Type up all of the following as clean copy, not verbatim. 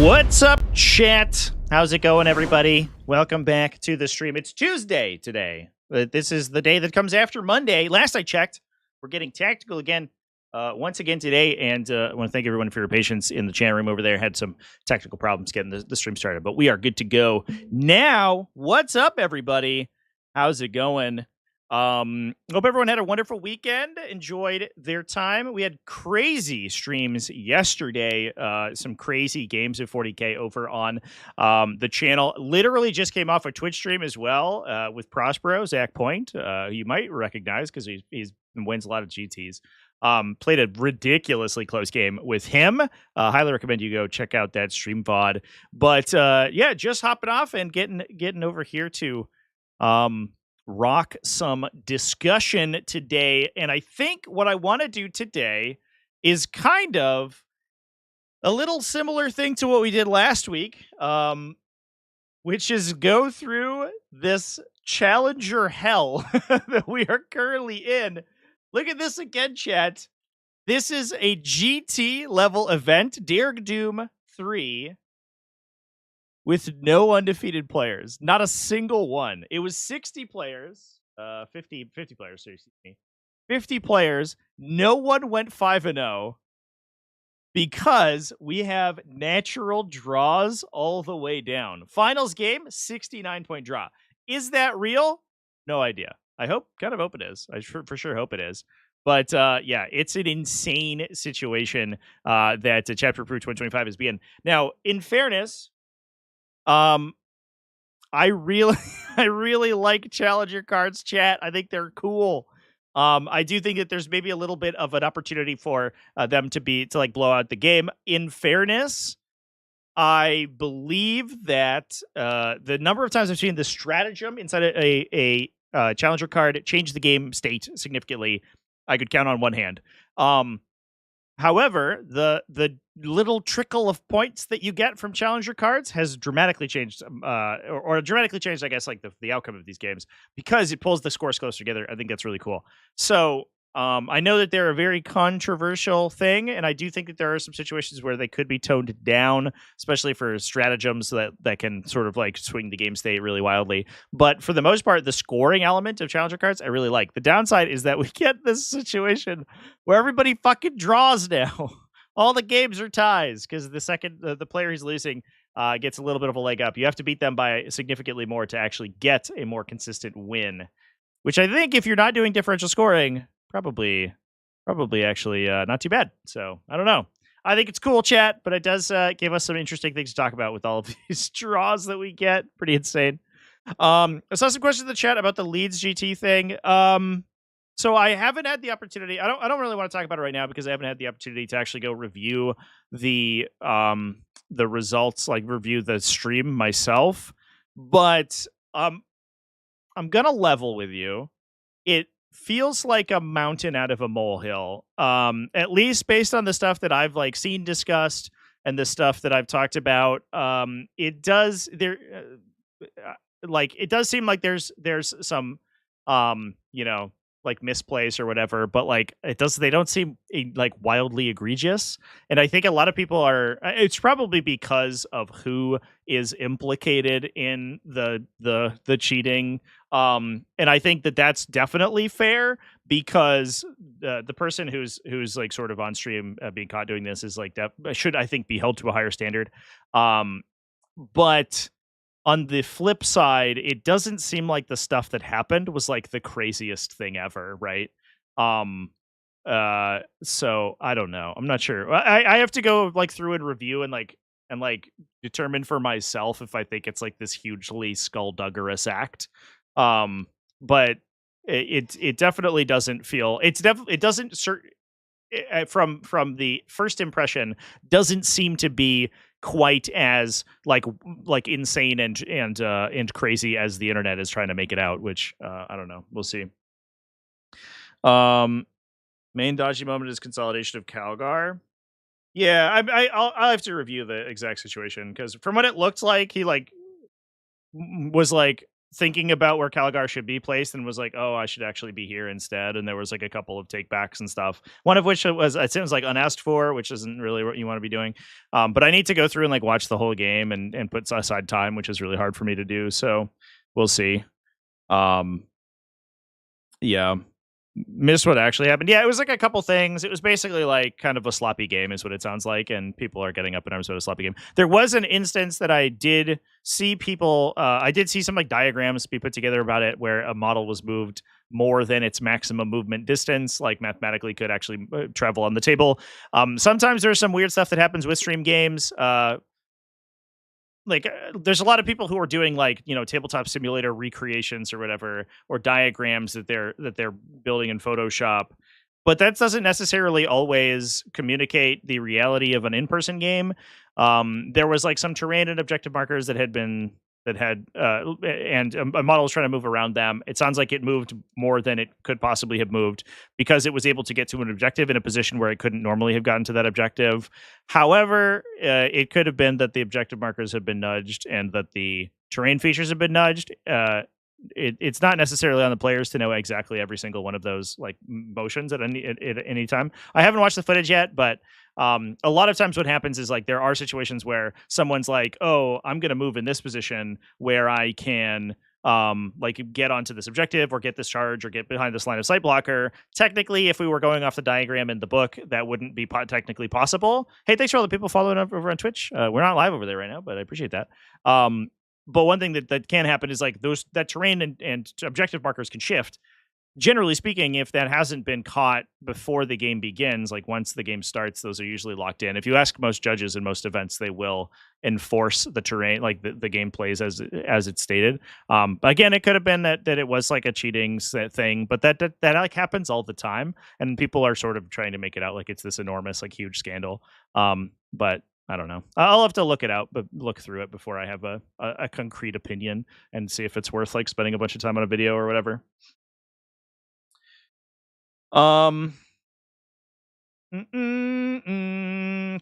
What's up, chat? How's it going, everybody? Welcome back to the stream. It's Tuesday today. This is the day that comes after Monday. Last I checked, we're getting tactical again once again today, and I want to thank everyone for your patience in the chat room over there. Had some technical problems getting the stream started, but we are good to go now. What's up, everybody? How's it going? Hope everyone had a wonderful weekend, enjoyed their time. We had crazy streams yesterday, some crazy games of 40K over on the channel. Literally just came off a Twitch stream as well with Prospero, Zach Point, who you might recognize because he wins a lot of GTs. Played a ridiculously close game with him. Highly recommend you go check out that stream VOD. But yeah, just hopping off and getting over here to rock some discussion today. And I think what I want to do today is kind of a little similar thing to what we did last week, which is go through this challenger hell that we are currently in. Look at this again, chat. This is a GT level event, Derg Doom 3, with no undefeated players. Not a single one. It was 60 players, 50 players, so excuse me. 50 players. No one went 5-0 because we have natural draws all the way down. Finals game, 69-point draw. Is that real? No idea. I kind of hope it is. I for sure hope it is. But yeah, it's an insane situation that Chapter Proof 2025 is being. Now, in fairness, I really like challenger cards, chat. I think they're cool. I do think that there's maybe a little bit of an opportunity for them to like blow out the game. In fairness, I believe that the number of times I've seen the stratagem inside a challenger card change the game state significantly, I could count on one hand. However, the little trickle of points that you get from challenger cards has dramatically changed, or dramatically changed, I guess, like the outcome of these games because it pulls the scores closer together. I think that's really cool. So I know that they're a very controversial thing, and I do think that there are some situations where they could be toned down, especially for stratagems that can sort of like swing the game state really wildly. But for the most part, the scoring element of challenger cards, I really like. The downside is that we get this situation where everybody fucking draws now. All the games are ties because the player who's losing gets a little bit of a leg up. You have to beat them by significantly more to actually get a more consistent win, which I think if you're not doing differential scoring, probably actually not too bad. So I don't know. I think it's cool, chat, but it does give us some interesting things to talk about with all of these draws that we get. Pretty insane. I saw some questions in the chat about the Leeds GT thing. So I haven't had the opportunity. I don't really want to talk about it right now because I haven't had the opportunity to actually go review the results, like review the stream myself. But I'm gonna level with you. It feels like a mountain out of a molehill. At least based on the stuff that I've like seen discussed and the stuff that I've talked about. It does it does seem like there's some like misplays or whatever, but like they don't seem like wildly egregious. And I think a lot of people it's probably because of who is implicated in the cheating. And I think that that's definitely fair because the person who's like sort of on stream being caught doing this is like should, I think, be held to a higher standard. But on the flip side, it doesn't seem like the stuff that happened was like the craziest thing ever, right? So I don't know. I'm not sure. I have to go like through and review and determine for myself if I think it's like this hugely skullduggerous act. But it definitely doesn't feel. It doesn't from the first impression doesn't seem to be quite as like insane and crazy as the internet is trying to make it out, which I don't know. We'll see. Main dodgy moment is consolidation of Calgar. Yeah, I'll have to review the exact situation because from what it looked like, he like was like thinking about where Caligar should be placed and was like, oh, I should actually be here instead. And there was like a couple of takebacks and stuff. One of which it seems like unasked for, which isn't really what you want to be doing. But I need to go through and like watch the whole game and put aside time, which is really hard for me to do. So we'll see. Yeah. Missed what actually happened. Yeah, it was like a couple things. It was basically like kind of a sloppy game is what it sounds like, and people are getting up in arms about a sloppy game. There was an instance that I did see people I did see some like diagrams be put together about it where a model was moved more than its maximum movement distance, like mathematically could actually travel on the table. Sometimes there's some weird stuff that happens with stream games. There's a lot of people who are doing like, you know, tabletop simulator recreations or whatever, or diagrams that they're building in Photoshop, but that doesn't necessarily always communicate the reality of an in-person game. There was like some terrain and objective markers that had and a model was trying to move around them. It sounds like it moved more than it could possibly have moved because it was able to get to an objective in a position where it couldn't normally have gotten to that objective. However, it could have been that the objective markers had been nudged and that the terrain features have been nudged. It's not necessarily on the players to know exactly every single one of those like motions at any time. I haven't watched the footage yet, but a lot of times what happens is like there are situations where someone's like, oh, I'm going to move in this position where I can like get onto this objective or get this charge or get behind this line of sight blocker. Technically, if we were going off the diagram in the book, that wouldn't be technically possible. Hey, thanks for all the people following over on Twitch. We're not live over there right now, but I appreciate that. But one thing that can happen is like that terrain and objective markers can shift. Generally speaking, if that hasn't been caught before the game begins, like once the game starts, those are usually locked in. If you ask most judges in most events, they will enforce the terrain, like the game plays as it's stated. But again, it could have been that it was like a cheating thing, but that like happens all the time, and people are sort of trying to make it out like it's this enormous, like huge scandal. But I don't know. I'll have to look through it before I have a concrete opinion and see if it's worth like spending a bunch of time on a video or whatever.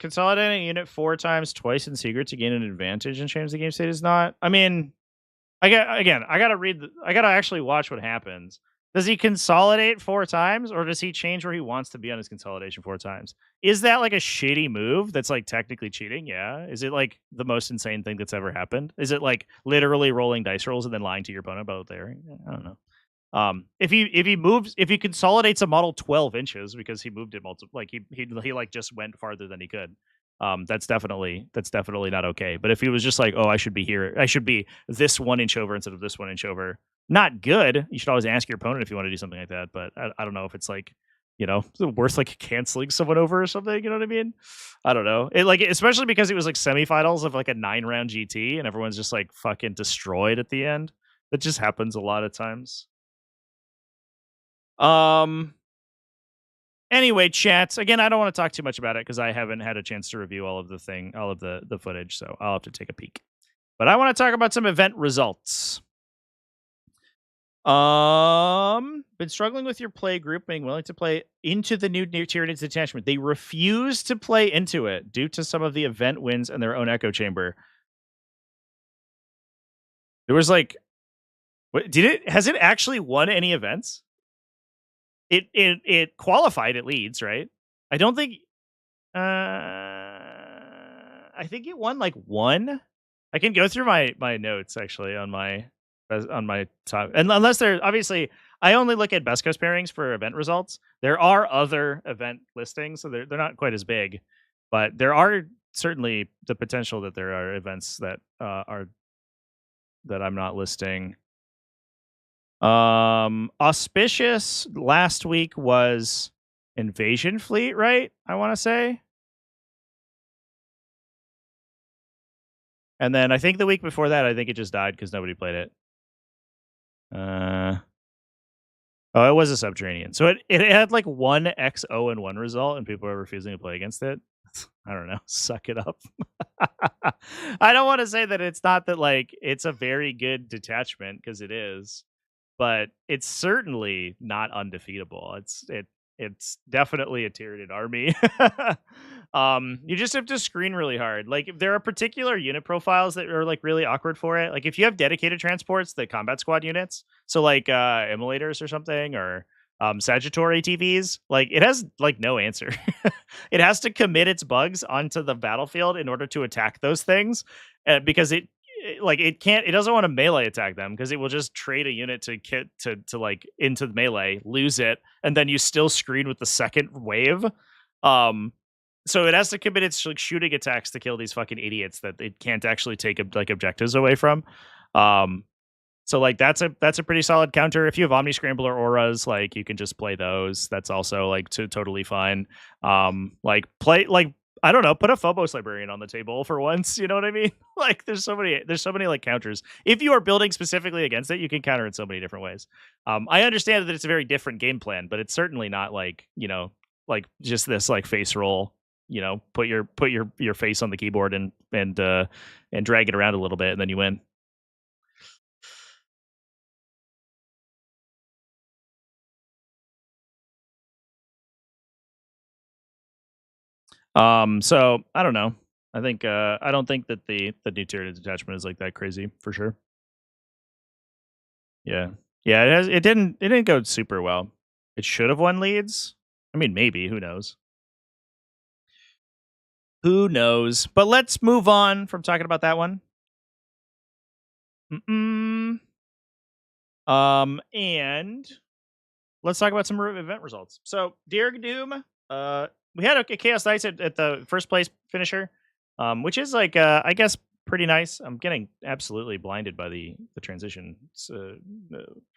Consolidating a unit 4 times twice in secret to gain an advantage and change the game state is not. I mean, I gotta actually watch what happens. Does he consolidate 4 times, or does he change where he wants to be on his consolidation 4 times? Is that like a shitty move that's like technically cheating? Yeah. Is it like the most insane thing that's ever happened? Is it like literally rolling dice rolls and then lying to your opponent about there? I don't know. If he consolidates a model 12 inches because he moved it he like just went farther than he could. That's definitely not okay. But if he was just like, oh, I should be here, I should be this 1 inch over instead of this 1 inch over, not good. You should always ask your opponent if you want to do something like that. But I don't know if it's like, you know, worth like canceling someone over or something. You know what I mean? I don't know. It like, especially because it was like semifinals of like a 9-round GT and everyone's just like fucking destroyed at the end. That just happens a lot of times. Anyway, chat. Again, I don't want to talk too much about it because I haven't had a chance to review all of the footage, so I'll have to take a peek. But I want to talk about some event results. Been struggling with your play group, being willing to play into the new Tyranids detachment. They refuse to play into it due to some of the event wins and their own echo chamber. There was like, has it actually won any events? It qualified at Leeds, right? I don't think. I think it won like 1. I can go through my notes actually on my top, and unless they're obviously, I only look at Best Coast pairings for event results. There are other event listings, so they're not quite as big, but there are certainly the potential that there are events that are that I'm not listing. Auspicious last week was Invasion Fleet, right? I want to say. And then I think the week before that, I think it just died because nobody played it. Oh, it was a Subterranean. So it had like 1 X0-1 result, and people are refusing to play against it. I don't know. Suck it up. I don't want to say that it's not that like it's a very good detachment, because it is, but it's certainly not undefeatable. It's definitely a Tyranid army. You just have to screen really hard. Like there are particular unit profiles that are like really awkward for it. Like if you have dedicated transports, the combat squad units, so like immolators or something, or Sagittary TVs, like it has like no answer. It has to commit its bugs onto the battlefield in order to attack those things, because like it can't, it doesn't want to melee attack them because it will just trade a unit to kit to like into the melee, lose it, and then you still screen with the second wave. Um, so it has to commit its like shooting attacks to kill these fucking idiots that it can't actually take like objectives away from. Um, so like that's a pretty solid counter. If you have Omni Scrambler auras, like you can just play those. That's also like totally fine. Like play like I don't know, put a Phobos Librarian on the table for once. You know what I mean? Like there's so many like counters. If you are building specifically against it, you can counter it so many different ways. I understand that it's a very different game plan, but it's certainly not like, you know, like just this like face roll. You know, put your face on the keyboard and drag it around a little bit, and then you win. So I don't know. I don't think that the new tier detachment is like that crazy for sure. Yeah. Yeah, it didn't go super well. It should have won leads. I mean, maybe, who knows? Who knows? But let's move on from talking about that one. Mm-mm. And let's talk about some event results. So, Dear Doom, we had a Chaos Knights at the first place finisher, which is like, I guess, pretty nice. I'm getting absolutely blinded by the transition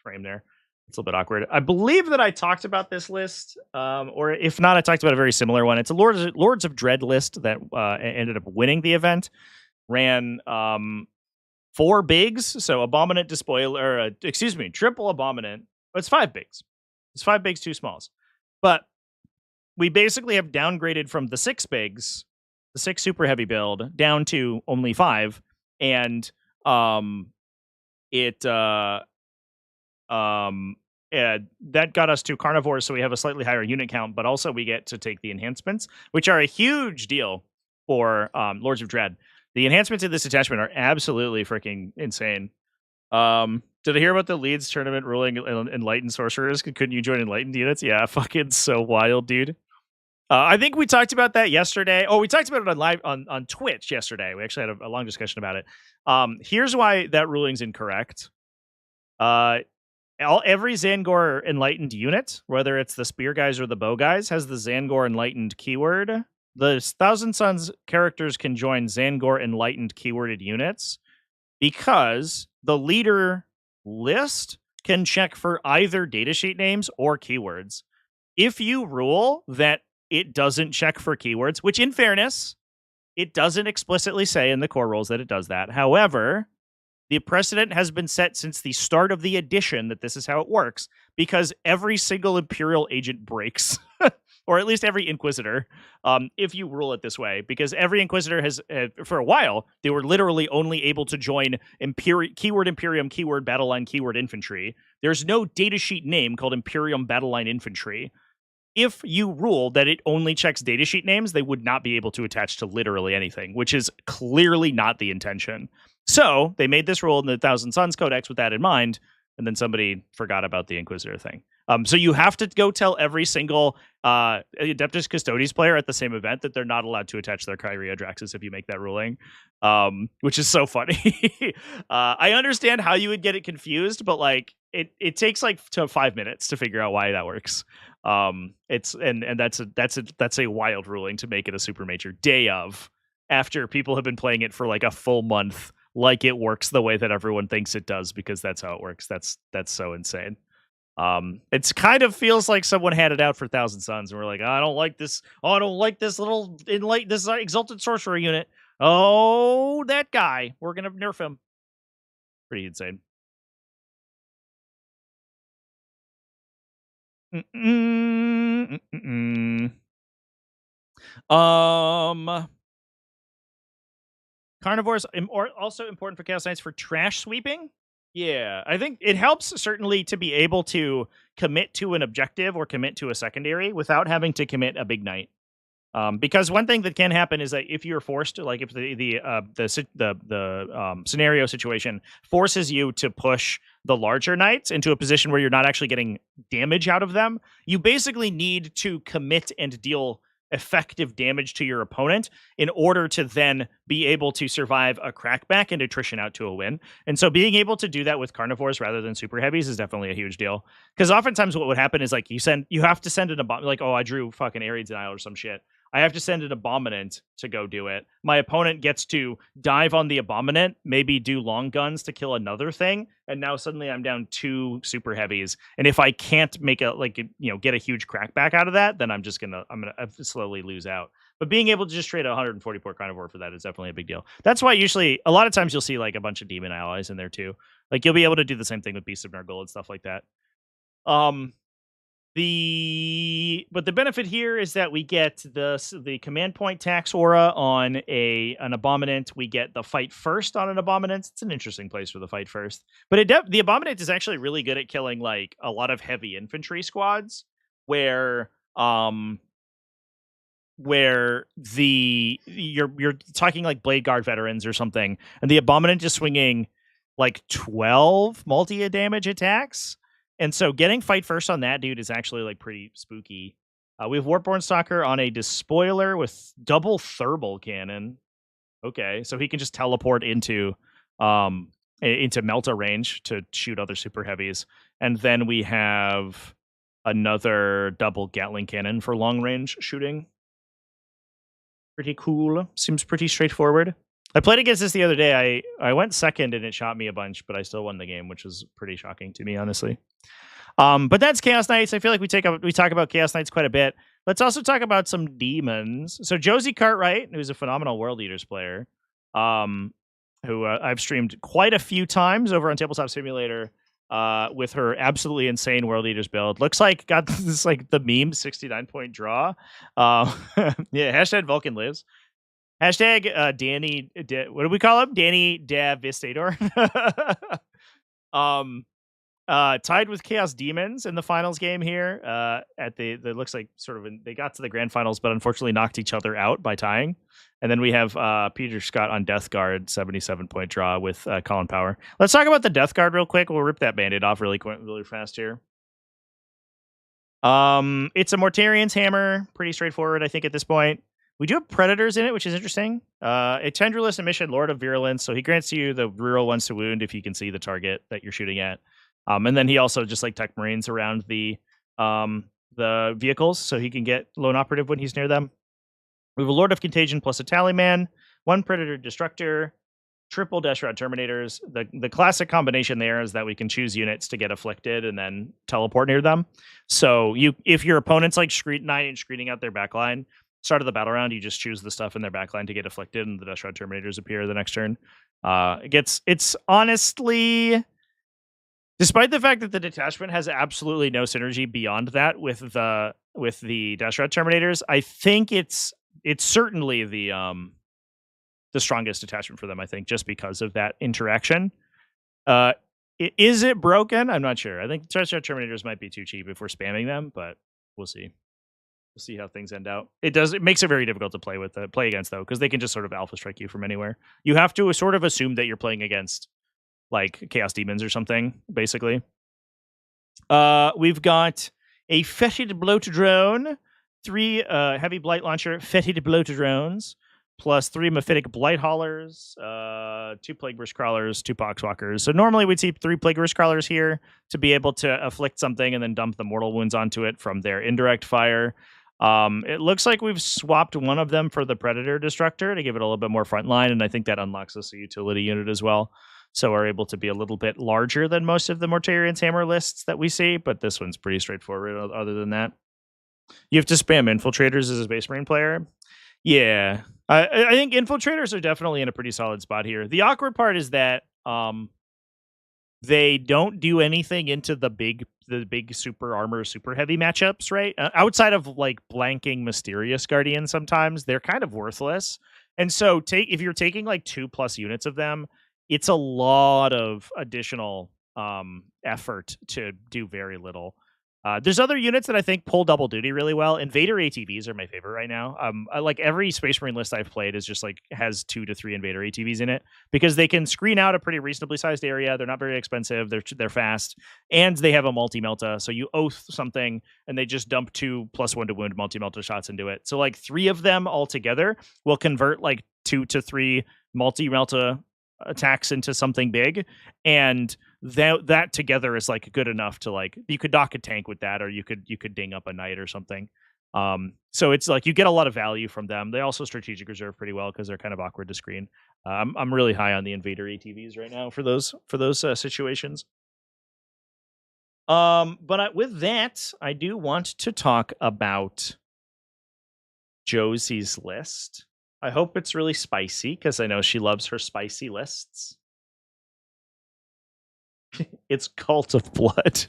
frame there. It's a little bit awkward. I believe that I talked about this list, or if not, I talked about a very similar one. It's a Lords of Dread list that ended up winning the event. Ran 4 bigs, so Abominant Despoiler, excuse me, triple Abominant. But it's 5 bigs. It's 5 bigs, 2 smalls. But we basically have downgraded from the 6 bigs, the 6 super heavy build, down to only 5, and that got us to carnivores, so we have a slightly higher unit count, but also we get to take the enhancements, which are a huge deal for Lords of Dread. The enhancements in this attachment are absolutely freaking insane. Did I hear about the Leeds tournament ruling Enlightened Sorcerers? Couldn't you join Enlightened units? Yeah, fucking so wild, dude. I think we talked about that yesterday. Oh, we talked about it on live on Twitch yesterday. We actually had a long discussion about it. Here's why that ruling's incorrect. Every Zangor Enlightened unit, whether it's the Spear guys or the Bow guys, has the Zangor Enlightened keyword. The Thousand Suns characters can join Zangor Enlightened keyworded units because the leader list can check for either datasheet names or keywords. If you rule that it doesn't check for keywords, which in fairness, it doesn't explicitly say in the core rules that it does that. However, the precedent has been set since the start of the edition that this is how it works, because every single Imperial agent breaks, or at least every Inquisitor, if you rule it this way, because every Inquisitor has, for a while, they were literally only able to join keyword Imperium, keyword Battleline, keyword Infantry. There's no datasheet name called Imperium Battleline Infantry. If you rule that it only checks datasheet names, they would not be able to attach to literally anything, which is clearly not the intention. So they made this rule in the Thousand Suns Codex with that in mind, and then somebody forgot about the Inquisitor thing. So you have to go tell every single Adeptus Custodes player at the same event that they're not allowed to attach their Kyria Draxus if you make that ruling, which is so funny. I understand how you would get it confused, but like it takes like 5 minutes to figure out why that works. It's that's a wild ruling to make it a super major day of, after people have been playing it for like a full month, like it works the way that everyone thinks it does, because that's how it works. That's so insane. It's kind of feels like someone had it out for Thousand Suns and we're like, I don't like this. Oh, I don't like this little this Exalted Sorcerer unit. Oh, that guy. We're gonna nerf him. Pretty insane. Carnivores are also important for Chaos Knights for trash sweeping. Yeah, I think it helps certainly to be able to commit to an objective or commit to a secondary without having to commit a big knight. Because one thing that can happen is that if you're forced to, like, if the scenario situation forces you to push the larger knights into a position where you're not actually getting damage out of them, you basically need to commit and deal effective damage to your opponent in order to then be able to survive a crackback and attrition out to a win. And so being able to do that with carnivores rather than super heavies is definitely a huge deal. Because oftentimes what would happen is like you have to send an abominant, like, oh, I drew fucking area denial or some shit. I have to send an abominant to go do it. My opponent gets to dive on the abominant, maybe do long guns to kill another thing, and now suddenly I'm down 2 super heavies. And if I can't make get a huge crackback out of that, then I'm gonna slowly lose out. But being able to just trade a 144 carnivore for that is definitely a big deal. That's why usually a lot of times you'll see like a bunch of demon allies in there too. Like you'll be able to do the same thing with Beast of Nurgle and stuff like that. But the benefit here is that we get the command point tax aura on an abominant. We get the fight first on an abominant. It's an interesting place for the fight first. But the abominant is actually really good at killing like a lot of heavy infantry squads where you're talking like Blade Guard veterans or something, and the abominant is swinging like 12 multi damage attacks. And so getting fight first on that dude is actually like pretty spooky. We have Warpborn Stalker on a Despoiler with double thermal cannon. Okay, so he can just teleport into Melta range to shoot other super heavies. And then we have another double Gatling cannon for long range shooting. Pretty cool. Seems pretty straightforward. I played against this the other day. I went second and it shot me a bunch, but I still won the game, which was pretty shocking to me, honestly. But that's Chaos Knights. I feel like we talk about Chaos Knights quite a bit. Let's also talk about some demons. So Josie Cartwright, who's a phenomenal World Eaters player, who I've streamed quite a few times over on Tabletop Simulator, with her absolutely insane World Eaters build. Looks like got this like the meme 69-point draw. Yeah, hashtag Vulcan lives. Hashtag Danny. What do we call him? Danny Devastator. Tied with Chaos Demons in the finals game here. At the looks like they got to the grand finals, but unfortunately knocked each other out by tying. And then we have Peter Scott on Death Guard, 77-point draw with Colin Power. Let's talk about the Death Guard real quick. We'll rip that Band-Aid off really fast here. It's a Mortarian's Hammer, pretty straightforward, I think, at this point. We do have Predators in it, which is interesting. A Tendrilless emission, Lord of Virulence, so he grants you the reroll once to wound if you can see the target that you're shooting at. And then he also just like Tech Marines around the vehicles, so he can get Lone Operative when he's near them. We have a Lord of Contagion plus a Tallyman, 1 Predator Destructor, triple Deshrod Terminators. The classic combination there is that we can choose units to get afflicted and then teleport near them. So if your opponent's like 9-inch screening out their backline, start of the battle round, you just choose the stuff in their backline to get afflicted, and the Deshrod Terminators appear the next turn. It's honestly, despite the fact that the detachment has absolutely no synergy beyond that with the Deshrod Terminators, I think it's certainly the strongest detachment for them, I think, just because of that interaction. Is it broken? I'm not sure. I think Deshrod Terminators might be too cheap if we're spamming them, but we'll see. We'll see how things end out. It makes it very difficult to play against, though, because they can just sort of alpha strike you from anywhere. You have to sort of assume that you're playing against like Chaos Demons or something, basically. We've got a Fetid Bloat Drone, 3 Heavy Blight Launcher, Fetid Bloat Drones, plus 3 Mephitic Blight Haulers, 2 Plague Burst Crawlers, 2 Poxwalkers. So normally we'd see 3 Plague Burst Crawlers here to be able to afflict something and then dump the mortal wounds onto it from their indirect fire. It looks like we've swapped one of them for the Predator Destructor to give it a little bit more frontline, and I think that unlocks us a utility unit as well. So we're able to be a little bit larger than most of the Mortarian's Hammer lists that we see, but this one's pretty straightforward other than that. You have to spam Infiltrators as a Space Marine player. Yeah. I think Infiltrators are definitely in a pretty solid spot here. The awkward part is that they don't do anything into the big super armor, super heavy matchups, right? Outside of like blanking Mysterious Guardian, sometimes they're kind of worthless. And so if you're taking like 2+ units of them, it's a lot of additional effort to do very little. There's other units that I think pull double duty really well. Invader ATVs are my favorite right now. I like every Space Marine list I've played is just like has 2 to 3 Invader ATVs in it because they can screen out a pretty reasonably sized area. They're not very expensive. They're fast, and they have a multi melta. So you oath something, and they just dump 2 +1 to wound multi melta shots into it. So like 3 of them all together will convert like 2 to 3 multi melta attacks into something big, and that together is like good enough to like you could dock a tank with that, or you could ding up a knight or something. So it's like you get a lot of value from them. They also strategic reserve pretty well because they're kind of awkward to screen. I'm really high on the Invader ATVs right now for those situations. But with that, I do want to talk about Josie's list. I hope it's really spicy because I know she loves her spicy lists. It's Cult of Blood.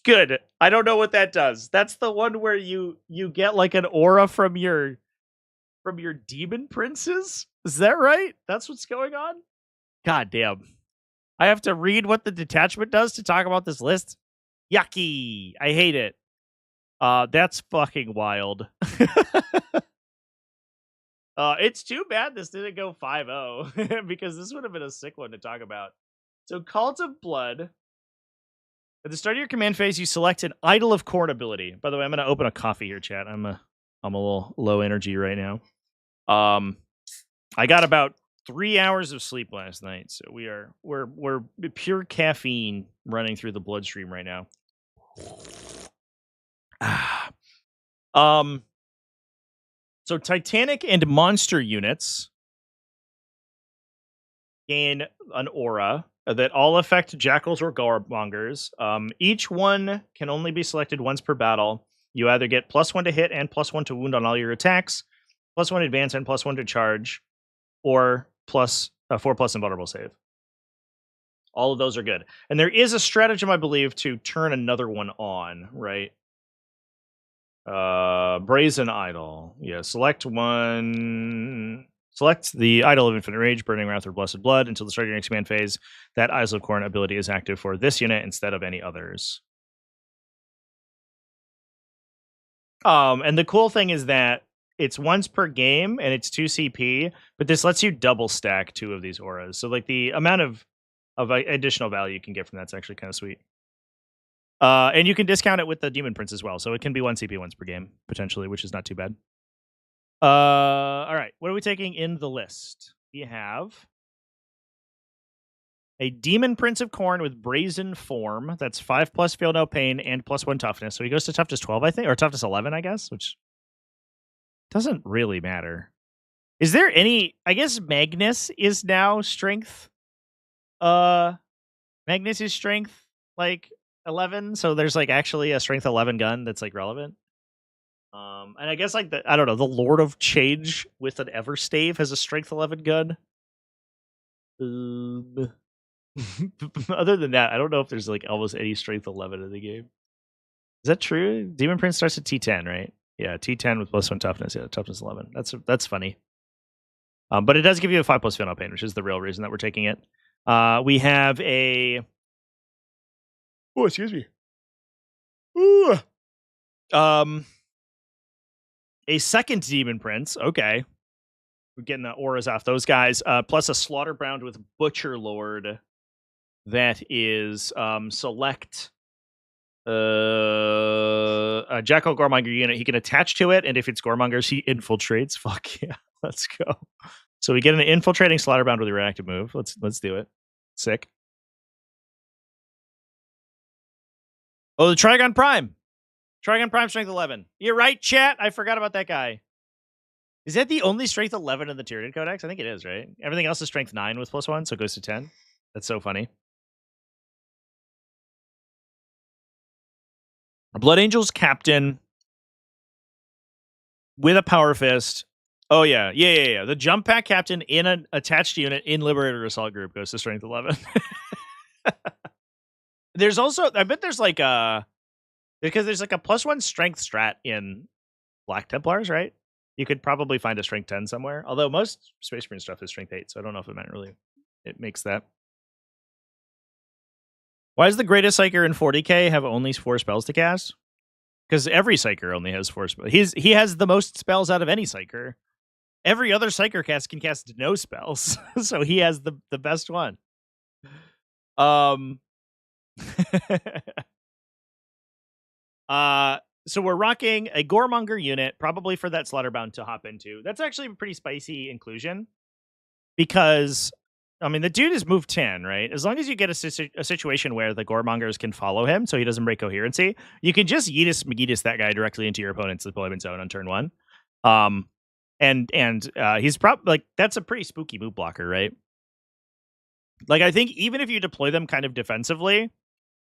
Good. I don't know what that does. That's the one where you get like an aura from your demon princes. Is that right? That's what's going on? God damn. I have to read what the detachment does to talk about this list. Yucky. I hate it. That's fucking wild. It's too bad this didn't go 5-0 because this would have been a sick one to talk about. So Cult of Blood. At the start of your command phase, you select an Idol of Corn ability. By the way, I'm going to open a coffee here, chat. I'm a little low energy right now. I got about 3 hours of sleep last night, so we're pure caffeine running through the bloodstream right now. So Titanic and Monster units gain an aura that all affect jackals or goremongers. Each one can only be selected once per battle. You either get +1 to hit and +1 to wound on all your attacks, +1 advance and +1 to charge, or +4 invulnerable save. All of those are good. And there is a stratagem, I believe, to turn another one on, right? Brazen Idol. Yeah, select one. Select the Idol of Infinite Rage, Burning Wrath, or Blessed Blood until the start of your next command phase. That Idols of Corn ability is active for this unit instead of any others. And the cool thing is that it's once per game and it's 2 CP, but this lets you double stack 2 of these auras. So like the amount of additional value you can get from that's actually kind of sweet. And you can discount it with the Demon Prince as well. So it can be 1 CP once per game, potentially, which is not too bad. All right. What are we taking in the list? We have a Demon Prince of Corn with Brazen Form. That's 5+ Feel No Pain and +1 Toughness. So he goes to Toughness 12, I think, or Toughness 11, I guess, which doesn't really matter. Is there any... I guess Magnus is now Strength. Magnus is Strength, like, 11. So there's, like, actually a Strength 11 gun that's, like, relevant. And I guess like I don't know, the Lord of Change with an Everstave has a Strength 11 gun. Other than that, I don't know if there's like almost any Strength 11 in the game. Is that true? Demon Prince starts at T10, right? Yeah, T10 with +1 toughness. Yeah, toughness 11. That's funny. But it does give you a 5+ Feel No Pain, which is the real reason that we're taking it. We have a... Oh, excuse me. Ooh. A second Demon Prince. Okay. We're getting the auras off those guys. Plus a Slaughterbound with Butcher Lord. That is select a Jackal Goremonger unit. He can attach to it, and if it's Goremongers, he infiltrates. Fuck yeah. Let's go. So we get an infiltrating Slaughterbound with a reactive move. Let's do it. Sick. Oh, the Trigon Prime. Trigon Prime Strength 11. You're right, chat. I forgot about that guy. Is that the only Strength 11 in the Tyrion Codex? I think it is, right? Everything else is Strength 9 with +1, so it goes to 10. That's so funny. A Blood Angels Captain with a Power Fist. Oh, yeah. The Jump Pack Captain in an attached unit in Liberator Assault Group goes to Strength 11. There's also... I bet there's like a... Because there's like a +1 strength strat in Black Templars, right? You could probably find a strength 10 somewhere. Although most Space Marine stuff is strength 8, so I don't know if it makes that. Why does the greatest Psyker in 40k have only 4 spells to cast? Because every Psyker only has 4 spells. He has the most spells out of any Psyker. Every other Psyker can cast no spells, so he has the best one. So we're rocking a Goremonger unit, probably for that Slaughterbound to hop into. That's actually a pretty spicy inclusion because, I mean, the dude is move 10, right? As long as you get a situation where the Goremongers can follow him so he doesn't break coherency, you can just Yeetus McGeetus that guy directly into your opponent's deployment zone on turn 1. And he's probably like, that's a pretty spooky move blocker, right? Like, I think even if you deploy them kind of defensively,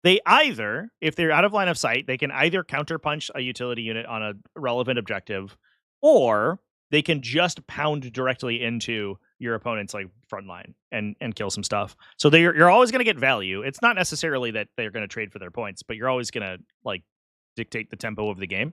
they either, if they're out of line of sight, they can either counterpunch a utility unit on a relevant objective, or they can just pound directly into your opponent's like front line and kill some stuff. So you're always going to get value. It's not necessarily that they're going to trade for their points, but you're always going to like dictate the tempo of the game.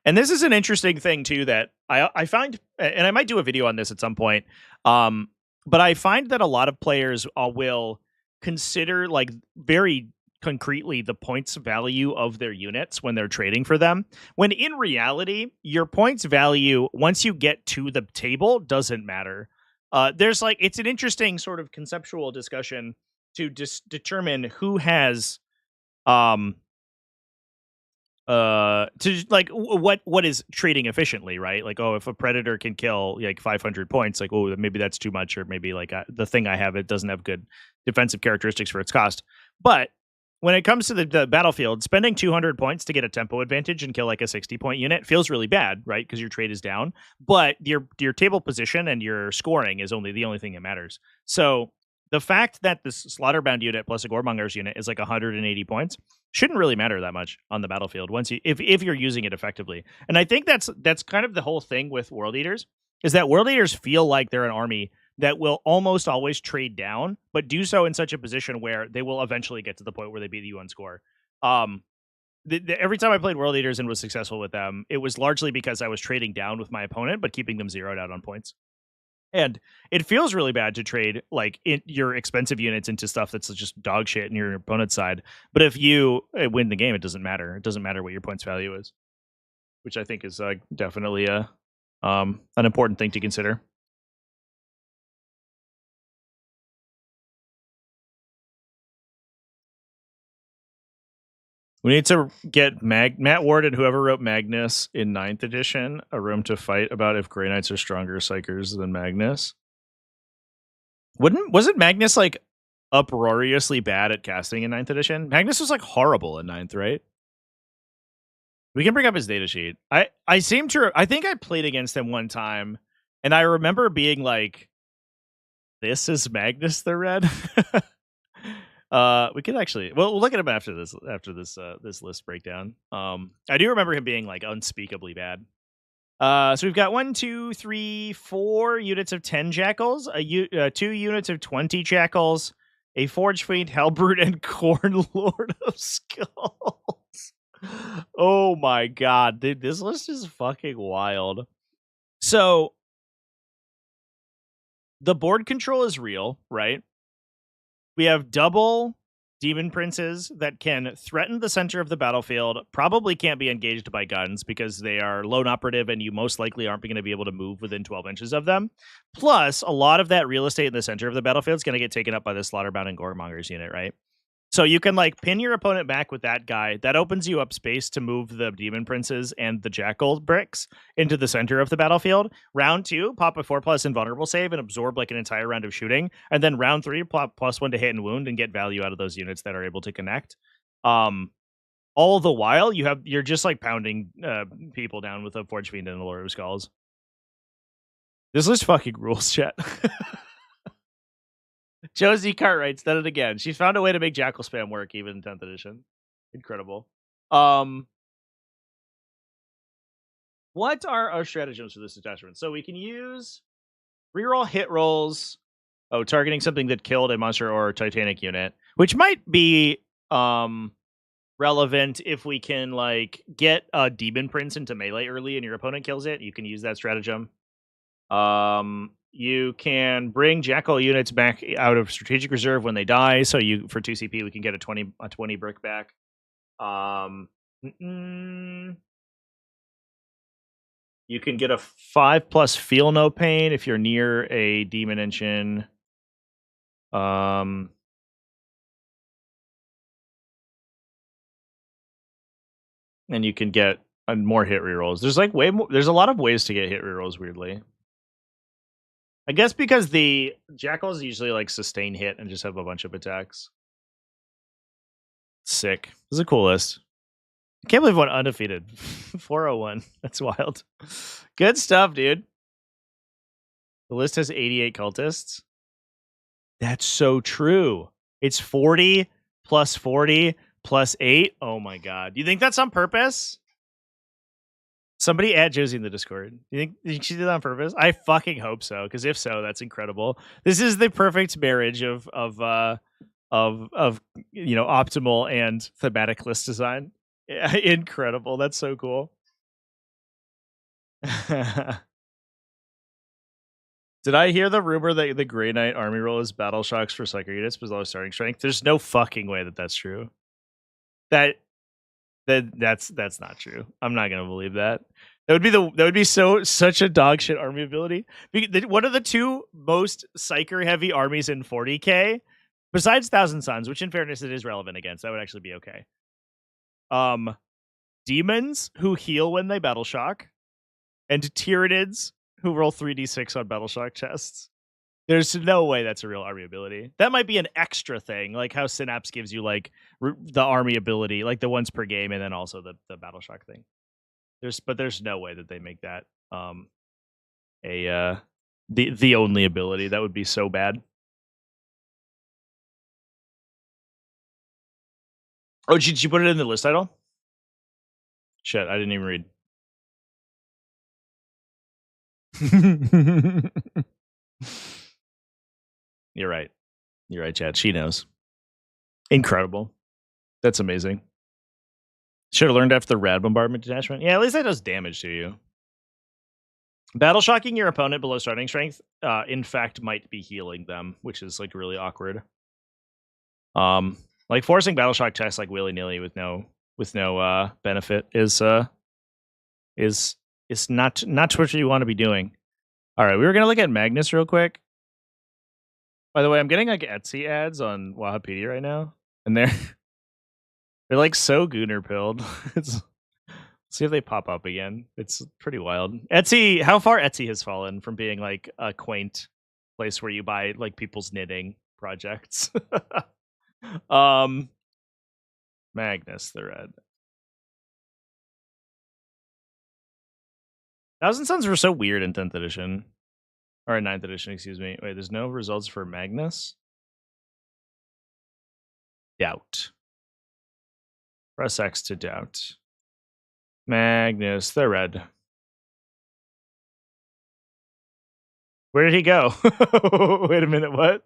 And this is an interesting thing too that I find, and I might do a video on this at some point. But I find that a lot of players will consider like very concretely the points value of their units when they're trading for them, when in reality your points value once you get to the table doesn't matter. There's like, it's an interesting sort of conceptual discussion to determine who has to like what is trading efficiently, right? Like, oh, if a predator can kill like 500 points, like, oh, maybe that's too much, or maybe like the thing I have, it doesn't have good defensive characteristics for its cost. But when it comes to the battlefield, spending 200 points to get a tempo advantage and kill like a 60-point unit feels really bad, right? Because your trade is down, but your table position and your scoring is the only thing that matters. So the fact that this Slaughterbound unit plus a Goremonger's unit is like 180 points shouldn't really matter that much on the battlefield once if you're using it effectively. And I think that's kind of the whole thing with World Eaters, is that World Eaters feel like they're an army that will almost always trade down, but do so in such a position where they will eventually get to the point where they beat you on score. Every time I played World Eaters and was successful with them, it was largely because I was trading down with my opponent, but keeping them zeroed out on points. And it feels really bad to trade like your expensive units into stuff that's just dog shit in your opponent's side. But if you win the game, it doesn't matter. It doesn't matter what your points value is, which I think is definitely an important thing to consider. We need to get Matt Ward and whoever wrote Magnus in 9th edition a room to fight about if Grey Knights are stronger psychers than Magnus. Wasn't Magnus like uproariously bad at casting in 9th edition? Magnus was like horrible in 9th, right? We can bring up his data sheet. I think I played against him one time, and I remember being like, "This is Magnus the Red." We could actually, well, we'll look at him after this list breakdown. I do remember him being like unspeakably bad. So we've got 1, 2, 3, 4 units of 10 jackals, 2 units of 20 jackals, a Forge Fiend, Hellbrute, and Corn Lord of Skulls. Oh my god, dude, this list is fucking wild. So the board control is real, right? We have double demon princes that can threaten the center of the battlefield, probably can't be engaged by guns because they are lone operative and you most likely aren't going to be able to move within 12 inches of them. Plus, a lot of that real estate in the center of the battlefield is going to get taken up by the Slaughterbound and Goremonger's unit, right? So you can like pin your opponent back with that guy. That opens you up space to move the demon princes and the jackal bricks into the center of the battlefield. Round 2, pop a 4+ invulnerable save and absorb like an entire round of shooting. And then round 3, pop +1 to hit and wound and get value out of those units that are able to connect. All the while you're just like pounding people down with a Forge Fiend and the Lord of Skulls. This list fucking rules, chat. Josie Cartwright's done it again. She's found a way to make Jackal spam work even in 10th edition. Incredible. What are our stratagems for this detachment? So we can use reroll hit rolls. Oh, targeting something that killed a monster or Titanic unit, which might be relevant if we can like get a Demon Prince into melee early and your opponent kills it. You can use that stratagem. You can bring Jackal units back out of strategic reserve when they die. So you for 2 CP, we can get a 20 brick back. You can get a 5+ feel no pain if you're near a demon engine. And you can get more hit rerolls. There's like there's a lot of ways to get hit rerolls, weirdly. I guess because the Jackals usually like sustain hit and just have a bunch of attacks. Sick. This is a cool list. I can't believe one undefeated. 401. That's wild. Good stuff, dude. The list has 88 cultists. That's so true. It's 40 plus 40 plus 8. Oh my god. Do you think that's on purpose? Somebody add Josie in the Discord. You think she did that on purpose? I fucking hope so, because if so, that's incredible. This is the perfect marriage of optimal and thematic list design. Yeah, incredible. That's so cool. Did I hear the rumor that the Grey Knight army roll is battle shocks for psycho units below starting strength? There's no fucking way that that's true. That's not true. I'm not gonna believe that. That would be such a dog shit army ability. One of the two most psyker heavy armies in 40k, besides Thousand Suns, which in fairness it is relevant against, that would actually be okay. Demons who heal when they battle shock, and Tyranids who roll 3d6 on battle shock chests. There's no way that's a real army ability. That might be an extra thing, like how Synapse gives you like the army ability, like the once per game, and then also the battle shock thing. There's no way that they make that the only ability. That would be so bad. Oh, did you put it in the list title? Shit, I didn't even read. You're right. You're right, Chad. She knows. Incredible. That's amazing. Should have learned after the rad bombardment detachment. Yeah, at least that does damage to you. Battle shocking your opponent below starting strength, in fact, might be healing them, which is like really awkward. Like forcing battle shock tests like willy nilly with no benefit is not what you want to be doing. All right, we were gonna look at Magnus real quick. By the way, I'm getting like Etsy ads on Wahapedia right now, and they're like so gooner pilled. Let's see if they pop up again. It's pretty wild. Etsy, how far Etsy has fallen from being like a quaint place where you buy like people's knitting projects. Magnus the Red. Thousand Suns were so weird in 10th edition. Or 9th edition, excuse me. Wait, there's no results for Magnus? Doubt. Press X to doubt. Magnus the Red. Where did he go? Wait a minute, what?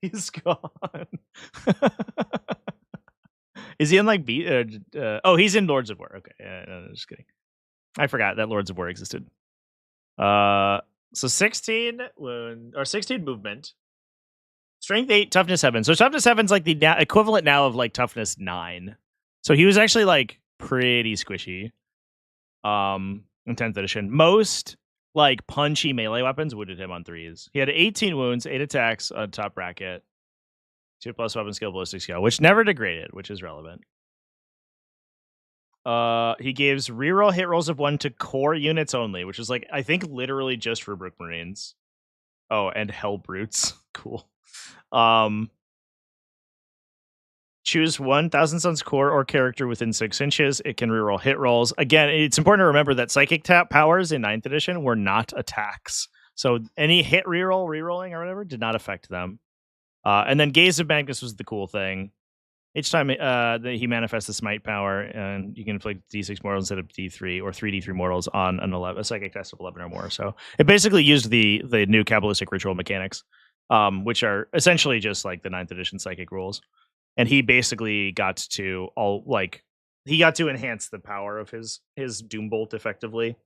He's gone. Is he in like oh, he's in Lords of War. Okay, no, just kidding. I forgot that Lords of War existed. So 16 wound or 16 movement. Strength 8, toughness 7. So toughness 7's like the equivalent now of like toughness 9. So he was actually like pretty squishy. In 10th edition. Most like punchy melee weapons wounded him on 3s. He had 18 wounds, 8 attacks on top bracket, 2+ weapon skill, ballistic skill, which never degraded, which is relevant. He gives reroll hit rolls of 1 to core units only, which is like I think literally just for Brook Marines. Oh, and Hell Brutes. Cool. Choose 1,000 Suns core or character within 6 inches. It can reroll hit rolls. Again, it's important to remember that psychic tap powers in 9th edition were not attacks. So any hit rerolling or whatever did not affect them. And then Gaze of Magnus was the cool thing. Each time he manifests the smite power, and you can inflict D6 mortals instead of D3 or 3D3 mortals on a psychic test of 11 or more. So it basically used the new Kabbalistic ritual mechanics, which are essentially just like the 9th edition psychic rules. And he basically got to enhance the power of his Doombolt effectively.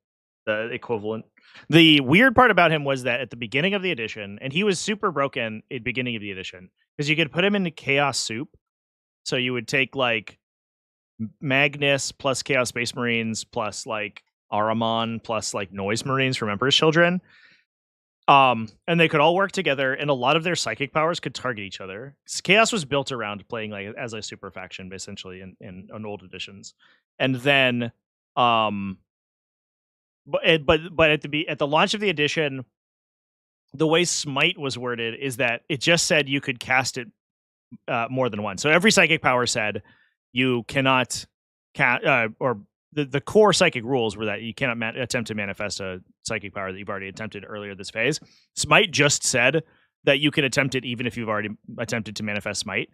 the equivalent. The weird part about him was that at the beginning of the edition, and he was super broken at the beginning of the edition, because you could put him into Chaos Soup. So you would take like Magnus plus Chaos Space Marines plus like Ahriman plus like Noise Marines from Emperor's Children. And they could all work together, and a lot of their psychic powers could target each other. Chaos was built around playing like as a super faction, essentially, in old editions. And then, but at the launch of the edition, the way Smite was worded is that it just said you could cast it more than once. So every psychic power said you cannot or the core psychic rules were that you cannot attempt to manifest a psychic power that you've already attempted earlier this phase. Smite just said that you can attempt it even if you've already attempted to manifest Smite.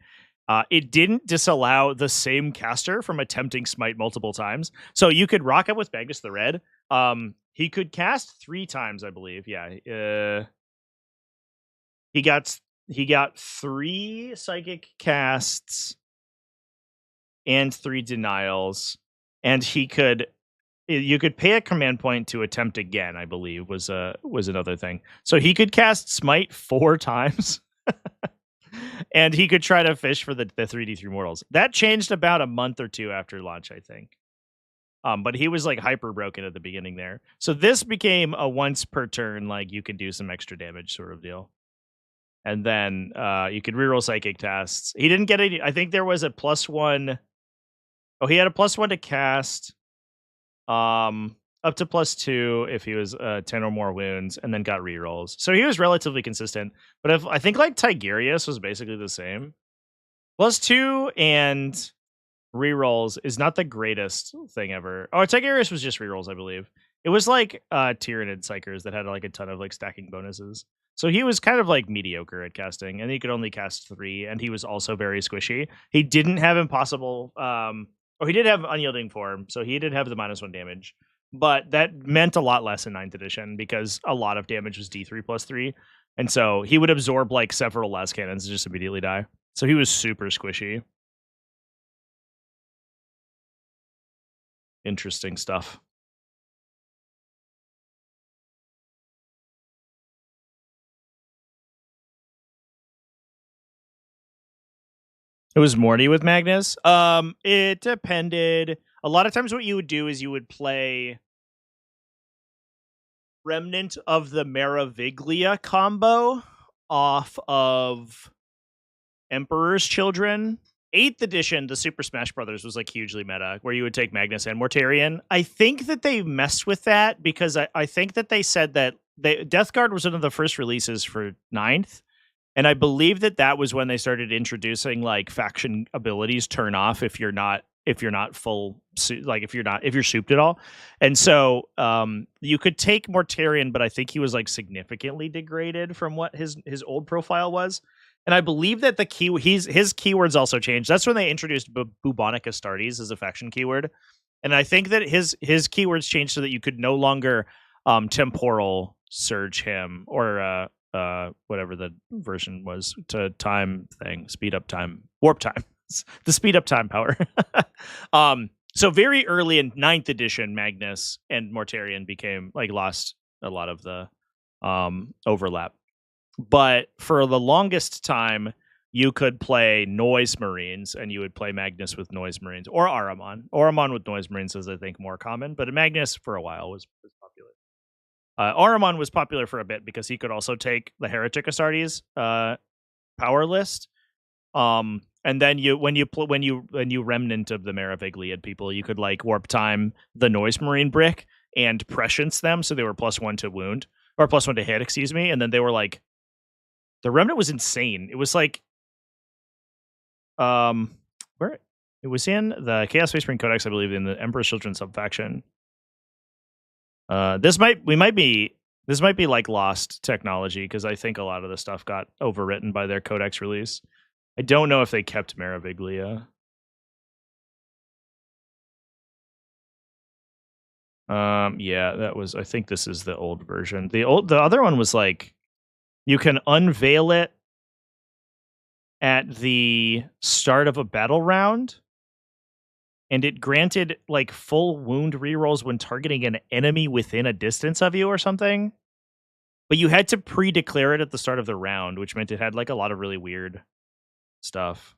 It didn't disallow the same caster from attempting Smite multiple times. So you could rock up with Magnus the Red. He could cast 3 times, I believe. Yeah. He got 3 psychic casts and 3 denials, and you could pay a command point to attempt again, I believe was another thing. So he could cast Smite 4 times. And he could try to fish for the 3d3 mortals. That changed about a month or 2 after launch, I think. But he was like hyper broken at the beginning there. So this became a once per turn, like you could do some extra damage sort of deal. And then you could reroll psychic tests. He didn't get any. I think there was a +1. Oh, he had a +1 to cast. Up to +2 if he was 10 or more wounds, and then got rerolls. So he was relatively consistent. But I think like Tigerius was basically the same. +2 and rerolls is not the greatest thing ever. Oh, Tigerius was just rerolls, I believe. It was like Tyranid Psychers that had like a ton of like stacking bonuses. So he was kind of like mediocre at casting, and he could only cast 3, and he was also very squishy. He didn't have impossible. He did have unyielding form, so he did have the -1 damage. But that meant a lot less in 9th edition because a lot of damage was D3 +3. And so he would absorb like several last cannons and just immediately die. So he was super squishy. Interesting stuff. It was Morty with Magnus. It depended. A lot of times what you would do is you would play Remnant of the Meraviglia combo off of Emperor's Children. 8th edition, the Super Smash Brothers was like hugely meta, where you would take Magnus and Mortarion. I think that they messed with that because I think that they said that Death Guard was one of the first releases for 9th. And I believe that was when they started introducing like faction abilities turn off if you're not full, like if you're souped at all. And so you could take Mortarion, but I think he was like significantly degraded from what his old profile was. And I believe that his keywords also changed. That's when they introduced Bubonic Astartes as a faction keyword. And I think that his keywords changed so that you could no longer temporal surge him or whatever the version was to time thing, speed up time, warp time, the speed up time power. So very early in 9th edition, Magnus and Mortarion became like lost a lot of the overlap. But for the longest time, you could play Noise Marines, and you would play Magnus with Noise Marines, or Ahriman. Ahriman with Noise Marines is, I think, more common, but Magnus for a while was popular. Ahriman was popular for a bit because he could also take the Heretic Astartes power list. And then when you Remnant of the Meraviglia people, you could like warp time the Noise Marine brick and prescience them, so they were +1 to wound or +1 to hit, excuse me, and then they were like. The Remnant was insane. It was like, where it was in the Chaos Space Marine Codex, I believe, in the Emperor's Children subfaction. This might be like lost technology because I think a lot of the stuff got overwritten by their Codex release. I don't know if they kept Meraviglia. Yeah, that was. I think this is the old version. The other one was like. You can unveil it at the start of a battle round, and it granted like full wound rerolls when targeting an enemy within a distance of you or something. But you had to pre-declare it at the start of the round, which meant it had like a lot of really weird stuff.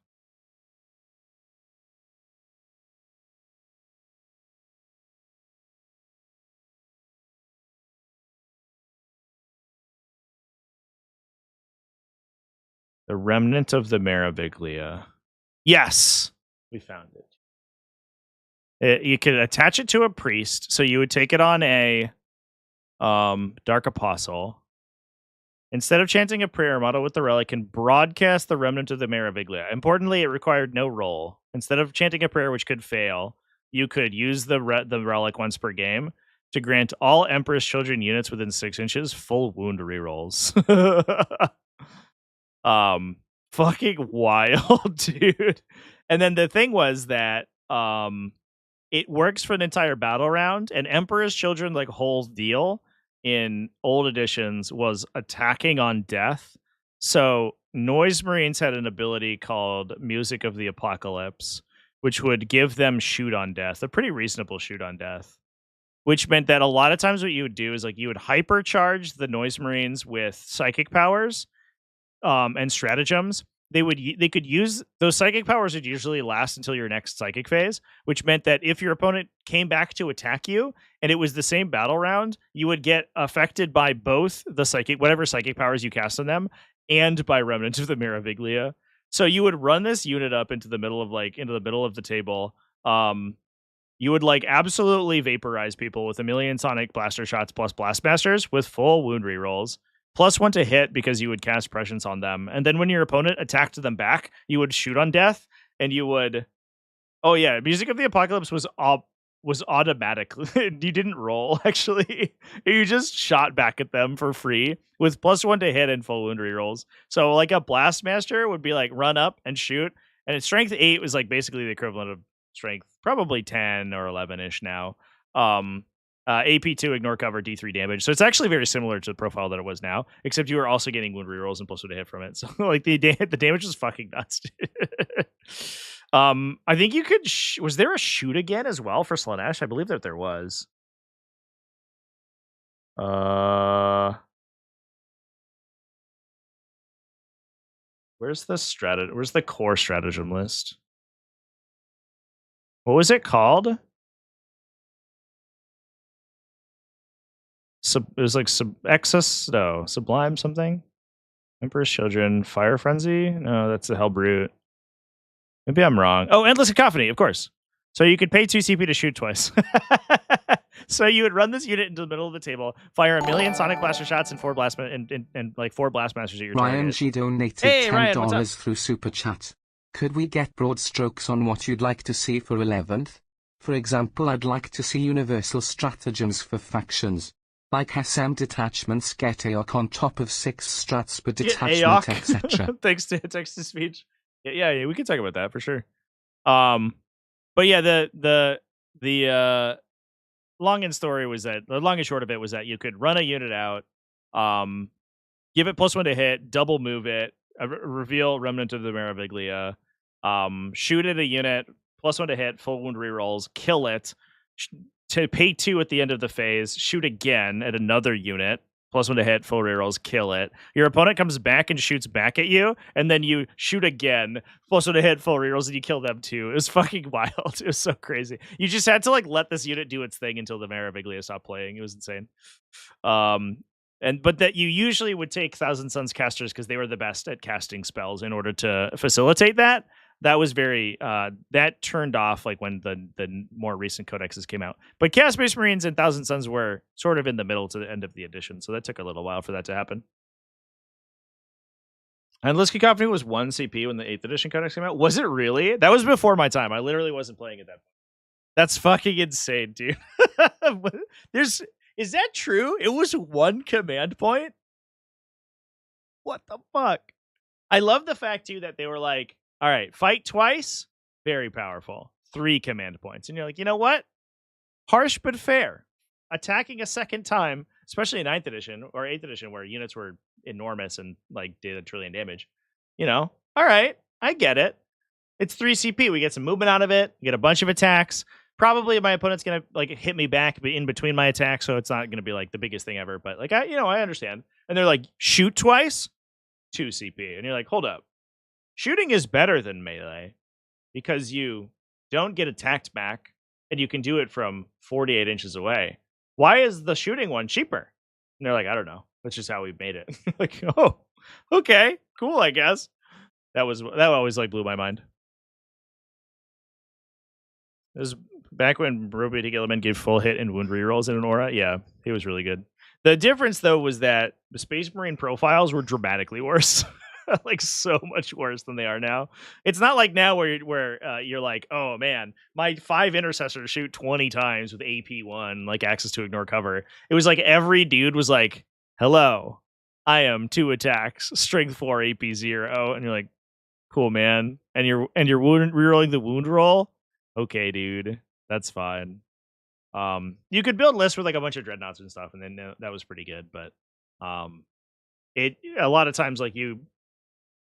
The remnant of the Meraviglia. Yes, we found it. You could attach it to a priest, so you would take it on a Dark Apostle. Instead of chanting a prayer, model with the relic can broadcast the remnant of the Meraviglia. Importantly, it required no roll. Instead of chanting a prayer, which could fail, you could use the relic once per game to grant all Emperor's Children units within 6 inches full wound rerolls. Fucking wild, dude. And then the thing was that it works for an entire battle round, and Emperor's Children, like, whole deal in old editions was attacking on death. So Noise Marines had an ability called Music of the Apocalypse, which would give them shoot on death, a pretty reasonable shoot on death, which meant that a lot of times what you would do is like you would hypercharge the Noise Marines with psychic powers and stratagems. They could use those psychic powers would usually last until your next psychic phase, which meant that if your opponent came back to attack you and it was the same battle round, you would get affected by both the whatever psychic powers you cast on them and by Remnant of the Meraviglia. So you would run this unit up into the middle of the table. You would like absolutely vaporize people with 1,000,000 sonic blaster shots plus blastmasters with full wound rerolls. +1 to hit because you would cast prescience on them. And then when your opponent attacked them back, you would shoot on death and you would... Oh yeah, Music of the Apocalypse was automatic. You didn't roll, actually. You just shot back at them for free with +1 to hit and full wound rerolls. So like a Blastmaster would be like run up and shoot. And its strength 8 was like basically the equivalent of strength, probably 10 or 11-ish now. AP2, ignore cover, D3 damage. So it's actually very similar to the profile that it was now, except you were also getting wound rerolls and +1 to hit from it. So like the damage was fucking nuts. I think you could... was there a shoot again as well for Slaanesh? I believe that there was. Where's the core stratagem list? What was it called? It was like Sublime something? Emperor's Children, Fire Frenzy? No, that's the Hell Brute. Maybe I'm wrong. Oh, Endless Cacophony, of course. So you could pay 2 CP to shoot twice. So you would run this unit into the middle of the table, fire 1,000,000 sonic blaster shots and 4 like 4 blastmasters at your Ryan target. G donated $10 through Super Chat. Could we get broad strokes on what you'd like to see for 11th? For example, I'd like to see universal stratagems for factions. Like SM detachments get AOC on top of 6 strats per detachment, etc. Thanks to text-to-speech. Yeah, we can talk about that for sure. But yeah, the long and short of it was that you could run a unit out, give it +1 to hit, double move it, reveal Remnant of the Meraviglia, shoot at a unit, +1 to hit, full wound rerolls, kill it, to pay 2 at the end of the phase, shoot again at another unit, +1 to hit, full rerolls, kill it. Your opponent comes back and shoots back at you, and then you shoot again, +1 to hit, full rerolls, and you kill them too. It was fucking wild. It was so crazy. You just had to like let this unit do its thing until the Meraviglia stopped playing. It was insane. But that you usually would take Thousand Suns casters because they were the best at casting spells in order to facilitate that. That was very that turned off like when the more recent codexes came out. But Chaos Space Marines and Thousand Suns were sort of in the middle to the end of the edition, so that took a little while for that to happen. Endless Cacophony was 1 CP when the 8th edition codex came out. Was it really? That was before my time. I literally wasn't playing at that point. That's fucking insane, dude. Is that true? It was 1 command point? What the fuck? I love the fact too that they were like, all right, fight twice, very powerful. 3 command points. And you're like, you know what? Harsh but fair. Attacking a second time, especially in 9th edition or 8th edition, where units were enormous and like did 1 trillion damage. You know, all right, I get it. It's 3 CP. We get some movement out of it. We get a bunch of attacks. Probably my opponent's gonna like hit me back in between my attacks, so it's not gonna be like the biggest thing ever. But like I understand. And they're like, shoot twice, 2 CP, and you're like, hold up, shooting is better than melee because you don't get attacked back, and you can do it from 48 inches away. Why is the shooting one cheaper? And they're like, I don't know. That's just how we made it. Like, oh, okay, cool, I guess. That always like blew my mind. It was back when Ruby Gilliman gave full hit and wound rerolls in an aura. Yeah, he was really good. The difference though was that the Space Marine profiles were dramatically worse. Like so much worse than they are now. It's not like now where you're like, oh man, my 5 intercessors shoot 20 times with AP1, like access to ignore cover. It was like every dude was like, hello, I am 2 attacks, strength 4, AP 0, and you're like, cool man, and you're rerolling the wound roll. Okay, dude, that's fine. You could build lists with like a bunch of dreadnoughts and stuff, and then that was pretty good. But it a lot of times like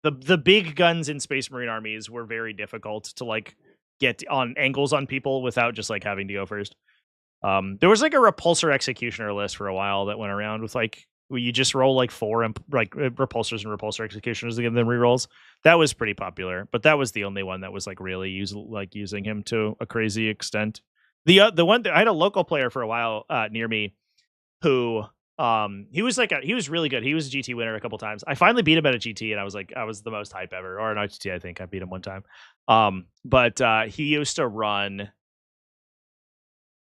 the big guns in Space Marine armies were very difficult to like get on angles on people without just like having to go first. There was like a repulsor executioner list for a while that went around with like where you just roll like 4 repulsors and repulsor executioners to give them rerolls. That was pretty popular, but that was the only one that was like really using him to a crazy extent. The one that I had a local player for a while near me who he was really good. He was a GT winner a couple times. I finally beat him at a GT, and I was the most hype ever, or an IGT. I think I beat him one time. But he used to run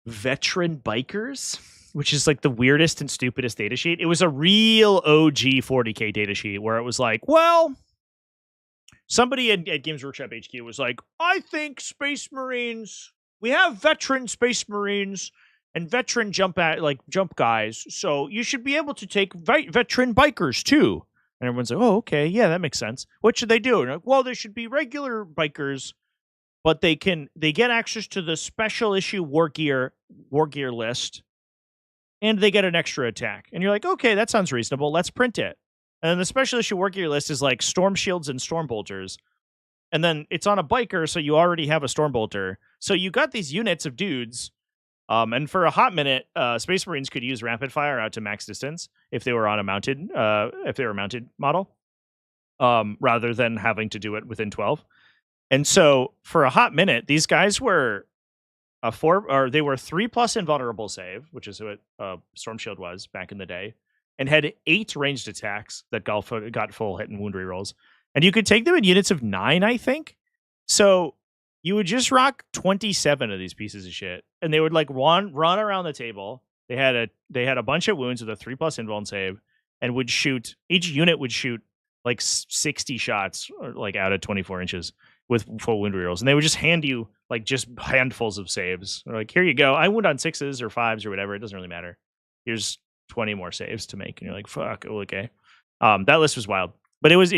Veteran Bikers, which is like the weirdest and stupidest data sheet. It was a real OG 40k data sheet where it was like, well, somebody at Games Workshop HQ was like, I think Space Marines, we have veteran Space Marines and veteran jump guys, so you should be able to take veteran bikers too. And everyone's like, oh, okay, yeah, that makes sense. What should they do? And like, well, they should be regular bikers, but they get access to the special issue Wargear list, and they get an extra attack. And you're like, okay, that sounds reasonable. Let's print it. And then the special issue Wargear list is like Storm Shields and Storm Bolters. And then it's on a biker, so you already have a Storm Bolter. So you got these units of dudes. And for a hot minute, Space Marines could use rapid fire out to max distance if they were on a mounted model, rather than having to do it within 12. And so for a hot minute, these guys were they were 3+ invulnerable save, which is what Storm Shield was back in the day, and had 8 ranged attacks that got full hit and wound rerolls. And you could take them in units of 9, I think. So you would just rock 27 of these pieces of shit, and they would like run around the table. They had a bunch of wounds with a 3+ invuln save, and would shoot. Each unit would shoot like 60 shots, or like out at 24 inches with full wound rerolls, and they would just hand you like just handfuls of saves. They're like, here you go. I wound on 6s or 5s or whatever. It doesn't really matter. Here's 20 more saves to make, and you're like, fuck, okay. That list was wild, but it was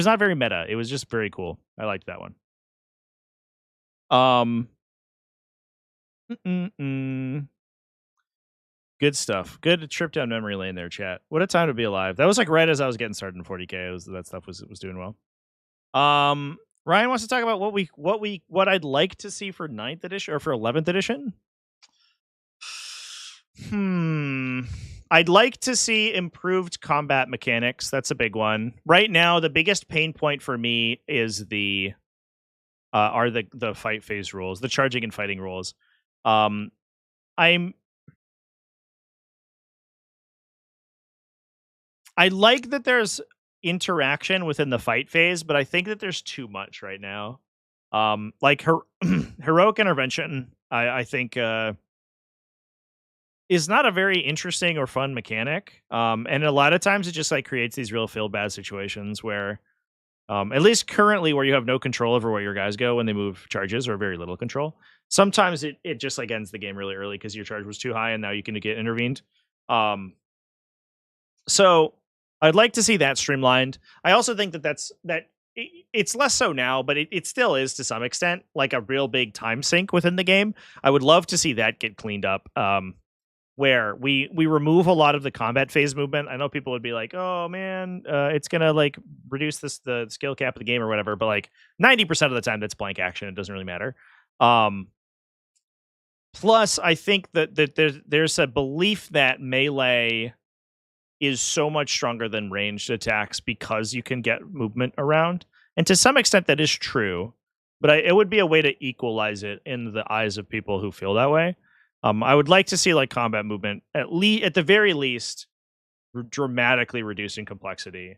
not very meta. It was just very cool. I liked that one. Good stuff. Good trip down memory lane there, chat. What a time to be alive. That was like right as I was getting started in 40k. That stuff was doing well. Ryan wants to talk about what I'd like to see for 9th edition or for 11th edition. I'd like to see improved combat mechanics. That's a big one. Right now, the biggest pain point for me is the fight phase rules, the charging and fighting rules. I like that there's interaction within the fight phase, but I think that there's too much right now. Like heroic intervention, I think is not a very interesting or fun mechanic. And a lot of times it just like creates these real feel bad situations where, at least currently, where you have no control over where your guys go when they move charges, or very little control. Sometimes it just like ends the game really early because your charge was too high and now you can get intervened. So I'd like to see that streamlined. I also think it's less so now, but it still is to some extent like a real big time sink within the game. I would love to see that get cleaned up. where we remove a lot of the combat phase movement. I know people would be like, "Oh man, it's gonna like reduce the skill cap of the game or whatever," but like 90% of the time that's blank action. It doesn't really matter. Plus, I think that there's a belief that melee is so much stronger than ranged attacks because you can get movement around, and to some extent that is true. But it would be a way to equalize it in the eyes of people who feel that way. I would like to see like combat movement at the very least dramatically reducing complexity.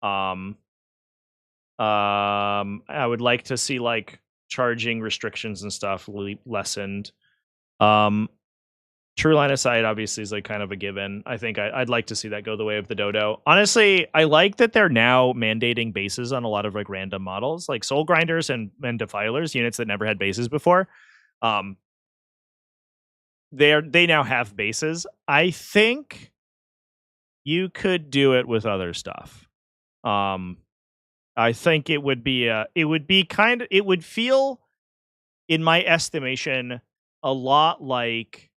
I would like to see like charging restrictions and stuff lessened. True line of sight obviously is like kind of a given. I think I'd like to see that go the way of the dodo. Honestly, I like that they're now mandating bases on a lot of like random models, like soul grinders and defilers, units that never had bases before. They now have bases. I think you could do it with other stuff. I think it would feel, in my estimation, a lot like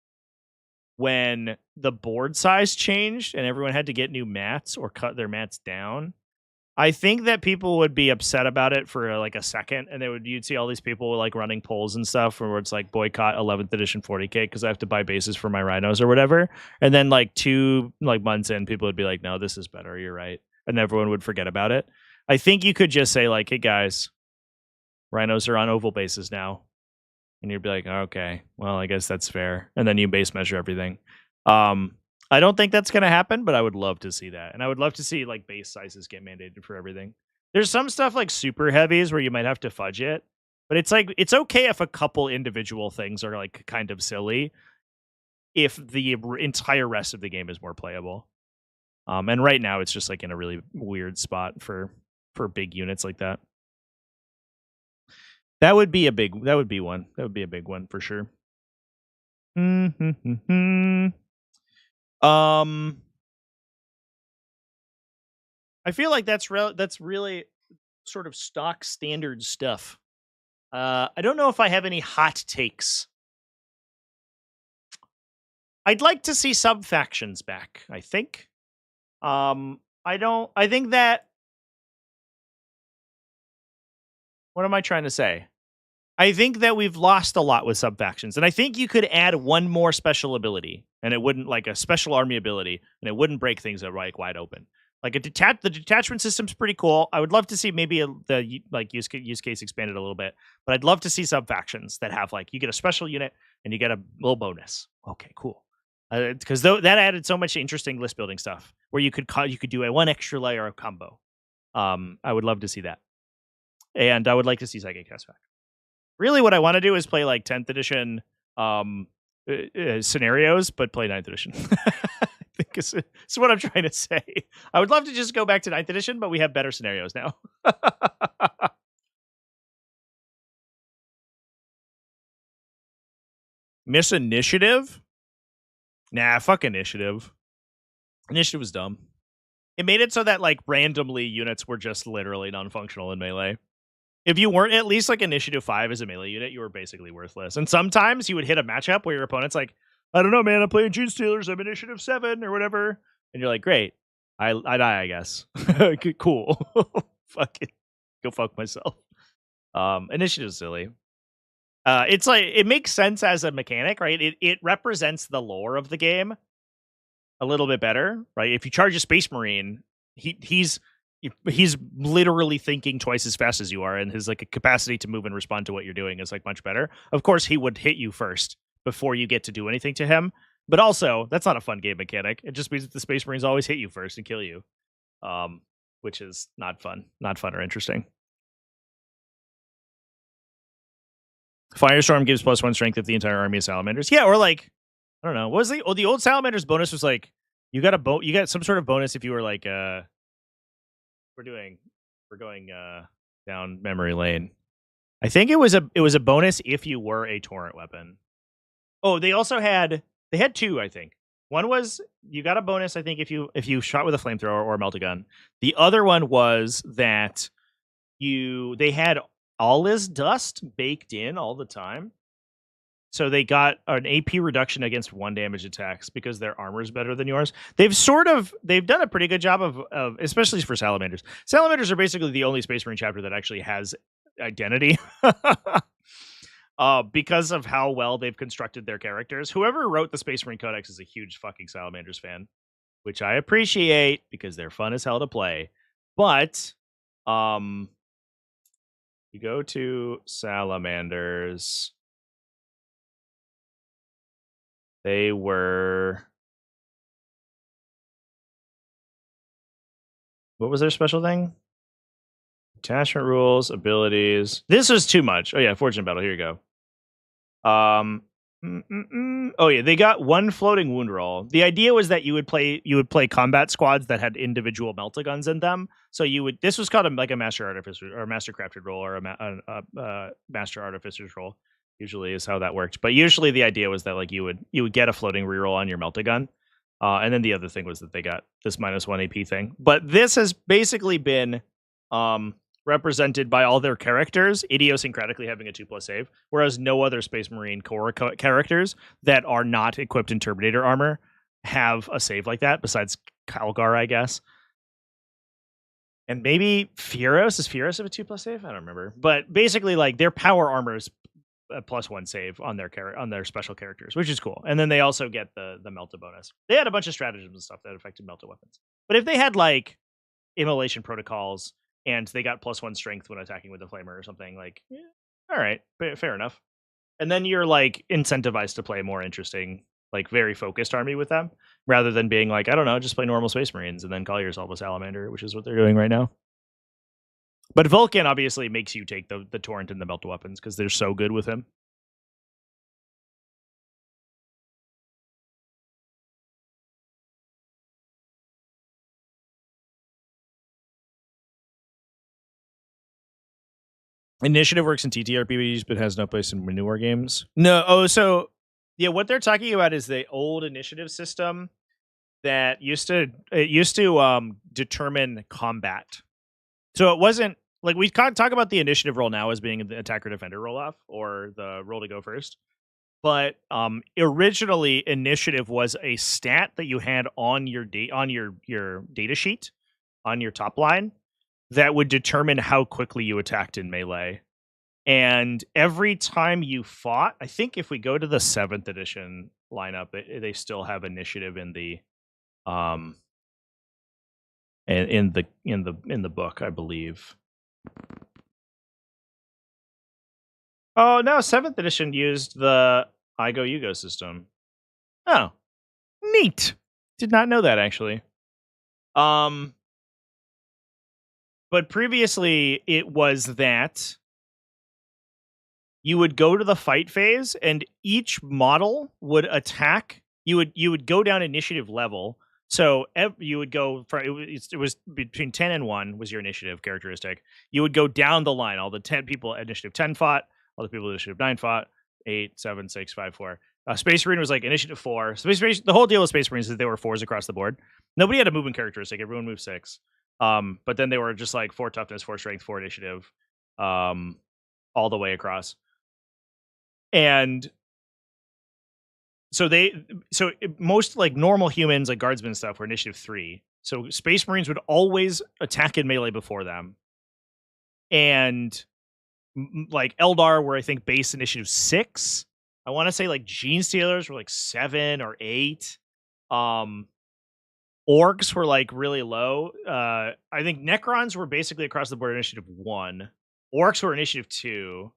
when the board size changed and everyone had to get new mats or cut their mats down. I think that people would be upset about it for like a second, and you'd see all these people like running polls and stuff where it's like boycott 11th edition 40k because I have to buy bases for my rhinos or whatever. And then like 2 months in, people would be like, "No, this is better. You're right," and everyone would forget about it. I think you could just say like, "Hey guys, rhinos are on oval bases now," and you'd be like, "Okay, well, I guess that's fair." And then you base measure everything. I don't think that's going to happen, but I would love to see that. And I would love to see like base sizes get mandated for everything. There's some stuff like super heavies where you might have to fudge it, but it's like, it's okay if a couple individual things are like kind of silly if the entire rest of the game is more playable. And right now it's just like in a really weird spot for big units like that. That would be one. That would be a big one for sure. I feel like that's really sort of stock standard stuff. I don't know if I have any hot takes. I'd like to see Subfactions back, I think. I think that, what am I trying to say? I think that we've lost a lot with Subfactions, and I think you could add one more special ability, and it wouldn't, like a special army ability, and it wouldn't break things like wide open. Like the detachment system's pretty cool. I would love to see maybe the like use case expanded a little bit, but I'd love to see Subfactions that have like, you get a special unit and you get a little bonus. Okay, cool. Because that added so much interesting list building stuff where you could do a 1 extra layer of combo. I would love to see that, and I would like to see Psychic Cast back. Really, what I want to do is play like 10th edition scenarios, but play 9th edition. I think it's what I'm trying to say. I would love to just go back to 9th edition, but we have better scenarios now. Miss initiative? Nah, fuck initiative. Initiative was dumb. It made it so that like randomly units were just literally non-functional in melee. If you weren't at least like initiative 5 as a melee unit, you were basically worthless. And sometimes you would hit a matchup where your opponent's like, "I don't know, man, I'm playing Gene Stealers, I'm initiative 7 or whatever." And you're like, "Great. I die, I guess." Cool. Fuck it. Go fuck myself. Initiative's silly. It's like, it makes sense as a mechanic, right? It represents the lore of the game a little bit better, right? If you charge a Space Marine, he's literally thinking twice as fast as you are, and his like a capacity to move and respond to what you're doing is like much better. Of course, he would hit you first before you get to do anything to him, but also that's not a fun game mechanic. It just means that the Space Marines always hit you first and kill you, which is not fun or interesting. Firestorm gives +1 strength if the entire army of salamanders. Yeah, or like, I don't know. What was the old salamanders bonus was like, you got some sort of bonus if you were like we're going down memory lane. I think it was a bonus if you were a torrent weapon. Oh, they had 2, I think. One was you got a bonus, I think, if you shot with a flamethrower or a melt-a-gun. The other one was that they had all is dust baked in all the time. So they got an AP reduction against 1 damage attacks because their armor is better than yours. They've done a pretty good job of especially for salamanders. Salamanders are basically the only Space Marine chapter that actually has identity. Because of how well they've constructed their characters. Whoever wrote the Space Marine Codex is a huge fucking Salamanders fan, which I appreciate because they're fun as hell to play. But you go to Salamanders. They were... What was their special thing? Detachment rules, abilities. This was too much. Oh yeah, Fortune Battle. Here you go. Oh yeah, they got 1 floating wound roll. The idea was that you would play combat squads that had individual melta-guns in them. So this was called like a master artificer or master crafted roll or a master artificer's roll. Usually is how that worked. But usually the idea was that like you would get a floating reroll on your melta-gun. And then the other thing was that they got this -1 AP thing. But this has basically been represented by all their characters idiosyncratically having a 2+ save, whereas no other Space Marine core characters that are not equipped in Terminator armor have a save like that, besides Calgar, I guess. And maybe Furos. Is Furos of a 2+ save? I don't remember. But basically, like, their power armor is a +1 save on their special characters, which is cool. And then they also get the Melta bonus. They had a bunch of stratagems and stuff that affected Melta weapons. But if they had, like, immolation protocols and they got +1 strength when attacking with a flamer or something, like, all right, fair enough. And then you're like incentivized to play a more interesting, like very focused army with them, rather than being like, I don't know, just play normal Space Marines and then call yourself a Salamander, which is what they're doing right now. But Vulcan obviously makes you take the Torrent and the Melta weapons because they're so good with him. Initiative works in TTRPGs, but has no place in new war games. No, so yeah, what they're talking about is the old initiative system that used to determine combat. So it wasn't like we talk about the initiative roll now as being the attacker defender roll off or the roll to go first. But originally, initiative was a stat that you had on your data sheet on your top line that would determine how quickly you attacked in melee. And every time you fought, I think if we go to the 7th edition lineup, they still have initiative in the in the book, I believe. Oh no, 7th edition used the I Go You Go system. Oh, neat. Did not know that actually. But previously it was that you would go to the fight phase and each model would attack. You would go down initiative level. So you would go from it was between 10 and 1 was your initiative characteristic. You would go down the line. All the 10 people initiative 10 fought. All the people initiative 9 fought. 8, 7, 6, 5, 4. Space Marine was like initiative 4. So the whole deal with Space Marines is they were 4s across the board. Nobody had a movement characteristic. Everyone moved 6. But then they were just like 4 toughness, 4 strength, 4 initiative, all the way across. And so most like normal humans, like guardsmen stuff, were initiative 3. So Space Marines would always attack in melee before them. And like Eldar were, I think, base initiative 6. I want to say like Gene Stealers were like 7 or 8. Orcs were like really low. I think Necrons were basically across the board initiative 1. Orcs were initiative 2.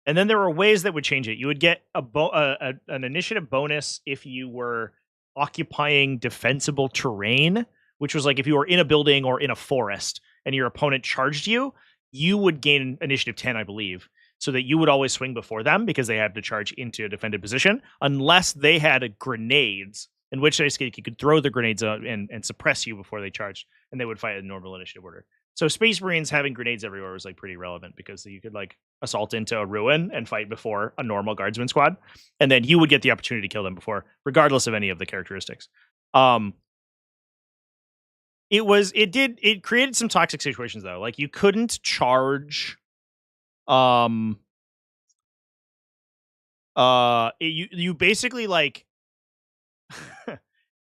And then there were ways that would change it. You would get an initiative bonus if you were occupying defensible terrain, which was like if you were in a building or in a forest and your opponent charged you, you would gain initiative 10, I believe, so that you would always swing before them because they had to charge into a defended position, unless they had grenades, in which case you could throw the grenades out and suppress you before they charged, and they would fight in normal initiative order. So Space Marines having grenades everywhere was like pretty relevant because you could like assault into a ruin and fight before a normal guardsman squad, and then you would get the opportunity to kill them before, regardless of any of the characteristics. It created some toxic situations though. Like you couldn't charge You basically like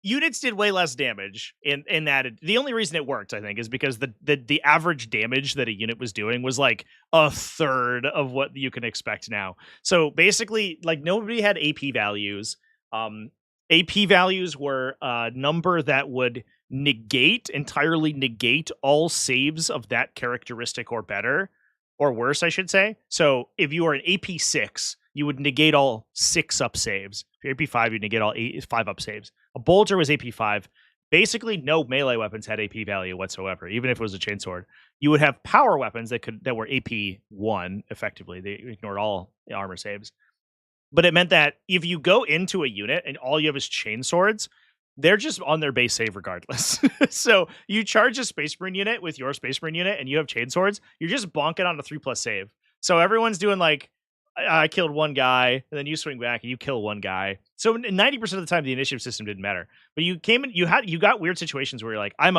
units did way less damage in that. The only reason it worked, I think, is because the average damage that a unit was doing was like a third of what you can expect now. So basically, like nobody had AP values. AP values were a number that would entirely negate all saves of that characteristic or better, or worse, I should say. So if you are an AP 6, you would negate all 6 up saves. If you're AP 5, you negate all 5 up saves. A bolter was AP 5. Basically, no melee weapons had AP value whatsoever, even if it was a chainsword. You would have power weapons that were AP 1, effectively. They ignored all the armor saves. But it meant that if you go into a unit and all you have is chainswords, they're just on their base save regardless. So you charge a Space Marine unit with your Space Marine unit and you have chainswords, you're just bonking on a 3+ save. So everyone's doing like, I killed one guy, and then you swing back and you kill one guy. So 90% of the time, the initiative system didn't matter. But you came in, you got weird situations where you're like, I'm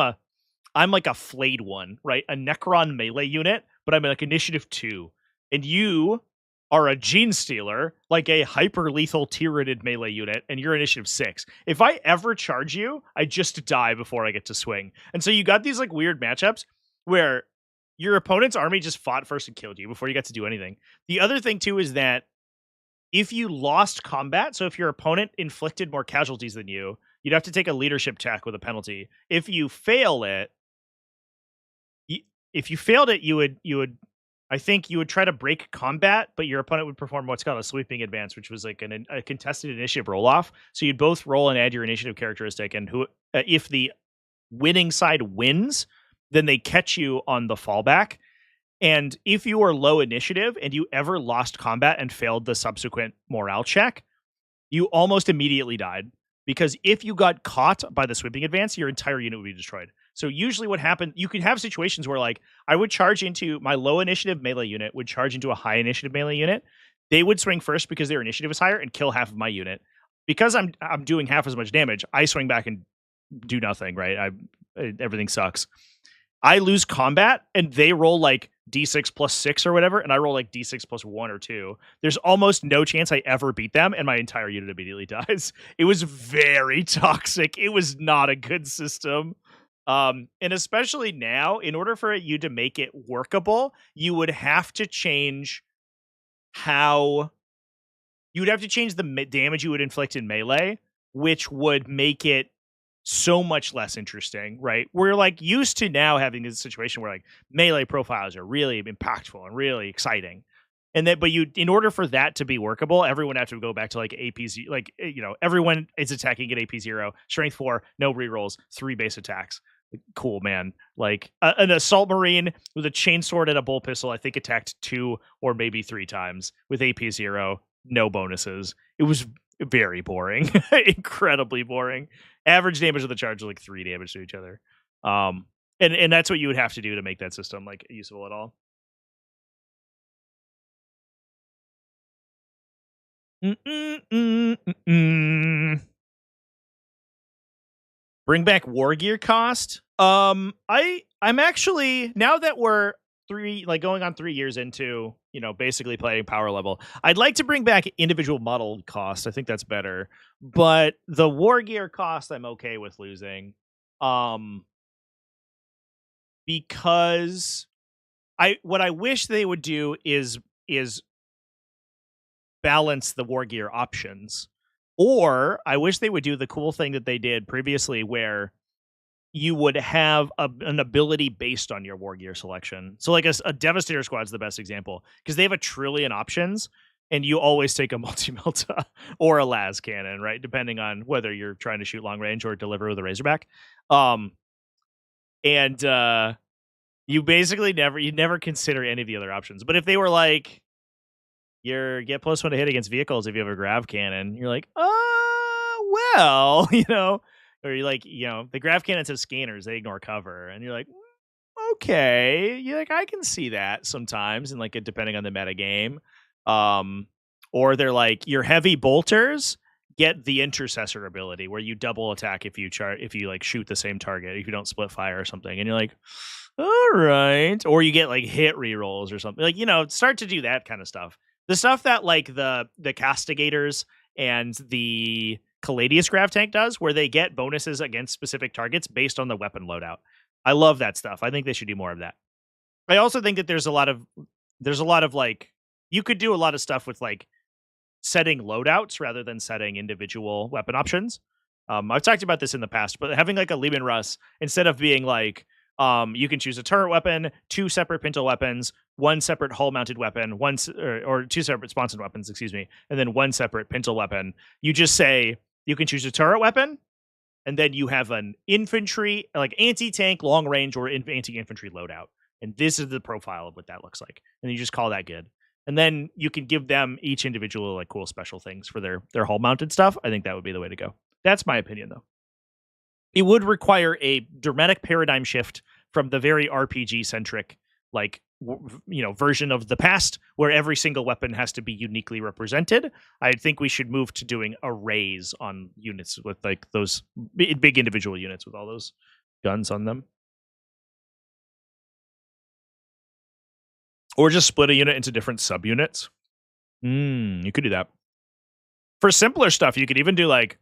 like a flayed one, right? A Necron melee unit, but I'm like initiative 2, and you are a Gene Stealer, like a hyper lethal Tyranid melee unit, and you're initiative 6. If I ever charge you, I just die before I get to swing. And so you got these like weird matchups where your opponent's army just fought first and killed you before you got to do anything. The other thing too is that if you lost combat, so if your opponent inflicted more casualties than you, you'd have to take a leadership check with a penalty. If you fail it, you would I think you would try to break combat, but your opponent would perform what's called a sweeping advance, which was like a contested initiative roll-off. So you'd both roll and add your initiative characteristic, and if the winning side wins, then they catch you on the fallback. And if you are low initiative and you ever lost combat and failed the subsequent morale check, you almost immediately died. Because if you got caught by the sweeping advance, your entire unit would be destroyed. So usually what happened, you could have situations where like I would charge into my low initiative melee unit, would charge into a high initiative melee unit. They would swing first because their initiative is higher and kill half of my unit. Because I'm doing half as much damage, I swing back and do nothing, right? Everything sucks. I lose combat and they roll like D6 plus 6 or whatever, and I roll like D6 plus 1 or 2. There's almost no chance I ever beat them, and my entire unit immediately dies. It was very toxic. It was not a good system. And especially now, in order for you to make it workable, you would have to change the damage you would inflict in melee, which would make it so much less interesting, right? We're like used to now having this situation where like melee profiles are really impactful and really exciting. And that, but in order for that to be workable, everyone have to go back to like AP0, like, everyone is attacking at AP0, strength 4, no rerolls, 3 base attacks. Cool, man. Like an assault marine with a chainsword and a bull pistol, I think attacked 2 or maybe 3 times with AP0, no bonuses. It was very boring, incredibly boring. Average damage of the charge is like 3 damage to each other. And that's what you would have to do to make that system like usable at all. Bring back Wargear cost. I'm actually, now that we're going on 3 years into, basically playing power level, I'd like to bring back individual model cost. I think that's better. But the Wargear cost, I'm okay with losing. Because what I wish they would do is balance the Wargear options. Or I wish they would do the cool thing that they did previously where you would have an ability based on your Wargear selection. So like a Devastator squad is the best example because they have a trillion options and you always take a multi-melta or a las cannon, right? Depending on whether you're trying to shoot long range or deliver with a Razorback. You basically never consider any of the other options. But if they were like, you get +1 to hit against vehicles if you have a grav cannon, you're like, well, or you're like, the grav cannons have scanners, they ignore cover, and you're like, okay, you're like, I can see that sometimes, and like depending on the meta game. Or they're like, your heavy bolters get the intercessor ability where you double attack if you like shoot the same target, if you don't split fire or something, and you're like, all right. Or you get like hit rerolls or something, like, start to do that kind of stuff. The stuff that like the castigators and the Caladius grav tank does, where they get bonuses against specific targets based on the weapon loadout. I love that stuff. I think they should do more of that. I also think that there's a lot of like, you could do a lot of stuff with like setting loadouts rather than setting individual weapon options. I've talked about this in the past, but having like a Leman Russ, instead of being like, you can choose a turret weapon, 2 separate pintle weapons, 1 separate hull mounted weapon, or 2 separate sponsored weapons, excuse me, and then 1 separate pintle weapon. You just say you can choose a turret weapon, and then you have an infantry, like anti-tank, long range, or anti-infantry loadout. And this is the profile of what that looks like. And you just call that good. And then you can give them each individual like cool special things for their hull mounted stuff. I think that would be the way to go. That's my opinion, though. It would require a dramatic paradigm shift from the very RPG centric, like, version of the past where every single weapon has to be uniquely represented. I think we should move to doing arrays on units with like those big individual units with all those guns on them. Or just split a unit into different subunits. You could do that. For simpler stuff, you could even do like,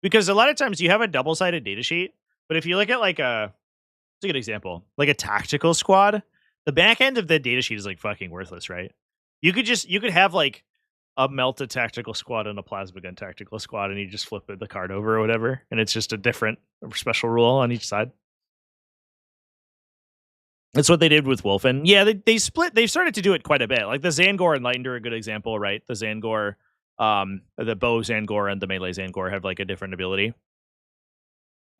because a lot of times you have a double-sided datasheet, but if you look at like it's a good example, like a tactical squad, the back end of the datasheet is like fucking worthless, right? You could have like a Melta tactical squad and a plasma gun tactical squad, and you just flip the card over or whatever, and it's just a different special rule on each side. That's what they did with Wolfen. Yeah, they split. They've started to do it quite a bit. Like the Zangor Enlightened are a good example, right? The Zangor, the bow Zangor and the melee Zangor have like a different ability.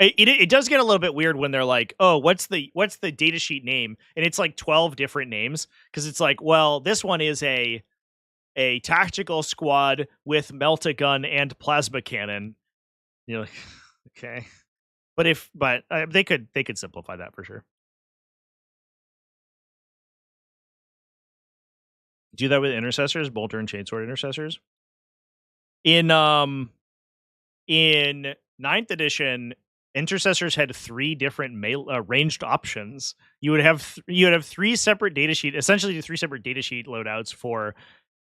It does get a little bit weird when they're like, oh, what's the datasheet name? And it's like 12 different names, because it's like, well, this one is a tactical squad with melta gun and plasma cannon. You're like, okay, but they could simplify that for sure. Do that with intercessors, bolter and chainsword intercessors. In 9th edition, intercessors had 3 different ranged options. You would have 3 separate datasheet, essentially 3 separate datasheet loadouts for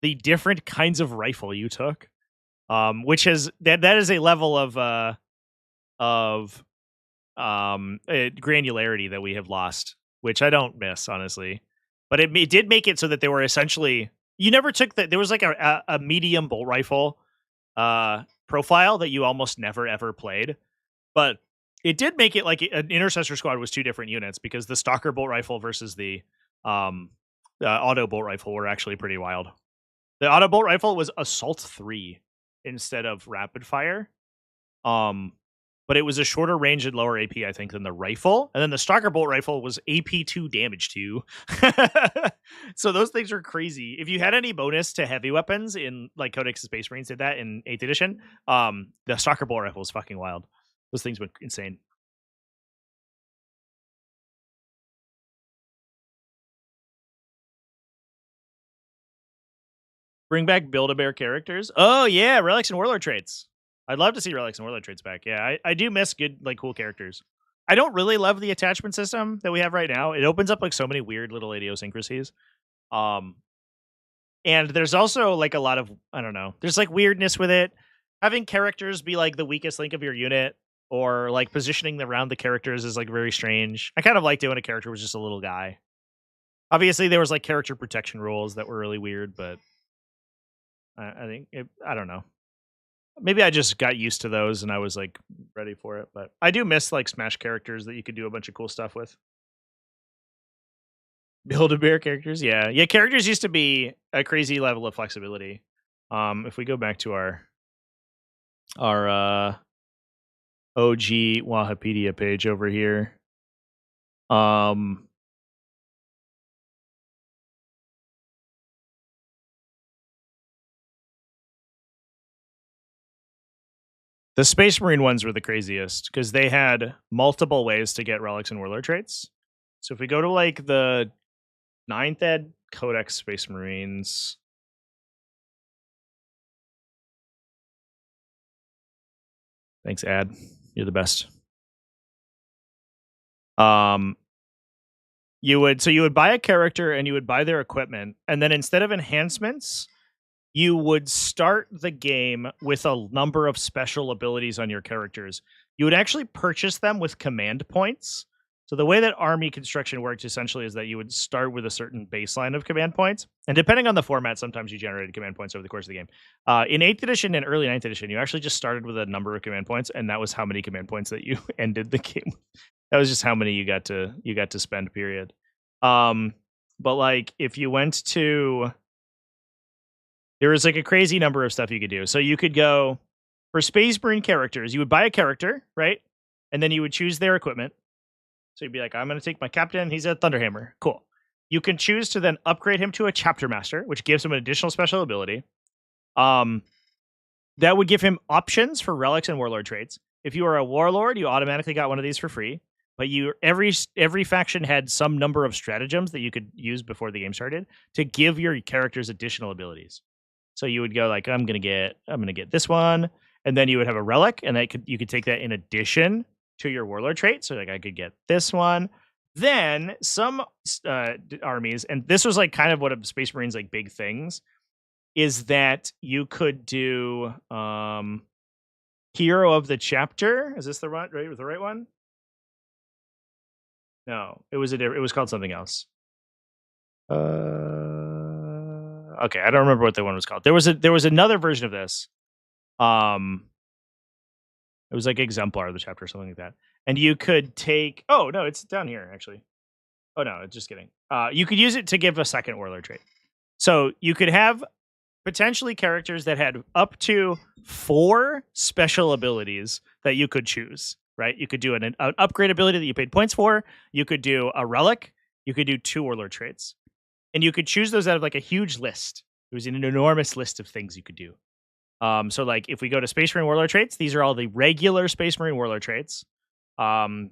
the different kinds of rifle you took. Which is that is a level of granularity that we have lost, which I don't miss, honestly. But it did make it so that they were essentially, you never took there was like a medium bolt rifle profile that you almost never ever played, but it did make it like an intercessor squad was 2 different units, because the stalker bolt rifle versus the auto bolt rifle were actually pretty wild. The auto bolt rifle was assault 3 instead of rapid fire. But it was a shorter range and lower AP, I think, than the rifle. And then the stalker bolt rifle was AP 2 damage 2. So those things are crazy. If you had any bonus to heavy weapons in like Codex Space Marines did that in 8th edition, the stalker bolt rifle was fucking wild. Those things went insane. Bring back Build-A-Bear characters. Oh yeah, relics and warlord traits. I'd love to see relics and warlord traits back. Yeah, I do miss good, like, cool characters. I don't really love the attachment system that we have right now. It opens up like so many weird little idiosyncrasies. And there's also like a lot of, I don't know, there's like weirdness with it. Having characters be like the weakest link of your unit, or like positioning them around the characters, is like very strange. I kind of liked it when a character was just a little guy. Obviously, there was like character protection rules that were really weird, but I think I don't know. Maybe I just got used to those and I was like ready for it. But I do miss like Smash characters that you could do a bunch of cool stuff with. Build-A-Bear characters, yeah. Characters used to be a crazy level of flexibility. If we go back to our OG Wahapedia page over here, the Space Marine ones were the craziest because they had multiple ways to get relics and warlord traits. So if we go to like the 9th Ed Codex Space Marines, thanks, Ad. You're the best. you would buy a character and you would buy their equipment, and then instead of enhancements, you would start the game with a number of special abilities on your characters. You would actually purchase them with command points. So the way that army construction works essentially is that you would start with a certain baseline of command points. And depending on the format, sometimes you generated command points over the course of the game. In 8th edition and early 9th edition, you actually just started with a number of command points, and that was how many command points that you ended the game. That was just how many you got to spend, period. But like if you went to, there was like a crazy number of stuff you could do. So you could go for Space Marine characters, you would buy a character, right? And then you would choose their equipment. So you'd be like, I'm going to take my captain. He's a Thunderhammer. Cool. You can choose to then upgrade him to a Chapter Master, which gives him an additional special ability. That would give him options for relics and warlord traits. If you were a warlord, you automatically got one of these for free. But every faction had some number of stratagems that you could use before the game started to give your characters additional abilities. So you would go like, I'm gonna get this one, and then you would have a relic, and you could take that in addition to your warlord trait. So like I could get this one. Then some armies, and this was like kind of one of Space Marines like big things, is that you could do Hero of the Chapter. Is this the right one? No, it was called something else. Okay, I don't remember what the one was called. There was another version of this. It was like Exemplar of the Chapter or something like that. And you could take, oh no, it's down here actually. Oh no, just kidding. You could use it to give a second warlord trait. So you could have potentially characters that had up to 4 special abilities that you could choose, right? You could do an upgrade ability that you paid points for. You could do a relic. You could do 2 warlord traits. And you could choose those out of like a huge list. It was an enormous list of things you could do. So like if we go to Space Marine warlord traits, these are all the regular Space Marine warlord traits. Plus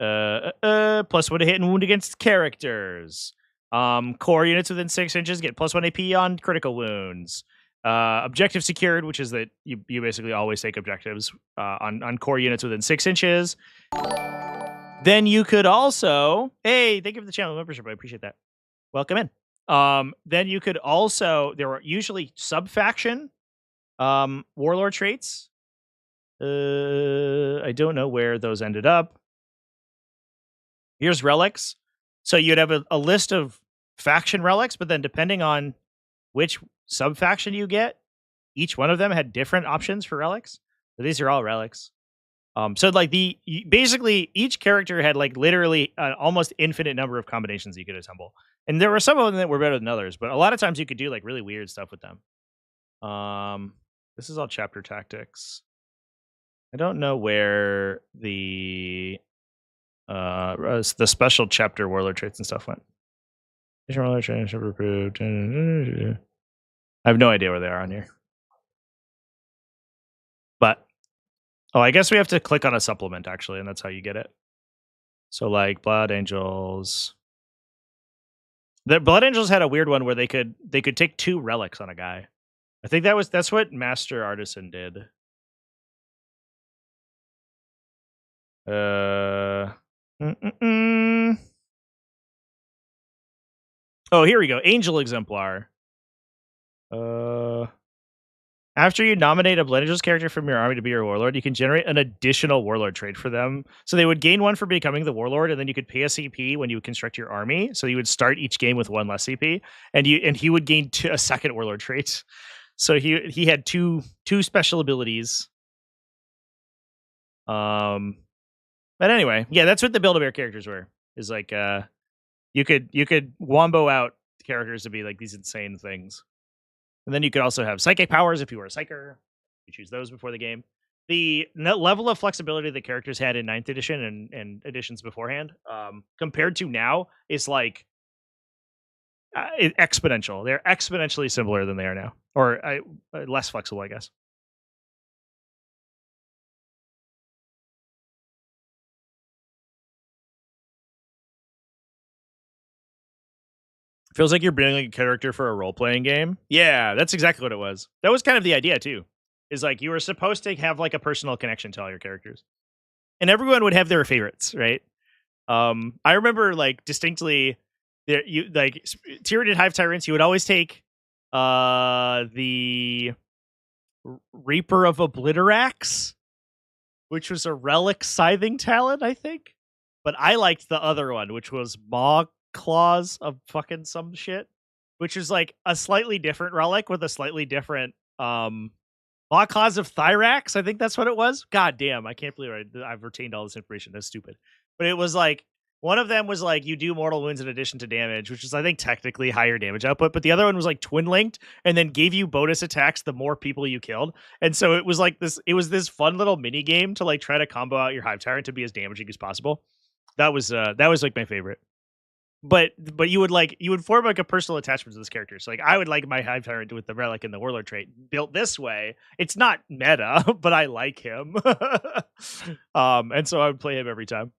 1 to hit and wound against characters. Core units within 6 inches get plus 1 AP on critical wounds. Objective secured, which is that you basically always take objectives on core units within 6 inches. Then you could also, hey, thank you for the channel membership. I appreciate that. Welcome in. Then you could also, there were usually subfaction warlord traits. I don't know where those ended up. Here's relics. So you'd have a list of faction relics, but then depending on which subfaction you get, each one of them had different options for relics. So these are all relics. So like basically each character had like literally an almost infinite number of combinations you could assemble. And there were some of them that were better than others, but a lot of times you could do like really weird stuff with them. This is all chapter tactics. I don't know where the special chapter warlord traits and stuff went. I have no idea where they are on here. But I guess we have to click on a supplement actually, and that's how you get it. So like Blood Angels. The Blood Angels had a weird one where they could take 2 relics on a guy. I think that's what Master Artisan did. Oh, here we go. Angel Exemplar. After you nominate a Blood Angels character from your army to be your warlord, you can generate an additional warlord trait for them. So they would gain 1 for becoming the warlord, and then you could pay a CP when you construct your army. So you would start each game with 1 less CP, and he would gain a second warlord trait. So he had two special abilities. But anyway, yeah, that's what the Build-A-Bear characters were. Is like you could wombo out characters to be like these insane things. And then you could also have psychic powers if you were a psyker. You choose those before the game. The level of flexibility the characters had in 9th edition and editions beforehand, compared to now, is like exponential. They're exponentially simpler than they are now, or less flexible, I guess. Feels like you're building a character for a role-playing game. Yeah, that's exactly what it was. That was kind of the idea, too. Is like you were supposed to have like a personal connection to all your characters. And everyone would have their favorites, right? I remember like distinctly there you like Tyranid Hive Tyrants, you would always take the Reaper of Obliterax, which was a relic scything talent, I think. But I liked the other one, which was Maw Claws of fucking some shit, which is like a slightly different relic with a slightly different Maw Claws of Thyrax. I think that's what it was. God damn, I can't believe I've retained all this information. That's stupid. But it was like one of them was like you do mortal wounds in addition to damage, which is I think technically higher damage output. But the other one was like twin linked and then gave you bonus attacks the more people you killed. And so it was like this. It was this fun little mini game to like try to combo out your Hive Tyrant to be as damaging as possible. That was like my favorite. But you would form like a personal attachment to this character. So like I would like my Hive Tyrant with the relic and the Warlord trait built this way. It's not meta, but I like him. And so I would play him every time.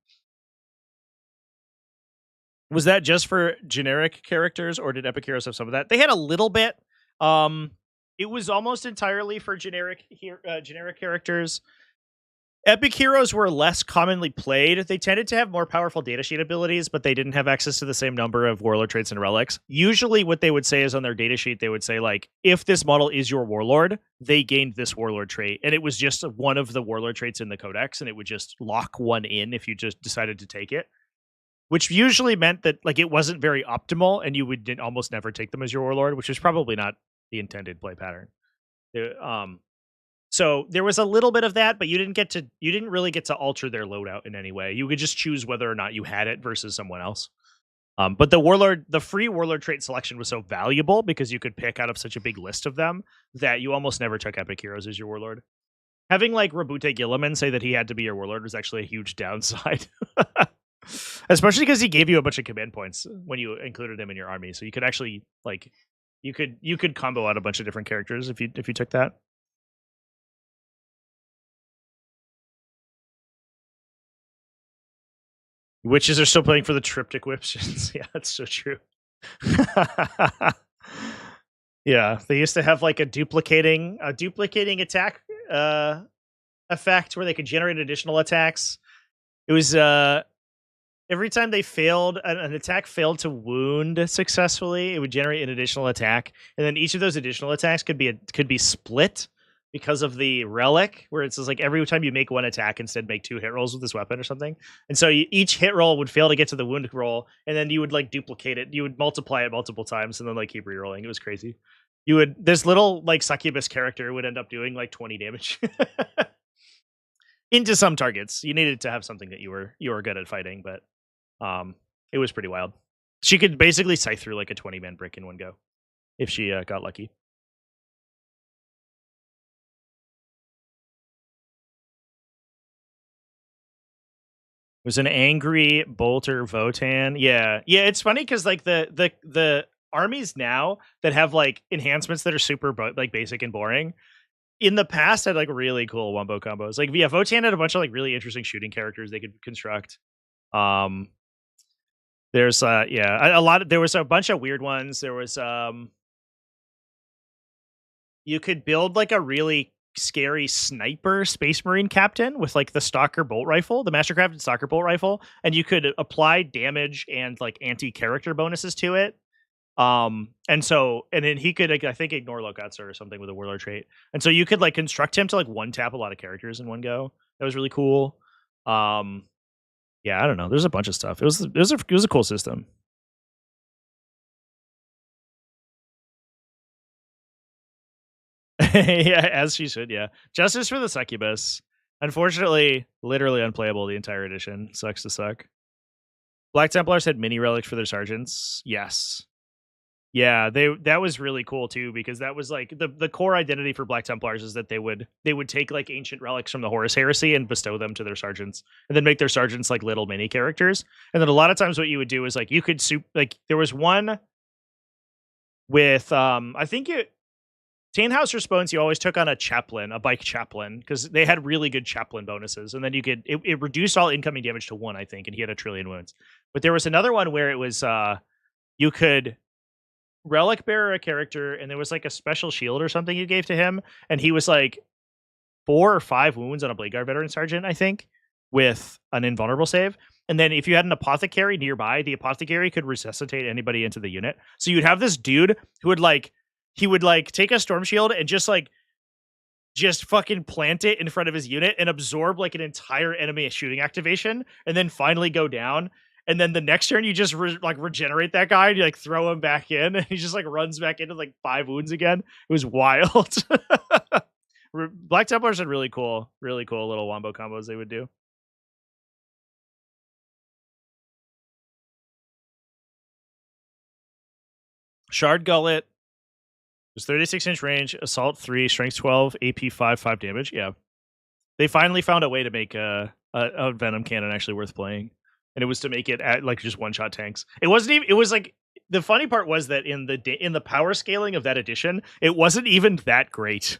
Was that just for generic characters, or did Epic Heroes have some of that? They had a little bit. It was almost entirely for generic characters. Epic Heroes were less commonly played. They tended to have more powerful datasheet abilities, but they didn't have access to the same number of Warlord traits and relics. Usually what they would say is on their datasheet, they would say, like, if this model is your Warlord, they gained this Warlord trait. And it was just one of the Warlord traits in the Codex, and it would just lock one in if you just decided to take it. Which usually meant that like it wasn't very optimal, and you would almost never take them as your Warlord, which is probably not the intended play pattern. So there was a little bit of that, but you didn't really get to alter their loadout in any way. You could just choose whether or not you had it versus someone else. But the free Warlord trait selection was so valuable because you could pick out of such a big list of them that you almost never took Epic Heroes as your Warlord. Having like Rabute Gilliman say that he had to be your Warlord was actually a huge downside. Especially because he gave you a bunch of command points when you included him in your army, so you could actually like you could combo out a bunch of different characters if you took that. Witches are still playing for the triptych whips. Yeah, that's so true. Yeah, they used to have like a duplicating attack effect where they could generate additional attacks. It was every time they failed, an attack failed to wound successfully, it would generate an additional attack, and then each of those additional attacks could be split because of the relic, where it's just like every time you make one attack, instead make 2 hit rolls with this weapon or something. And so each hit roll would fail to get to the wound roll, and then you would like duplicate it. You would multiply it multiple times, and then like keep rerolling. It was crazy. This little like succubus character would end up doing like 20 damage. Into some targets. You needed to have something that you were good at fighting, but it was pretty wild. She could basically scythe through like a 20-man brick in one go if she got lucky. It was an angry Bolter Votan. Yeah, it's funny because like the armies now that have like enhancements that are super like basic and boring, in the past had like really cool wombo combos. Like Votan had a bunch of like really interesting shooting characters they could construct. There's there was a bunch of weird ones. There was you could build like a really scary sniper Space Marine captain with like the Stalker bolt rifle, the Mastercrafted Stalker bolt rifle, and you could apply damage and like anti-character bonuses to it. And then he could, like, I think, ignore Lokatsu or something with a Warlord trait. And so you could like construct him to like one tap a lot of characters in one go. That was really cool. Yeah, I don't know. There's a bunch of stuff. It was a cool system. Yeah, as she should. Yeah, justice for the succubus. Unfortunately, literally unplayable the entire edition. Sucks to suck. Black Templars had mini relics for their sergeants. Yes. Yeah, that was really cool too, because that was like the core identity for Black Templars is that they would take like ancient relics from the Horus Heresy and bestow them to their sergeants, and then make their sergeants like little mini characters. And then a lot of times what you would do is like you could there was one with I think Tannhauser Spones, you always took on a chaplain, a bike chaplain, because they had really good chaplain bonuses, and then you could it reduced all incoming damage to 1, I think, and he had 1 trillion wounds. But there was another one where it was you could relic bearer a character, and there was like a special shield or something you gave to him, and he was like 4 or 5 wounds on a Blade Guard veteran sergeant, I think, with an invulnerable save. And then if you had an apothecary nearby, the apothecary could resuscitate anybody into the unit. So you'd have this dude who would take a storm shield and just fucking plant it in front of his unit and absorb like an entire enemy shooting activation, and then finally go down. And then the next turn you just regenerate that guy and you like throw him back in, and he just like runs back into like 5 wounds again. It was wild. Black Templars had really cool little wombo combos they would do. Shard Gullet was 36-inch range, assault 3, strength 12, AP 5 damage. Yeah, they finally found a way to make a venom cannon actually worth playing, and it was to make it at like just one-shot tanks. It wasn't even. It was like the funny part was that in the power scaling of that edition, it wasn't even that great.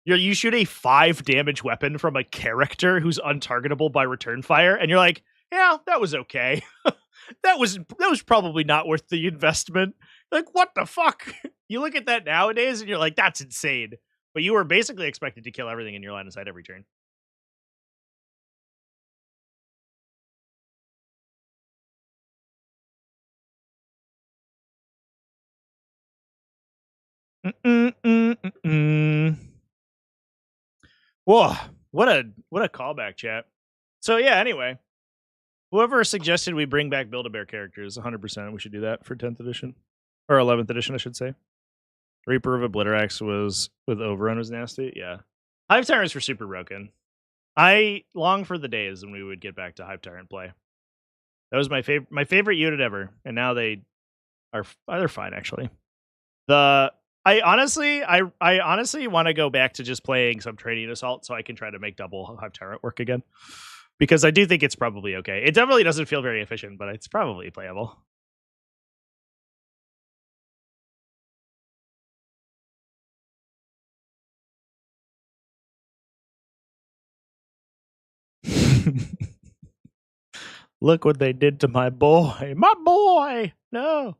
You shoot a 5 damage weapon from a character who's untargetable by return fire, and you're like, yeah, that was okay. that was probably not worth the investment. Like, what the fuck? You look at that nowadays and you're like, that's insane. But you were basically expected to kill everything in your line of sight every turn. Whoa, what a callback, chat. So yeah, anyway, whoever suggested we bring back Build-A-Bear characters, 100% we should do that for 10th edition. Or 11th edition, I should say. Reaper of Obliterax was with Overrun was nasty. Yeah. Hive Tyrants were super broken. I long for the days when we would get back to Hive Tyrant play. That was my favorite unit ever, and now they're fine actually. I honestly want to go back to just playing Subterranean Assault so I can try to make double Hive Tyrant work again, because I do think it's probably okay. It definitely doesn't feel very efficient, but it's probably playable. Look what they did to my boy. My boy! No.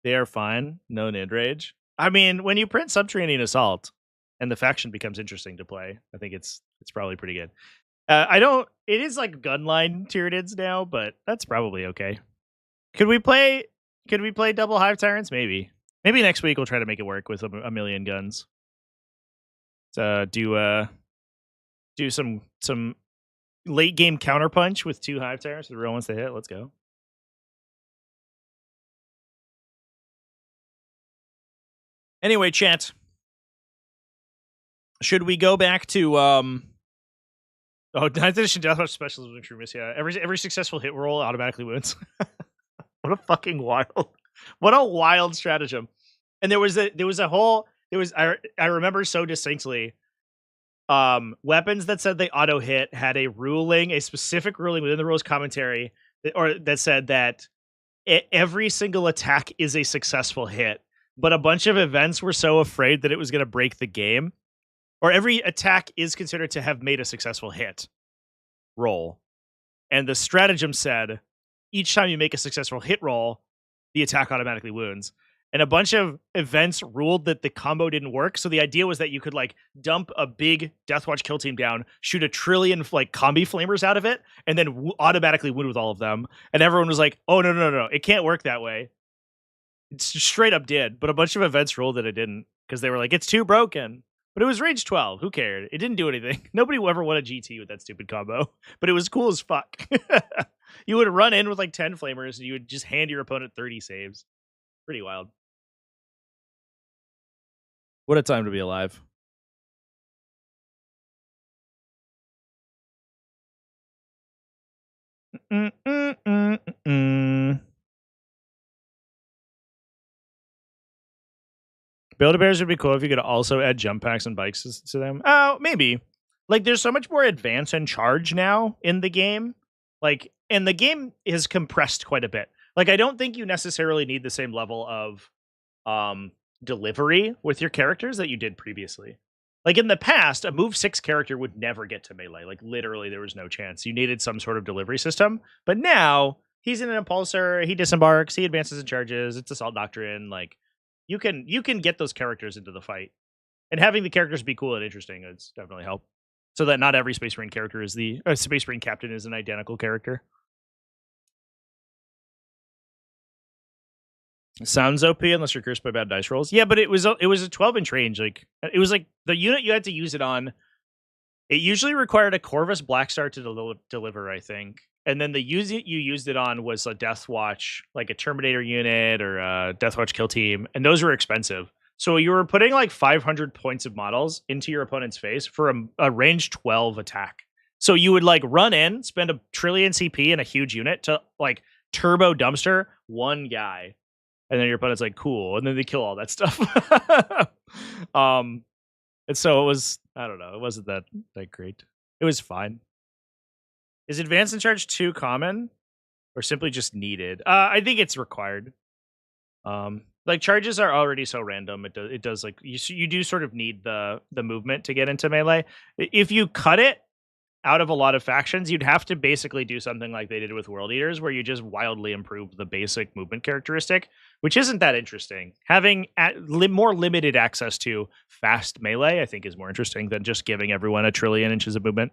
They are fine. No Nid Rage. I mean, when you print Subterranean Assault and the faction becomes interesting to play, I think it's probably pretty good. It is like Gunline Tyranids now, but that's probably okay. Could we play double Hive Tyrants? Maybe next week we'll try to make it work with a million guns. Do some late game counterpunch with 2 Hive Tyrants. The real ones to hit. Let's go. Anyway, chat. Should we go back to 9th edition Deathwatch specials with True Miss? Yeah, every successful hit roll automatically wins. What a fucking wild stratagem. And I remember so distinctly. Weapons that said they auto hit had a specific ruling within the rules commentary that said that every single attack is a successful hit, but a bunch of events were so afraid that it was going to break the game, or every attack is considered to have made a successful hit roll. And the stratagem said each time you make a successful hit roll, the attack automatically wounds. And a bunch of events ruled that the combo didn't work. So the idea was that you could like dump a big Deathwatch kill team down, shoot a trillion like combi flamers out of it, and then automatically win with all of them. And everyone was like, oh, no. It can't work that way. It straight up did. But a bunch of events ruled that it didn't, because they were like, it's too broken. But it was range 12. Who cared? It didn't do anything. Nobody ever won a GT with that stupid combo. But it was cool as fuck. You would run in with like 10 flamers and you would just hand your opponent 30 saves. Pretty wild. What a time to be alive. Build-A-Bears would be cool if you could also add jump packs and bikes to them. Oh, maybe. Like, there's so much more advance and charge now in the game. Like, and the game is compressed quite a bit. Like, I don't think you necessarily need the same level of delivery with your characters that you did previously. Like, in the past, a move 6 character would never get to melee. Like, literally, there was no chance. You needed some sort of delivery system. But now, he's in an impulsor, he disembarks, he advances and charges, it's Assault Doctrine, like, you can get those characters into the fight. And having the characters be cool and interesting is definitely help. So that not every Space Marine character is Space Marine captain is an identical character. Sounds OP unless you're cursed by bad dice rolls. Yeah, but it was a 12-inch range. Like it was like the unit you had to use it on. It usually required a Corvus Blackstar to deliver, I think. And then the unit you used it on was a Death Watch, like a Terminator unit or a Death Watch kill team, and those were expensive. So you were putting like 500 points of models into your opponent's face for a range 12 attack. So you would like run in, spend a trillion CP in a huge unit to like turbo dumpster one guy, and then your opponent's like, cool, and then they kill all that stuff. And so it was, I don't know, it wasn't that great. It was fine. Is Advanced in Charge too common or simply just needed? I think it's required. Like charges are already so random. It does like you do sort of need the movement to get into melee. If you cut it out of a lot of factions, you'd have to basically do something like they did with World Eaters, where you just wildly improve the basic movement characteristic, which isn't that interesting. Having more limited access to fast melee, I think, is more interesting than just giving everyone a trillion inches of movement.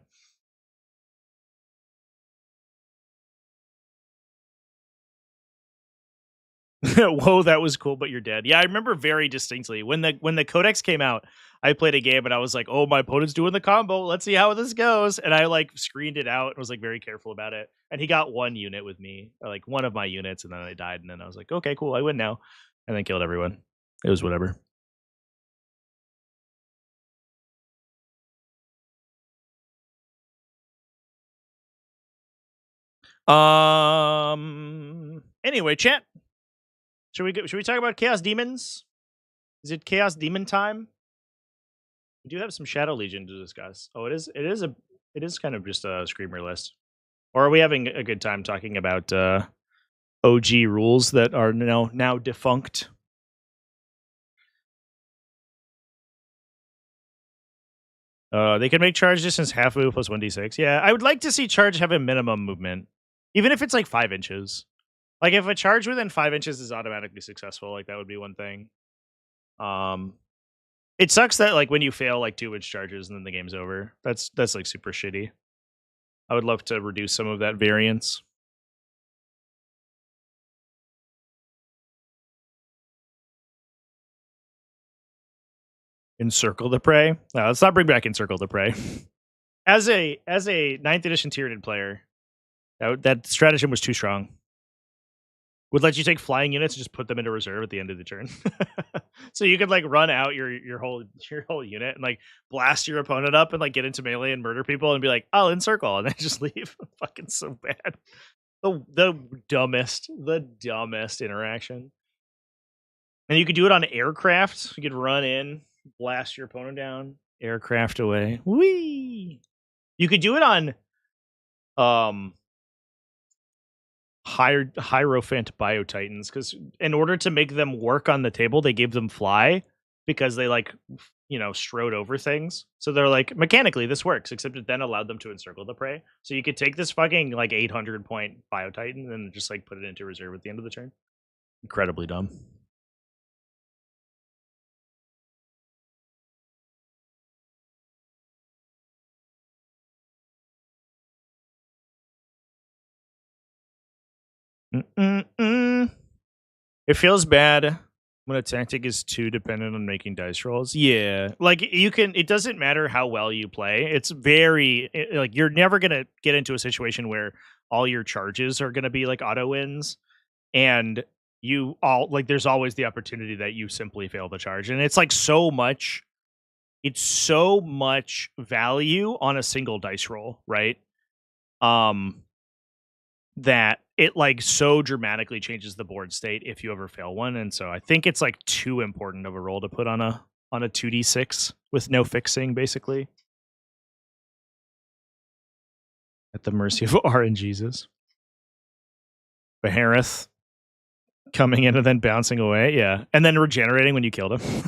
Whoa, that was cool, but you're dead. Yeah, I remember very distinctly when the Codex came out. I played a game and I was like, "Oh, my opponent's doing the combo. Let's see how this goes." And I like screened it out and was like very careful about it. And he got one unit with me, or like one of my units, and then I died. And then I was like, "Okay, cool, I win now," and then killed everyone. It was whatever. Anyway, chat. Should we talk about Chaos Demons? Is it Chaos Demon time? We do have some Shadow Legion to discuss. Oh, it is kind of just a screamer list. Or are we having a good time talking about OG rules that are now defunct? They can make charge distance half move plus 1d6. Yeah, I would like to see charge have a minimum movement, even if it's like 5 inches. Like if a charge within 5 inches is automatically successful, like that would be one thing. It sucks that like when you fail like 2-inch charges and then the game's over. That's like super shitty. I would love to reduce some of that variance. Encircle the Prey. No, let's not bring back Encircle the Prey. As a 9th edition Tyranid player, that stratagem was too strong. Would let you take flying units and just put them into reserve at the end of the turn. So you could like run out your whole unit and like blast your opponent up and like get into melee and murder people and be like, I'll encircle, and then just leave. Fucking so bad. The dumbest interaction. And you could do it on aircraft. You could run in, blast your opponent down, aircraft away. Whee! You could do it on Hierophant Biotitans, because in order to make them work on the table, they gave them fly because they like strode over things. So they're like, mechanically this works, except it then allowed them to encircle the prey. So you could take this fucking like 800 point Biotitan and just like put it into reserve at the end of the turn. Incredibly dumb. It feels bad when a tactic is too dependent on making dice rolls. Yeah. Like it doesn't matter how well you play. It's very like you're never going to get into a situation where all your charges are going to be like auto wins, and there's always the opportunity that you simply fail the charge. And it's like so much value on a single dice roll, right? That it like so dramatically changes the board state if you ever fail one. And so I think it's like too important of a roll to put on a 2d6 with no fixing, basically. At the mercy of RNGesus. Behareth coming in and then bouncing away, yeah. And then regenerating when you killed him.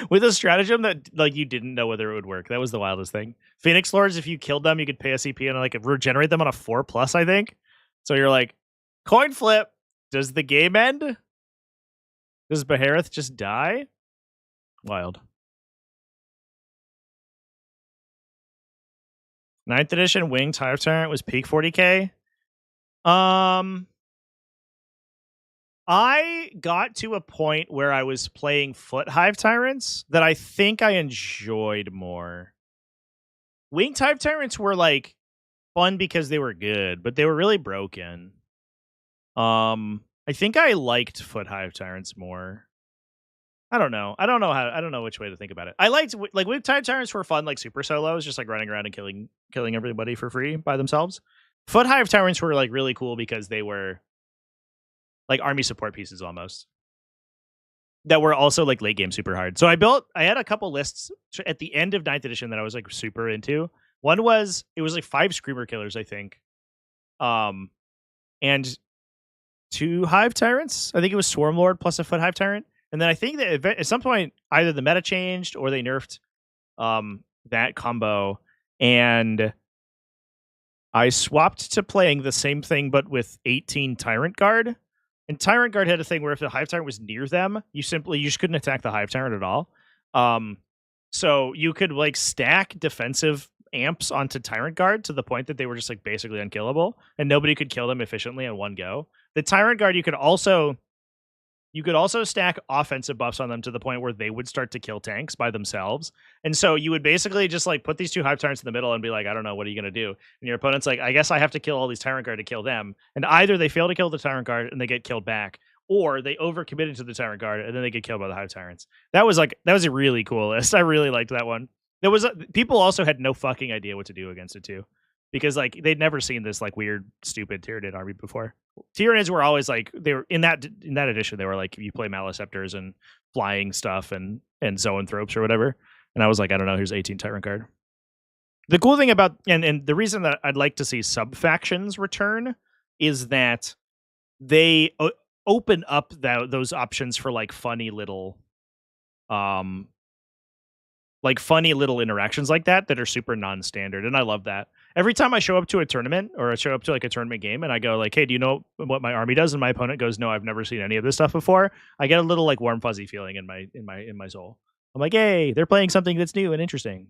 With a stratagem that like you didn't know whether it would work. That was the wildest thing. Phoenix Lords, if you killed them, you could pay a CP and like regenerate them on a 4+, I think. So you're like, coin flip. Does the game end? Does Behareth just die? Wild. 9th edition Winged Hive Tyrant was peak 40k. I got to a point where I was playing Foot Hive Tyrants that I think I enjoyed more. Winged Hive Tyrants were like fun because they were good, but they were really broken. I think I liked Foot Hive Tyrants more. I don't know. I don't know which way to think about it. I liked like Winged Hive Tyrants were fun, like super solos, just like running around and killing everybody for free by themselves. Foot Hive Tyrants were like really cool because they were like army support pieces almost that were also like late game super hard. So I had a couple lists at the end of 9th edition that I was like super into. One was it was like 5 Screamer Killers, I think. And 2 Hive Tyrants. I think it was Swarm Lord plus a Foot Hive Tyrant. And then I think that at some point either the meta changed or they nerfed that combo, and I swapped to playing the same thing but with 18 Tyrant Guard. And Tyrant Guard had a thing where if the Hive Tyrant was near them, you just couldn't attack the Hive Tyrant at all. So you could like stack defensive amps onto Tyrant Guard to the point that they were just like basically unkillable, and nobody could kill them efficiently in one go. The Tyrant Guard you could also stack offensive buffs on them to the point where they would start to kill tanks by themselves. And so you would basically just like put these 2 Hive Tyrants in the middle and be like, I don't know, what are you going to do? And your opponent's like, I guess I have to kill all these Tyrant Guard to kill them. And either they fail to kill the Tyrant Guard and they get killed back, or they overcommitted to the Tyrant Guard and then they get killed by the Hive Tyrants. That was a really cool list. I really liked that one. People also had no fucking idea what to do against it too, because like they'd never seen this like weird, stupid Tyranid army before. Tyranids were always like they were in that edition. They were like you play Maleceptors and flying stuff and Zoanthropes or whatever. And I was like, I don't know. Here's 18 Tyrant Guard. The cool thing about and the reason that I'd like to see Subfactions return is that they open up those options for like funny little interactions like that are super non-standard, and I love that. Every time I show up to a tournament or I show up to like a tournament game and I go like, hey, do you know what my army does? And my opponent goes, no, I've never seen any of this stuff before. I get a little like warm fuzzy feeling in my soul. I'm like, hey, they're playing something that's new and interesting.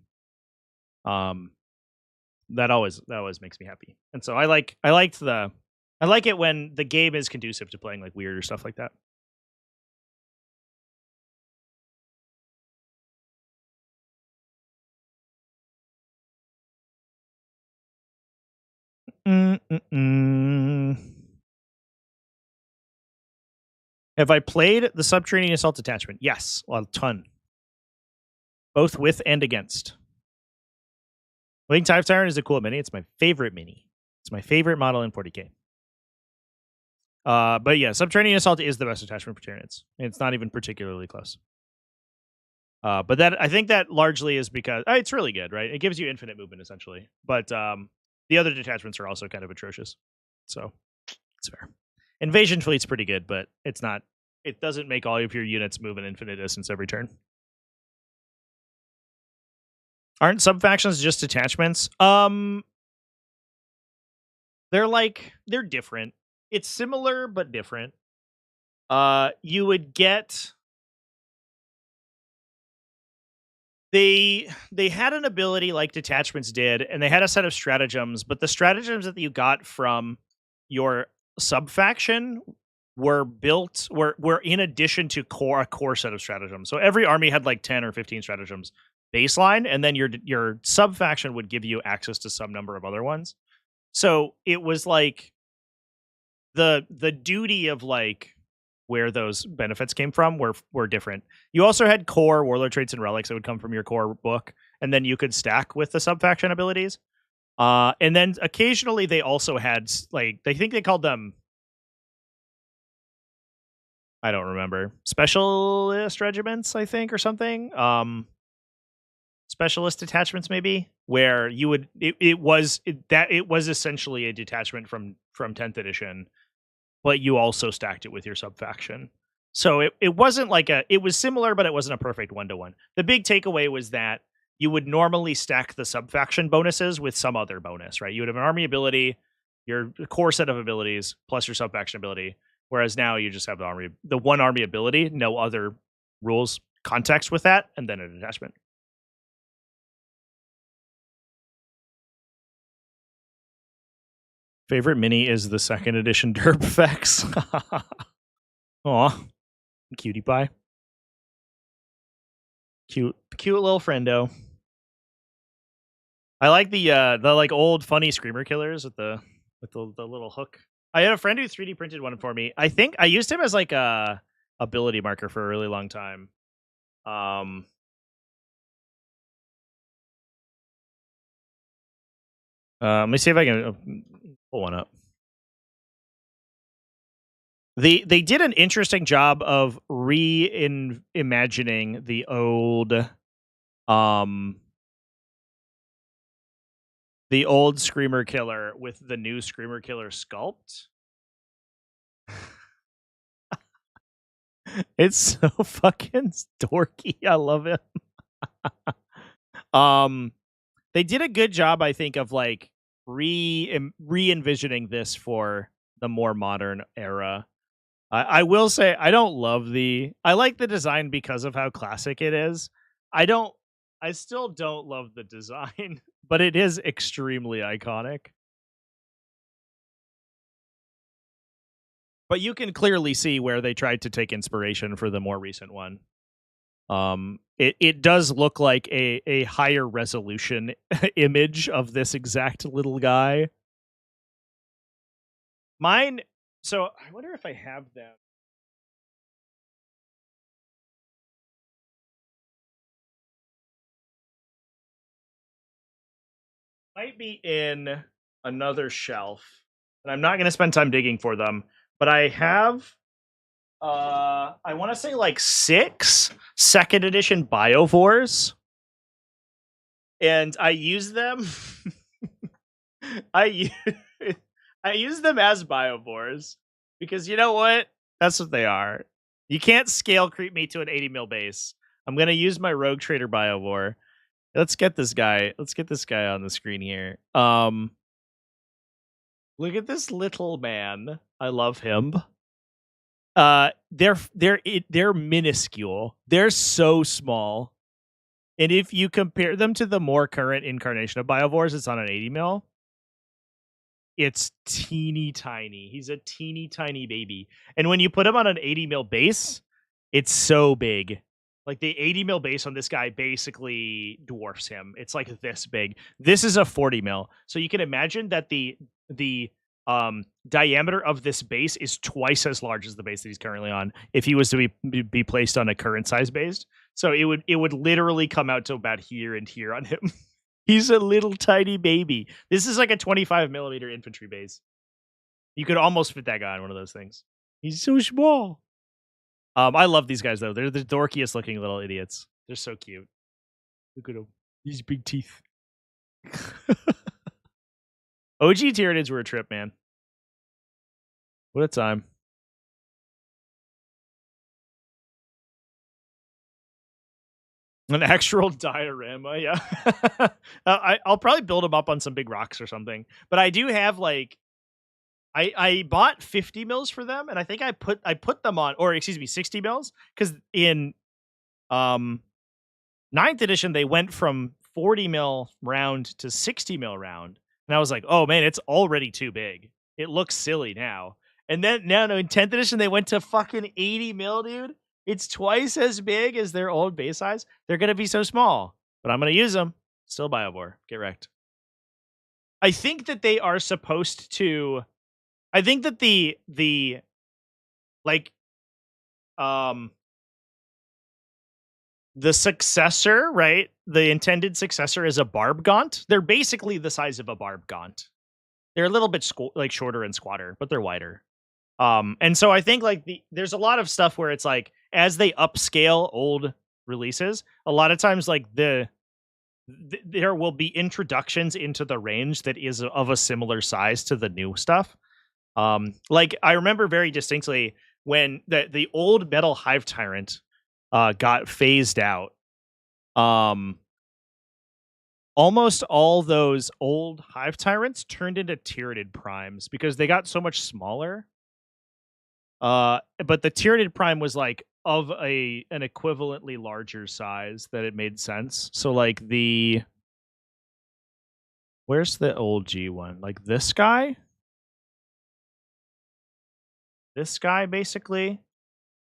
That always makes me happy. And so I like it when the game is conducive to playing like weirder stuff like that. Have I played the Subterranean Assault Detachment? Yes, a ton. Both with and against. Winged Hive Tyrant is a cool mini. It's my favorite mini. It's my favorite model in 40k. But yeah, Subterranean Assault is the best attachment for Tyranids. It's not even particularly close. But that I think that largely is because it's really good, right? It gives you infinite movement essentially. But the other detachments are also kind of atrocious. So it's fair. Invasion Fleet's pretty good, but it's not. It doesn't make all of your units move an infinite distance every turn. Aren't Subfactions just detachments? They're different. It's similar but different. You would get they had an ability like detachments did, and they had a set of stratagems, but the stratagems that you got from your subfaction were in addition to a core set of stratagems. So every army had like 10 or 15 stratagems baseline, and then your subfaction would give you access to some number of other ones. So it was like the duty of like where those benefits came from were different. You also had core warlord traits and relics that would come from your core book, and then you could stack with the subfaction abilities. And then occasionally they also had like I think they called them, I don't remember, specialist regiments, I think, or something. Specialist detachments, maybe, where you would it was essentially a detachment from 10th edition, but you also stacked it with your subfaction. So it wasn't like it was similar, but it wasn't a perfect 1-to-1. The big takeaway was that you would normally stack the subfaction bonuses with some other bonus, right? You would have an army ability, your core set of abilities, plus your subfaction ability. Whereas now you just have the one army ability, no other rules context with that, and then a detachment. Favorite mini is the 2nd edition derp effects. Aw, cutie pie. Cute little friendo. I like the like old funny screamer killers with the little hook. I had a friend who 3D printed one for me. I think I used him as like a ability marker for a really long time. Let me see if I can pull one up. They did an interesting job of reimagining the old Screamer Killer with the new Screamer Killer sculpt. It's so fucking dorky. I love it. They did a good job, I think, of like re-envisioning this for the more modern era. I will say I don't love I like the design because of how classic it is. I still don't love the design, but it is extremely iconic. But you can clearly see where they tried to take inspiration for the more recent one. It does look like a higher resolution image of this exact little guy. Mine, so I wonder if I have that. Might be in another shelf, and I'm not going to spend time digging for them, but I have I want to say like 6 second edition Biovores, and I use them I use them as Biovores because you know what? That's what they are. You can't scale creep me to an 80 mil base. I'm going to use my Rogue Trader Biovore. Let's get this guy on the screen here. Look at this little man. I love him. They're minuscule. They're so small. And if you compare them to the more current incarnation of Biovores, it's on an 80 mil. It's teeny tiny. He's a teeny tiny baby. And when you put him on an 80 mil base, it's so big. Like the 80 mil base on this guy basically dwarfs him. It's like this big. This is a 40 mil. So you can imagine that the diameter of this base is twice as large as the base that he's currently on if he was to be placed on a current size base. So it would literally come out to about here and here on him. He's a little tiny baby. This is like a 25 millimeter infantry base. You could almost fit that guy on one of those things. He's so small. I love these guys though. They're the dorkiest looking little idiots. They're so cute. Look at them. These big teeth. OG Tyranids were a trip, man. What a time. An actual diorama, yeah. I'll probably build them up on some big rocks or something. But I do have like, I bought 50 mils for them, and I think I put them on, or excuse me, 60 mils, because in 9th edition they went from 40 mil round to 60 mil round, and I was like, oh man, it's already too big. It looks silly now. And then now in 10th edition they went to fucking 80 mil, dude. It's twice as big as their old base size. They're going to be so small, but I'm going to use them. Still Biovore. Get wrecked. I think that they are supposed to... I think that the like, the successor, right? The intended successor is a Barb Gaunt. They're basically the size of a Barb Gaunt. They're a little bit like shorter and squatter, but they're wider. And so I think like there's a lot of stuff where it's like, as they upscale old releases, a lot of times like there will be introductions into the range that is of a similar size to the new stuff. Like I remember very distinctly when the old Metal Hive Tyrant got phased out. Almost all those old Hive Tyrants turned into Tyranid Primes because they got so much smaller. But the Tyranid Prime was like of an equivalently larger size that it made sense. So like where's the old G one? Like this guy? This guy basically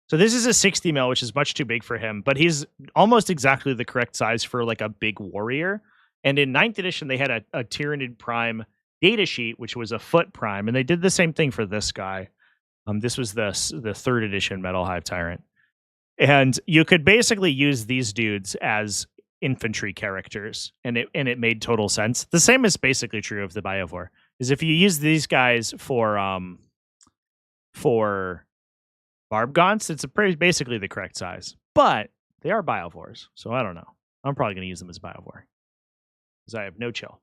So this is a 60 mil, which is much too big for him, but he's almost exactly the correct size for like a big warrior. And in 9th edition, they had a Tyranid Prime data sheet, which was a foot prime, and they did the same thing for this guy. This was the 3rd edition Metal Hive Tyrant. And you could basically use these dudes as infantry characters, and it made total sense. The same is basically true of the Biovore. Is if you use these guys for Barbgaunts, it's basically the correct size. But they are Biovores, so I don't know. I'm probably going to use them as Biovore because I have no chill.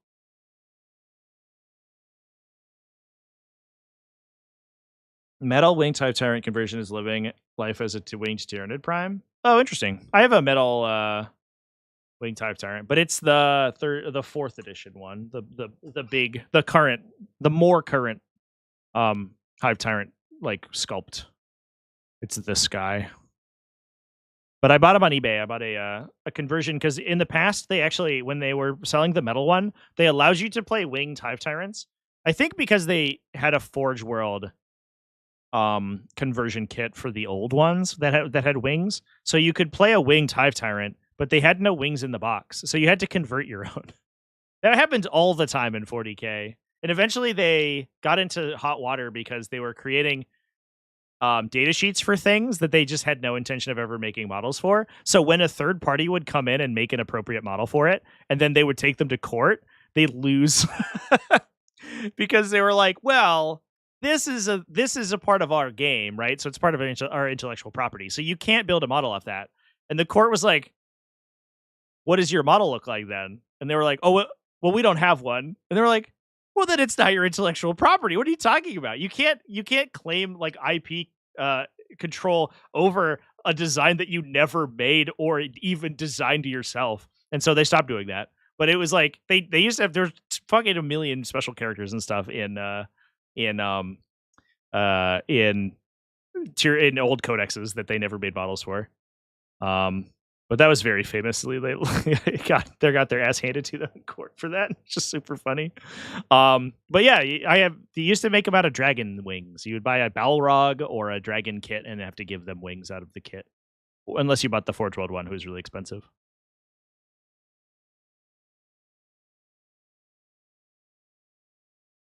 Metal Winged Hive Tyrant conversion is living life as a winged Tyranid Prime. Oh, interesting. I have a metal Winged Hive Tyrant, but it's the 4th edition one, the more current Hive Tyrant like sculpt. It's this guy. But I bought him on eBay. I bought a conversion because in the past they actually, when they were selling the metal one, they allowed you to play Winged Hive Tyrants. I think because they had a Forge World conversion kit for the old ones that had wings, so you could play a Winged Hive Tyrant, but they had no wings in the box, so you had to convert your own. That happened all the time in 40k, and eventually they got into hot water because they were creating data sheets for things that they just had no intention of ever making models for. So when a third party would come in and make an appropriate model for it, and then they would take them to court, they'd lose because they were like, well, this is a part of our game, right? So it's part of our intellectual property. So you can't build a model off that. And the court was like, what does your model look like then? And they were like, oh, well, we don't have one. And they were like, well, then it's not your intellectual property. What are you talking about? You can't claim like IP control over a design that you never made or even designed yourself. And so they stopped doing that. But it was like they used to have, there's fucking a million special characters and stuff in old codexes that they never made models for. But that was very famously they got their ass handed to them in court for that. It's just super funny. But yeah, they used to make them out of dragon wings. You would buy a Balrog or a dragon kit and have to give them wings out of the kit, unless you bought the Forge World one, who's really expensive.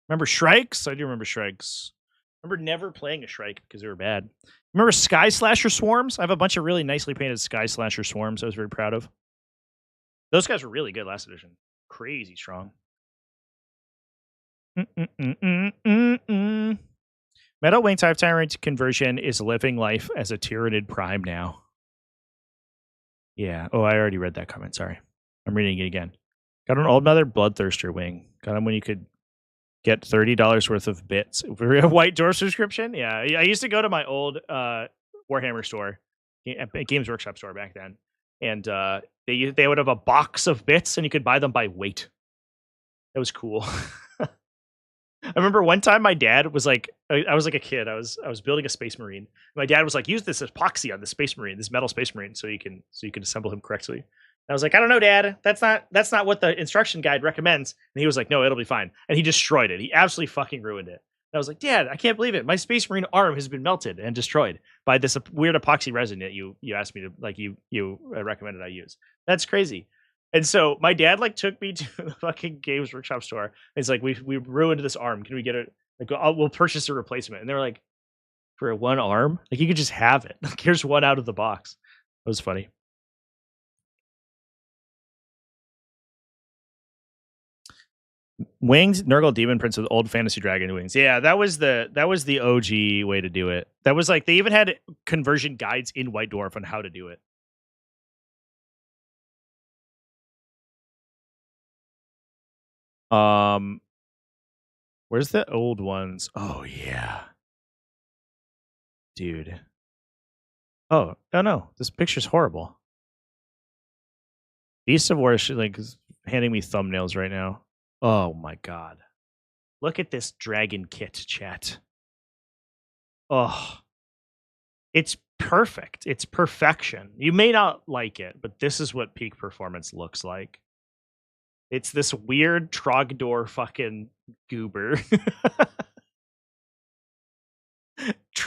Remember Shrikes? I do remember Shrikes. Remember never playing a Shrike because they were bad. Remember Sky Slasher Swarms? I have a bunch of really nicely painted Sky Slasher Swarms I was very proud of. Those guys were really good last edition. Crazy strong. Metal Winged Hive Tyrant conversion is living life as a Tyranid Prime now. Yeah. Oh, I already read that comment. Sorry. I'm reading it again. Got an Old Mother Bloodthirster wing. Got him when you could get $30 worth of bits for a White Dwarf subscription. Yeah, I used to go to my old Warhammer store, Games Workshop store back then, and they would have a box of bits, and you could buy them by weight. That was cool. I remember one time my dad was like, I was like a kid. I was building a Space Marine. My dad was like, use this epoxy on the Space Marine, this metal Space Marine, so you can assemble him correctly. I was like, I don't know, Dad. That's not what the instruction guide recommends. And he was like, no, it'll be fine. And he destroyed it. He absolutely fucking ruined it. And I was like, Dad, I can't believe it. My Space Marine arm has been melted and destroyed by this weird epoxy resin that you asked me to, like, you recommended I use. That's crazy. And so my dad like took me to the fucking Games Workshop store. And he's like, we ruined this arm. Can we get it? Like, we'll purchase a replacement. And they were like, for one arm? Like, you could just have it. Like, here's one out of the box. It was funny. Winged Nurgle Demon Prince with old fantasy dragon wings. Yeah, that was the OG way to do it. That was like, they even had conversion guides in White Dwarf on how to do it. Where's the old ones? Oh yeah, dude. Oh no, this picture's horrible. Beast of War is like handing me thumbnails right now. Oh my god. Look at this dragon kit, chat. Oh. It's perfect. It's perfection. You may not like it, but this is what peak performance looks like. It's this weird Trogdor fucking goober.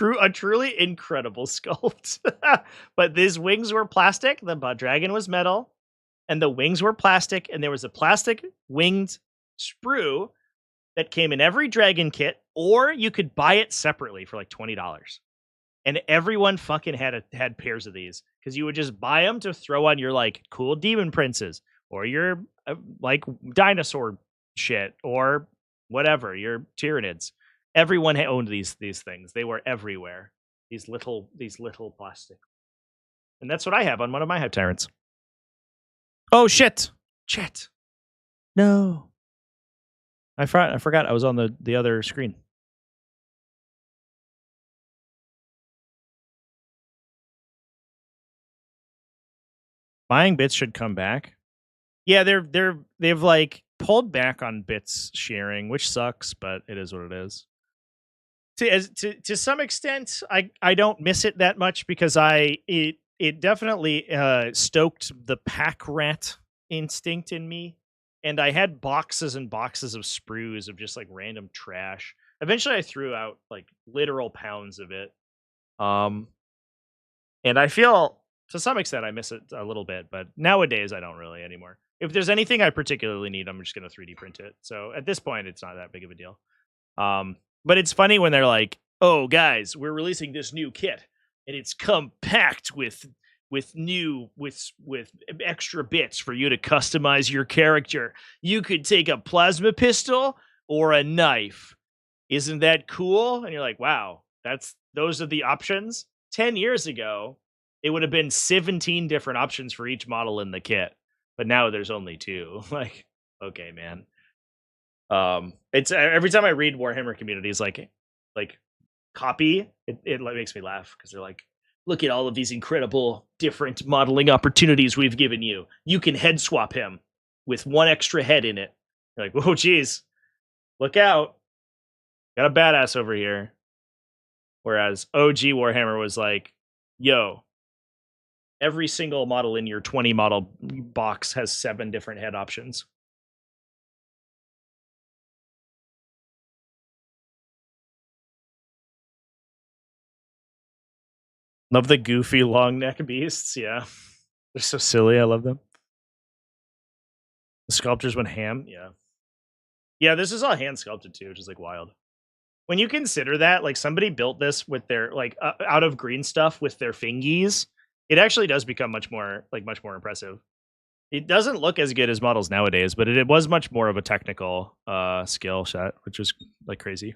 a truly incredible sculpt. But these wings were plastic. The dragon was metal, and the wings were plastic. And there was a plastic winged sprue that came in every dragon kit, or you could buy it separately for like $20. And everyone fucking had pairs of these because you would just buy them to throw on your like cool demon princes or your like dinosaur shit or whatever, your Tyranids. Everyone owned these things. They were everywhere. These little plastic. And that's what I have on one of my Hive Tyrants. Oh shit. Chat. No. I forgot I was on the other screen. Buying bits should come back. Yeah, they've like pulled back on bits sharing, which sucks, but it is what it is. To some extent, I don't miss it that much because it definitely stoked the pack rat instinct in me, and I had boxes and boxes of sprues of just like random trash. Eventually, I threw out like literal pounds of it, and I feel to some extent I miss it a little bit, but nowadays I don't really anymore. If there's anything I particularly need, I'm just gonna 3D print it. So at this point, it's not that big of a deal. But it's funny when they're like, "Oh, guys, we're releasing this new kit, and it's compact with extra bits for you to customize your character. You could take a plasma pistol or a knife. Isn't that cool?" And you're like, "Wow, those are the options." 10 years ago, it would have been 17 different options for each model in the kit, but now there's only 2. Like, okay, man. It's every time I read Warhammer communities like copy, it makes me laugh because they're like, "Look at all of these incredible different modeling opportunities we've given you. You can head swap him with 1 extra head in it." You're like, "Whoa, geez, look out. Got a badass over here." Whereas OG Warhammer was like, "Yo, every single model in your 20 model box has 7 different head options." Love the goofy long neck beasts. Yeah. They're so silly. I love them. The sculptures went ham. Yeah. Yeah, this is all hand sculpted too, which is like wild. When you consider that, like somebody built this with their like out of green stuff with their fingies, it actually does become much more impressive. It doesn't look as good as models nowadays, but it was much more of a technical skill set, which was like crazy.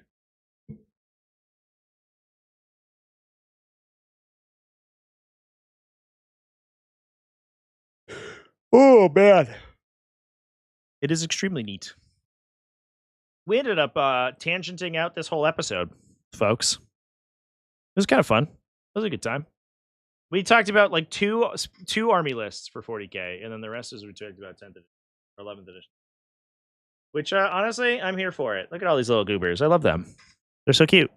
Oh man, it is extremely neat. We ended up tangenting out this whole episode, folks. It was kind of fun. It was a good time. We talked about like two army lists for 40K, and then the rest is we talked about 10th edition or 11th edition. Which honestly, I'm here for it. Look at all these little goobers. I love them. They're so cute.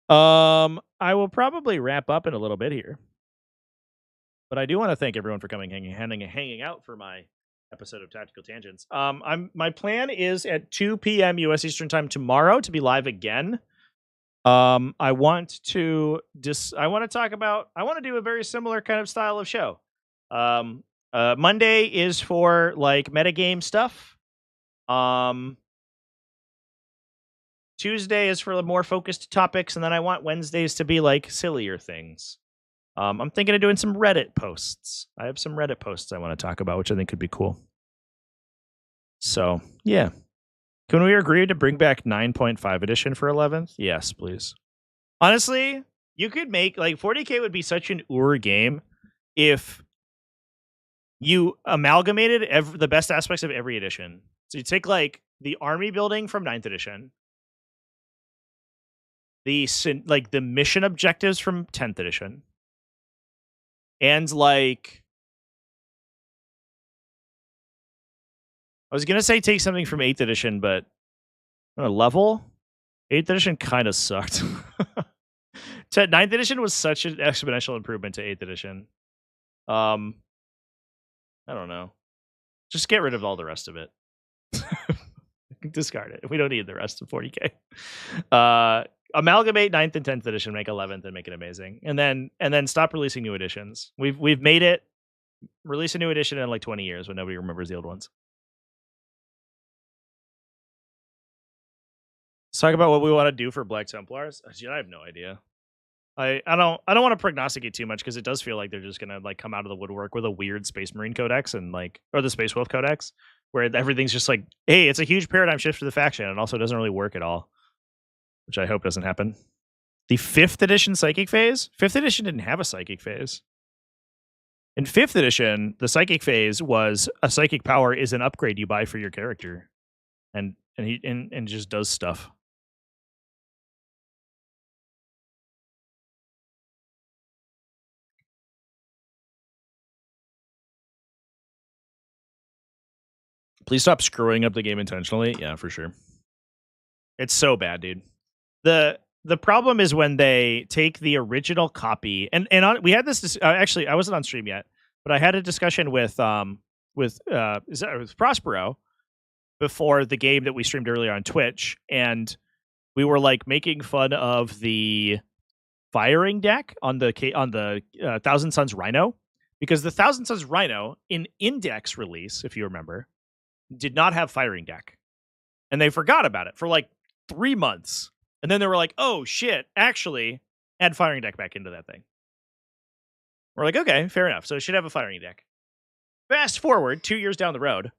I will probably wrap up in a little bit here, but I do want to thank everyone for coming, hanging out for my episode of Tactical Tangents. My plan is at 2 p.m. U.S. Eastern Time tomorrow to be live again. I want to do a very similar kind of style of show. Monday is for like metagame stuff. Tuesday is for the more focused topics, and then I want Wednesdays to be like sillier things. I'm thinking of doing some Reddit posts. I have some Reddit posts I want to talk about, which I think could be cool. So, yeah. Can we agree to bring back 9.5 edition for 11th? Yes, please. Honestly, you could make, like, 40K would be such an game if you amalgamated the best aspects of every edition. So you take, like, the army building from 9th edition, the mission objectives from 10th edition, and, like, I was gonna say take something from 8th edition, but level 8th edition kind of sucked. 9th edition was such an exponential improvement to 8th edition. I don't know. Just get rid of all the rest of it. Discard it. We don't need the rest of 40K. amalgamate 9th and 10th edition, make 11th, and make it amazing, and then stop releasing new editions. We've made it. Release a new edition in like 20 years when nobody remembers the old ones. Let's talk about what we want to do for Black Templars. I have no idea. I don't want to prognosticate too much because it does feel like they're just gonna like come out of the woodwork with a weird Space Marine Codex and like, or the Space Wolf Codex, where everything's just like, hey, it's a huge paradigm shift for the faction, and also doesn't really work at all, which I hope doesn't happen. The 5th edition Psychic Phase? 5th edition didn't have a Psychic Phase. In 5th edition, the Psychic Phase was a psychic power is an upgrade you buy for your character, and he just does stuff. Please stop screwing up the game intentionally. Yeah, for sure. It's so bad, dude. The problem is when they take the original copy, and we had this. Actually, I wasn't on stream yet, but I had a discussion with Prospero before the game that we streamed earlier on Twitch, and we were like making fun of the firing deck on the Thousand Suns Rhino, because the Thousand Suns Rhino in Index release, if you remember, did not have firing deck, and they forgot about it for like 3 months. And then they were like, oh, shit, actually, add firing deck back into that thing. We're like, okay, fair enough. So it should have a firing deck. Fast forward 2 years down the road,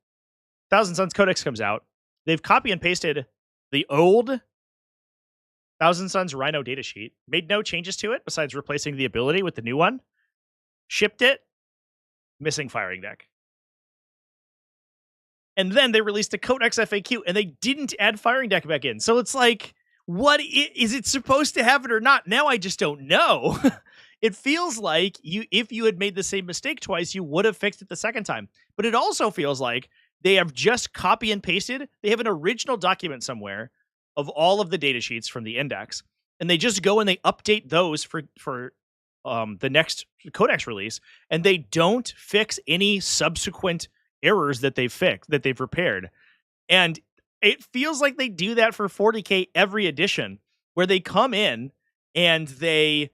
Thousand Suns Codex comes out. They've copy and pasted the old Thousand Suns Rhino datasheet, made no changes to it besides replacing the ability with the new one, shipped it, missing firing deck. And then they released a Codex FAQ, and they didn't add firing deck back in. So it's like, what is it supposed to have it or not? Now I just don't know. It feels like if you had made the same mistake twice, you would have fixed it the second time. But it also feels like they have just copy and pasted. They have an original document somewhere of all of the data sheets from the index, and they just go and they update those for the next Codex release, and they don't fix any subsequent errors that they've repaired. And it feels like they do that for 40k every edition, where they come in and they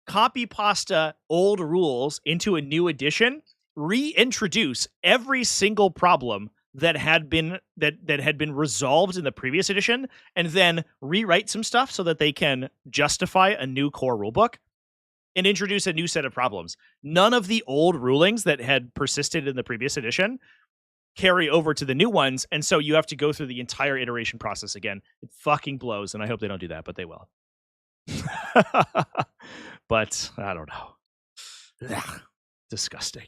copy pasta old rules into a new edition, reintroduce every single problem that had been resolved in the previous edition, and then rewrite some stuff so that they can justify a new core rulebook and introduce a new set of problems. None of the old rulings that had persisted in the previous edition carry over to the new ones, and so you have to go through the entire iteration process again. It fucking blows, and I hope they don't do that, but they will. But I don't know. Ugh, disgusting.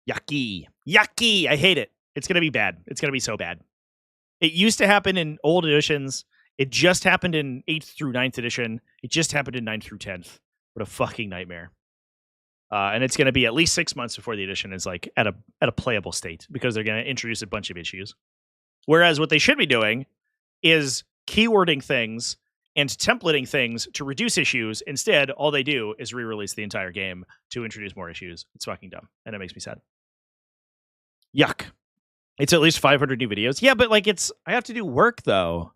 Yucky. I hate it. It's going to be bad. It's going to be so bad. It used to happen in old editions. It just happened in 8th through 9th edition. It just happened in 9th through 10th. What a fucking nightmare. And it's going to be at least 6 months before the edition is like at a playable state, because they're going to introduce a bunch of issues. Whereas what they should be doing is keywording things and templating things to reduce issues. Instead, all they do is re-release the entire game to introduce more issues. It's fucking dumb, and it makes me sad. Yuck. It's at least 500 new videos. Yeah, but like I have to do work though.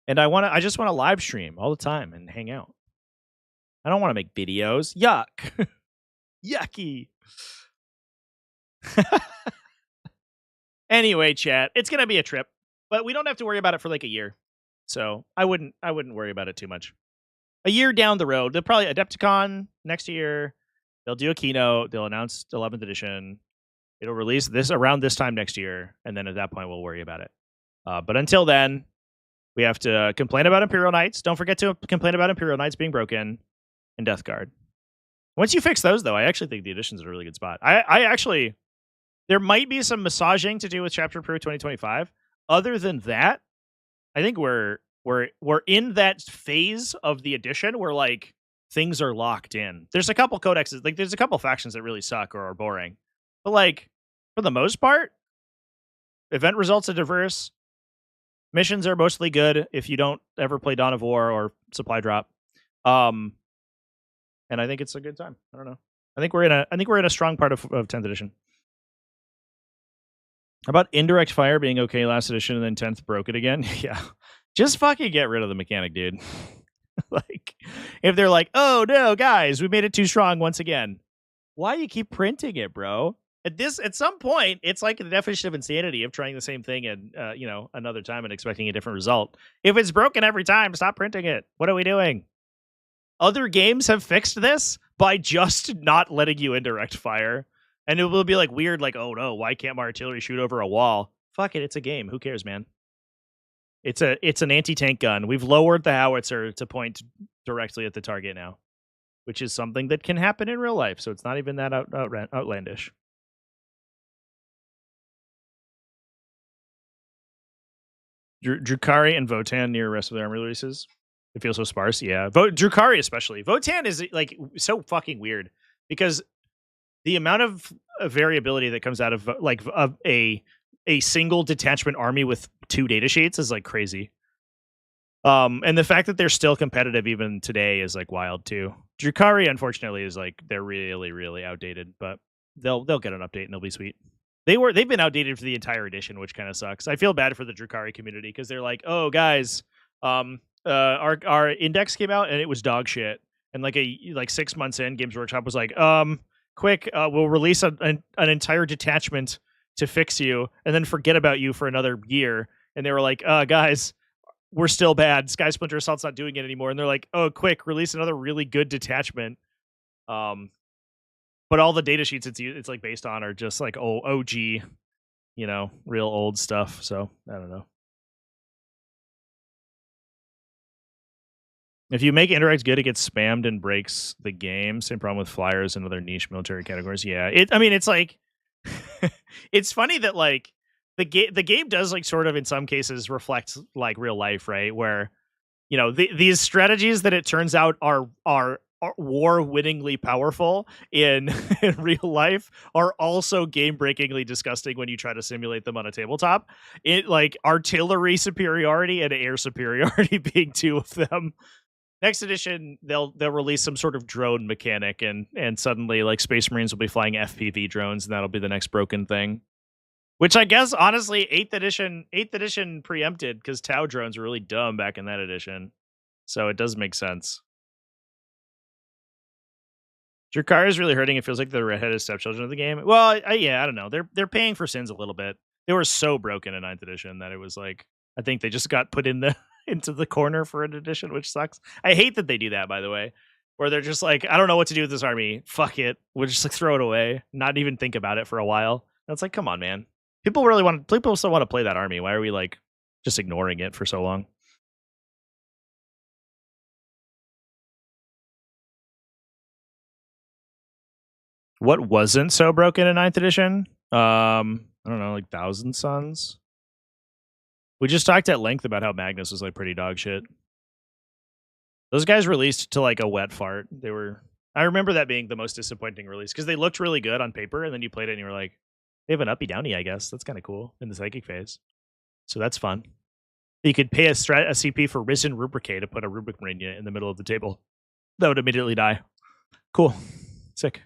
And I just want to live stream all the time and hang out. I don't want to make videos. Yuck. Yucky. Anyway, chat, it's going to be a trip, but we don't have to worry about it for like a year. So I wouldn't worry about it too much. A year down the road, they'll probably Adepticon next year. They'll do a keynote. They'll announce 11th edition. It'll release this around this time next year. And then at that point, we'll worry about it. But until then, we have to complain about Imperial Knights. Don't forget to complain about Imperial Knights being broken and Death Guard. Once you fix those, though, I actually think the edition's a really good spot. I actually, there might be some massaging to do with Chapter Pro 2025. Other than that, I think we're in that phase of the edition where like things are locked in. There's a couple codexes, like there's a couple factions that really suck or are boring, but like for the most part, event results are diverse. Missions are mostly good if you don't ever play Dawn of War or Supply Drop. And I think it's a good time. I don't know. I think we're in a strong part of 10th edition. How about indirect fire being okay last edition and then 10th broke it again? Yeah. Just fucking get rid of the mechanic, dude. Like, if they're like, oh no, guys, we made it too strong once again. Why you keep printing it, bro? At some point, it's like the definition of insanity of trying the same thing and another time and expecting a different result. If it's broken every time, stop printing it. What are we doing? Other games have fixed this by just not letting you indirect fire. And it will be like weird, like, oh no, why can't my artillery shoot over a wall? Fuck it, it's a game. Who cares, man? It's an anti-tank gun. We've lowered the howitzer to point directly at the target now, which is something that can happen in real life, so it's not even that outlandish. Drukhari and Votann near rest of the army releases. It feels so sparse. Yeah, Drukhari especially. Votann is like so fucking weird because the amount of variability that comes out of like a single detachment army with 2 data sheets is like crazy. And the fact that they're still competitive even today is like wild too. Drukhari, unfortunately, is like they're really, really outdated, but they'll get an update and they'll be sweet. They've been outdated for the entire edition, which kind of sucks. I feel bad for the Drukhari community because they're like, oh guys, our index came out and it was dog shit. And like 6 months in, Games Workshop was like, quick, we'll release an entire detachment to fix you and then forget about you for another year. And they were like, guys, we're still bad. Sky Splinter Assault's not doing it anymore. And they're like, oh, quick, release another really good detachment. But all the data sheets it's like based on are just like OG, real old stuff. So I don't know. If you make indirect good, it gets spammed and breaks the game. Same problem with flyers and other niche military categories. Yeah, it's like it's funny that like the game does like sort of in some cases reflect like real life, right? Where these strategies that it turns out are war-winningly powerful in real life are also game-breakingly disgusting when you try to simulate them on a tabletop. It like artillery superiority and air superiority being 2 of them. Next edition, they'll release some sort of drone mechanic, and suddenly like Space Marines will be flying FPV drones, and that'll be the next broken thing. Which I guess honestly, 8th edition preempted because Tau drones were really dumb back in that edition, so it does make sense. Drukhari is really hurting. It feels like the redheaded stepchildren of the game. Well, I don't know. They're paying for sins a little bit. They were so broken in 9th edition that it was like I think they just got put into the corner for an edition, which sucks. I hate that they do that, by the way, where they're just like, I don't know what to do with this army. Fuck it. We'll just like throw it away, not even think about it for a while. That's like, come on, man. People still want to play that army. Why are we like just ignoring it for so long? What wasn't so broken in 9th edition? I don't know, like Thousand Suns. We just talked at length about how Magnus was like pretty dog shit. Those guys released to like a wet fart. I remember that being the most disappointing release because they looked really good on paper, and then you played it and you were like, they have an uppy downy, I guess. That's kind of cool in the psychic phase. So that's fun. You could pay a CP for Risen Rubricate to put a Rubric Marine unit in the middle of the table. That would immediately die. Cool. Sick.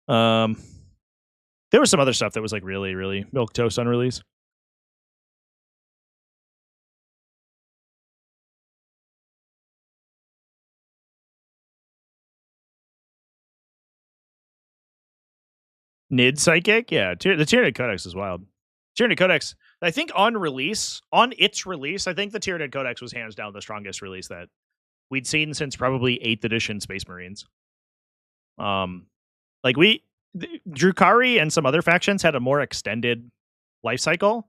There was some other stuff that was like really, really milquetoast on release. Nid Psychic? Yeah, the Tyranid Codex is wild. Tyranid Codex, I think on its release, I think the Tyranid Codex was hands down the strongest release that we'd seen since probably 8th edition Space Marines. Drukhari and some other factions had a more extended life cycle,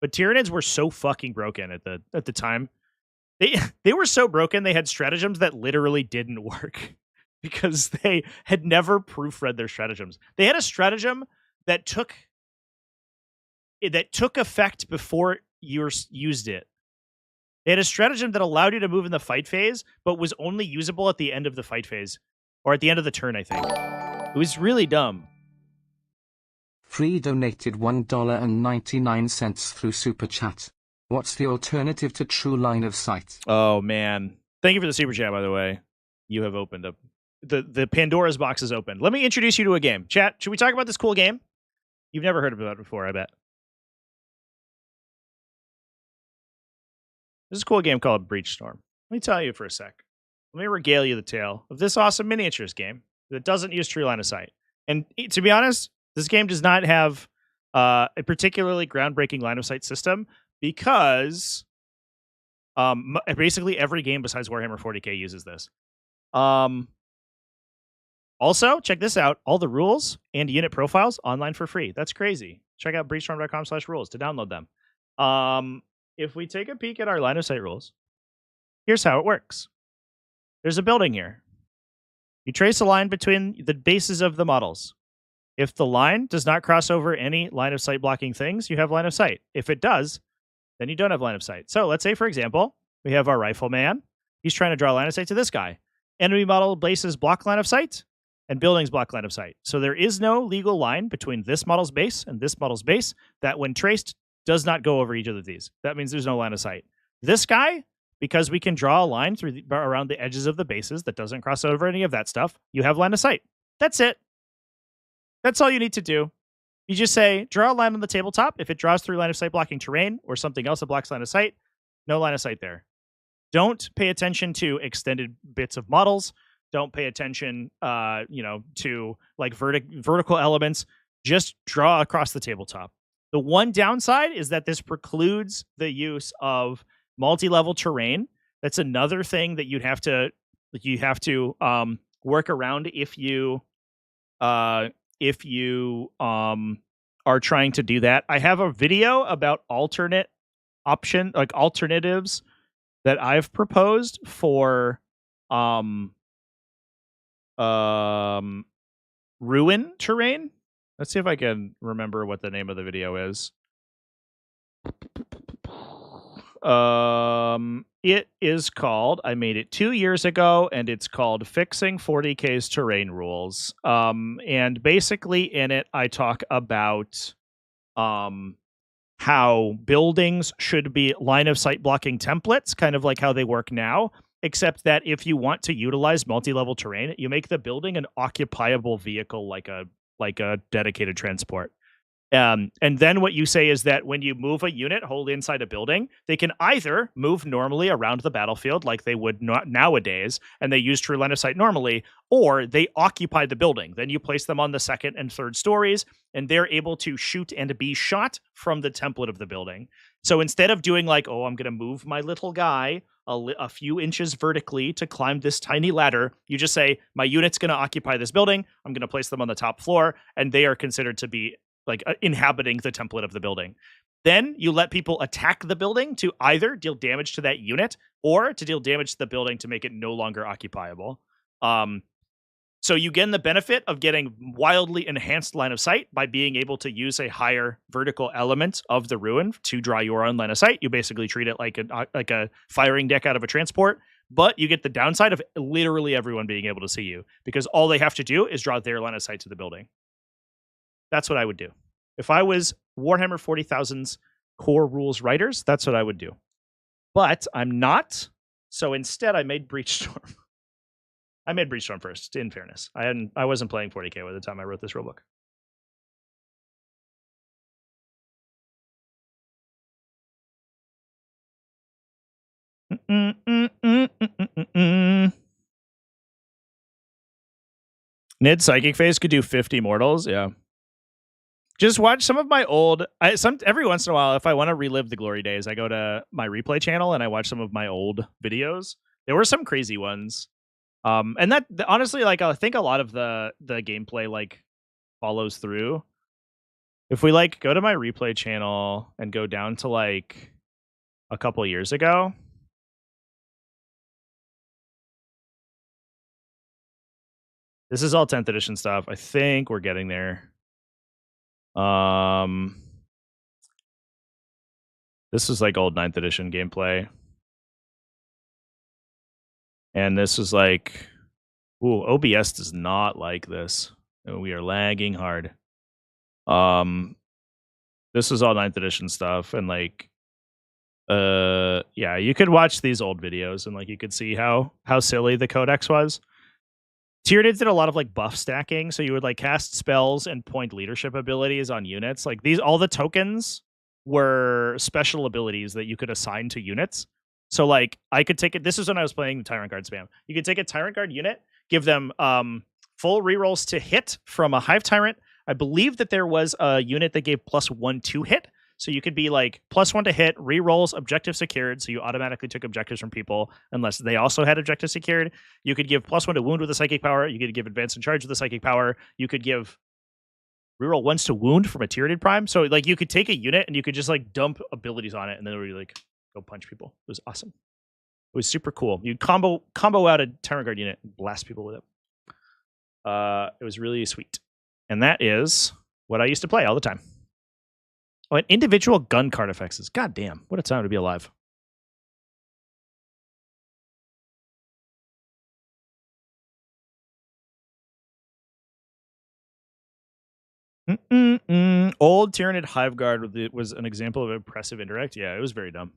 but Tyranids were so fucking broken at the time. They were so broken, they had stratagems that literally didn't work. Because they had never proofread their stratagems. They had a stratagem that took effect before you used it. They had a stratagem that allowed you to move in the fight phase, but was only usable at the end of the fight phase. Or at the end of the turn, I think. It was really dumb. Free donated $1.99 through Super Chat. What's the alternative to True Line of Sight? Oh, man. Thank you for the Super Chat, by the way. You have opened up. The Pandora's box is open. Let me introduce you to a game. Chat, should we talk about this cool game? You've never heard about it before, I bet. This is a cool game called Breach Storm. Let me tell you for a sec. Let me regale you the tale of this awesome miniatures game that doesn't use true line of sight. And to be honest, this game does not have a particularly groundbreaking line of sight system because basically every game besides Warhammer 40k uses this. Also, check this out. All the rules and unit profiles online for free. That's crazy. Check out breachstorm.com/rules to download them. If we take a peek at our line of sight rules, here's how it works. There's a building here. You trace a line between the bases of the models. If the line does not cross over any line of sight blocking things, you have line of sight. If it does, then you don't have line of sight. So let's say, for example, we have our rifleman. He's trying to draw line of sight to this guy. Enemy model bases block line of sight, and buildings block line of sight. So there is no legal line between this model's base and this model's base that, when traced, does not go over each of these. That means there's no line of sight. This guy, because we can draw a line around the edges of the bases that doesn't cross over any of that stuff, you have line of sight. That's it. That's all you need to do. You just say, draw a line on the tabletop. If it draws through line of sight blocking terrain or something else that blocks line of sight, no line of sight there. Don't pay attention to extended bits of models. Don't pay attention, to like vertical elements. Just draw across the tabletop. The one downside is that this precludes the use of multi-level terrain. That's another thing that you have to work around if you are trying to do that. I have a video about alternatives that I've proposed for ruin terrain. Let's see if I can remember what the name of the video is. It is called, I made it 2 years ago, and it's called Fixing 40K's Terrain Rules. And basically in it, I talk about how buildings should be line of sight blocking templates, kind of like how they work now, except that if you want to utilize multi-level terrain, you make the building an occupiable vehicle like a dedicated transport. And then what you say is that when you move a unit wholly inside a building, they can either move normally around the battlefield like they would not nowadays, and they use true line of sight normally, or they occupy the building. Then you place them on the second and third stories, and they're able to shoot and be shot from the template of the building. So instead of doing like, oh, I'm going to move my little guy a few inches vertically to climb this tiny ladder, you just say, my unit's going to occupy this building. I'm going to place them on the top floor, and they are considered to be like inhabiting the template of the building. Then you let people attack the building to either deal damage to that unit or to deal damage to the building to make it no longer occupiable. So you gain the benefit of getting wildly enhanced line of sight by being able to use a higher vertical element of the ruin to draw your own line of sight. You basically treat it like a firing deck out of a transport, but you get the downside of literally everyone being able to see you because all they have to do is draw their line of sight to the building. That's what I would do. If I was Warhammer 40,000's core rules writers, that's what I would do. But I'm not. So instead, I made Breachstorm. I made Breachstorm first, in fairness. I wasn't playing 40k by the time I wrote this rulebook. Nid Psychic Phase could do 50 mortals, yeah. Just watch some of my old. Every once in a while, if I want to relive the glory days, I go to my replay channel and I watch some of my old videos. There were some crazy ones, and that honestly, like I think a lot of the gameplay like follows through. If we like go to my replay channel and go down to like a couple years ago. This is all 10th edition stuff. I think we're getting there. This is like old 9th edition gameplay. And this is like, ooh, OBS does not like this. We are lagging hard. This is all 9th edition stuff. And like, yeah, you could watch these old videos and like, you could see how silly the codex was. Tyranids did a lot of like buff stacking, so you would like cast spells and point leadership abilities on units. Like all the tokens were special abilities that you could assign to units. So like I could take it. This is when I was playing the Tyrant Guard spam. You could take a Tyrant Guard unit, give them full rerolls to hit from a Hive Tyrant. I believe that there was a unit that gave +1 to hit. So you could be like +1 to hit, rerolls, objective secured. So you automatically took objectives from people unless they also had objective secured. You could give +1 to wound with a psychic power. You could give advance and charge with a psychic power. You could give reroll once to wound from a Tyranid Prime. So like you could take a unit and you could just like dump abilities on it and then it would like go punch people. It was awesome. It was super cool. You'd combo out a Tyrant Guard unit and blast people with it. It was really sweet. And that is what I used to play all the time. Oh, and individual gun card effects. God damn, what a time to be alive. Old Tyranid Hive Guard was an example of impressive indirect. Yeah, it was very dumb.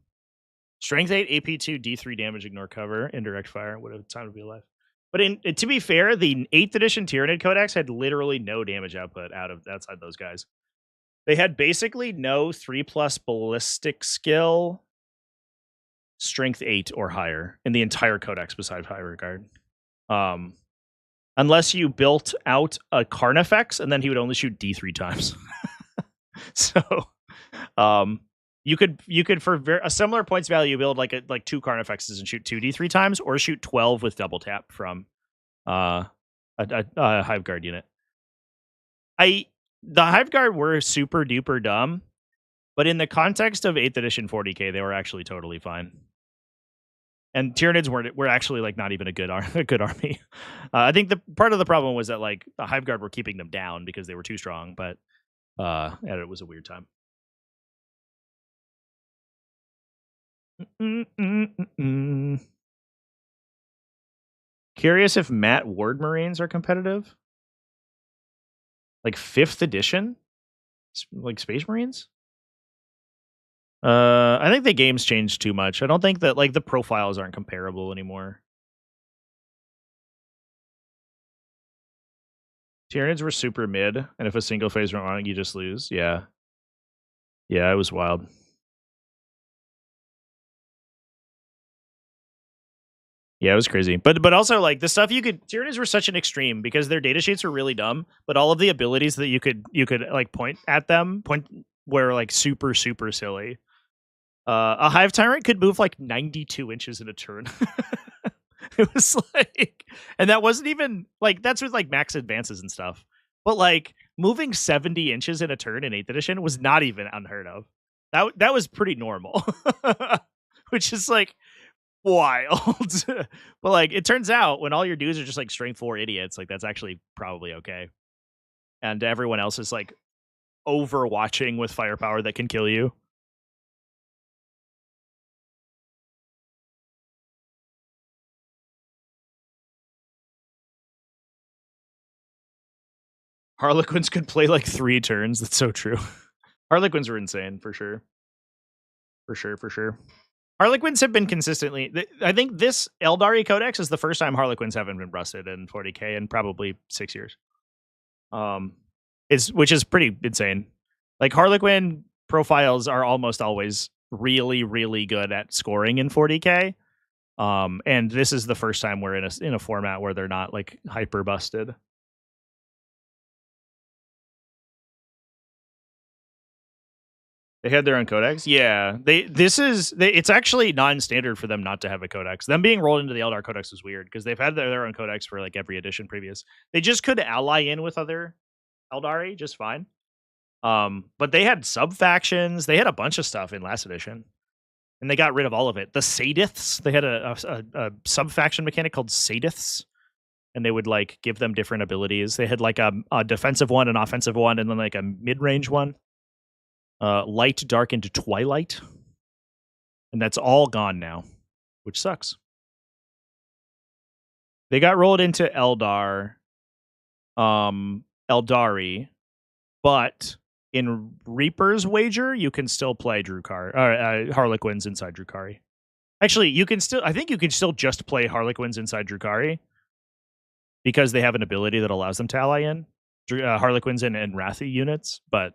Strength 8, AP2, D3 damage, ignore cover, indirect fire. What a time to be alive. But to be fair, the 8th edition Tyranid Codex had literally no damage output outside those guys. They had basically no 3+ ballistic skill, strength 8 or higher in the entire codex besides High Regard. Unless you built out a Carnifex, and then he would only shoot D3 times. So you could for a similar points value build like 2 Carnifexes and shoot 2 D3 times, or shoot 12 with double tap from a Hive Guard unit. The Hive Guard were super duper dumb, but in the context of 8th edition 40k, they were actually totally fine. And Tyranids were actually like not even a good army. I think the part of the problem was that like the Hive Guard were keeping them down because they were too strong, but it was a weird time. Curious if Matt Ward Marines are competitive? Like 5th edition? Like Space Marines? I think the game's changed too much. I don't think that like the profiles aren't comparable anymore. Tyranids were super mid, and if a single phase went wrong, you just lose. Yeah. Yeah, it was wild. Yeah, it was crazy. But also like the stuff Tyranids were such an extreme because their data sheets were really dumb, but all of the abilities that you could like point at them were like super, super silly. A Hive Tyrant could move like 92 inches in a turn. It was like, and that wasn't even like, that's with like max advances and stuff. But like moving 70 inches in a turn in 8th edition was not even unheard of. That was pretty normal, which is like wild. But like, it turns out when all your dudes are just like strength 4 idiots, like that's actually probably okay. And everyone else is like overwatching with firepower that can kill you. Harlequins could play like 3 turns. That's so true. Harlequins were insane for sure. For sure. Harlequins have been consistently. I think this Eldari Codex is the first time Harlequins haven't been rusted in 40k in probably 6 years. Which is pretty insane. Like Harlequin profiles are almost always really, really good at scoring in 40k. And this is the first time we're in a format where they're not like hyper busted. They had their own codex. Yeah, it's actually non-standard for them not to have a codex. Them being rolled into the Eldar codex was weird because they've had their own codex for like every edition previous. They just could ally in with other Eldari just fine. But they had subfactions. They had a bunch of stuff in last edition, and they got rid of all of it. The Sadiths. They had a subfaction mechanic called Sadiths, and they would like give them different abilities. They had like a defensive one, an offensive one, and then like a mid-range one. Light, dark into twilight, and that's all gone now, which sucks. They got rolled into Eldar, Eldari, but in Reaper's Wager, you can still play Harlequins inside Drukhari. Actually, I think you can still just play Harlequins inside Drukhari because they have an ability that allows them to ally in Harlequins and Wrathy units, but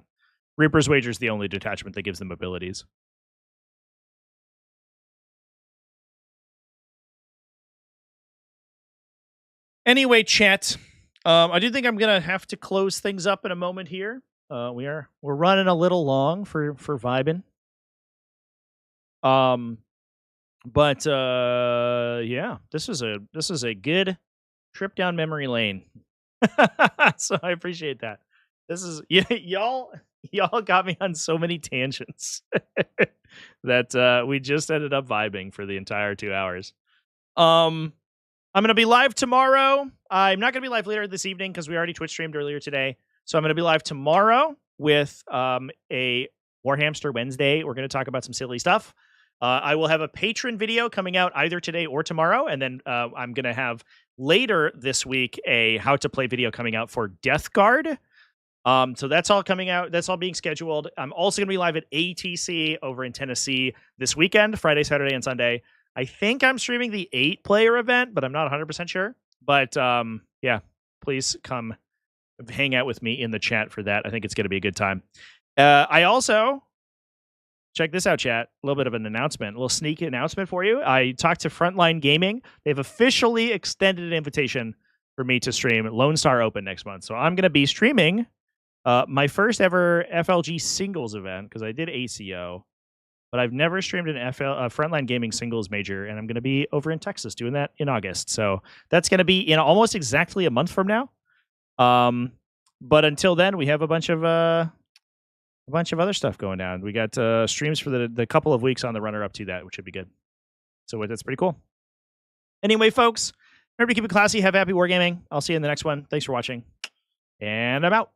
Reaper's Wager is the only detachment that gives them abilities. Anyway, chat. I do think I'm gonna have to close things up in a moment here. We're running a little long for vibing. But yeah, this is a good trip down memory lane. So I appreciate that. This is y'all got me on so many tangents that we just ended up vibing for the entire 2 hours. I'm gonna be live tomorrow. I'm not gonna be live later this evening because we already Twitch streamed earlier today. So I'm gonna be live tomorrow with a Warhamster Wednesday. We're gonna talk about some silly stuff. I will have a patron video coming out either today or tomorrow, and then I'm gonna have later this week a how to play video coming out for Death Guard. So that's all coming out. That's all being scheduled. I'm also gonna be live at ATC over in Tennessee this weekend, Friday, Saturday, and Sunday. I think I'm streaming the 8-player event, but I'm not 100% sure. But yeah, please come hang out with me in the chat for that. I think it's going to be a good time. I also, check this out, chat. A little bit of an announcement, a little sneaky announcement for you. I talked to Frontline Gaming. They've officially extended an invitation for me to stream Lone Star Open next month. So I'm going to be streaming my first ever FLG singles event because I did ACO. But I've never streamed an Frontline Gaming singles major, and I'm going to be over in Texas doing that in August. So that's going to be in almost exactly a month from now. But until then, we have a bunch of other stuff going down. We got streams for the couple of weeks on the runner up to that, which should be good. So that's pretty cool. Anyway, folks, remember to keep it classy. Have happy wargaming. I'll see you in the next one. Thanks for watching, and I'm out.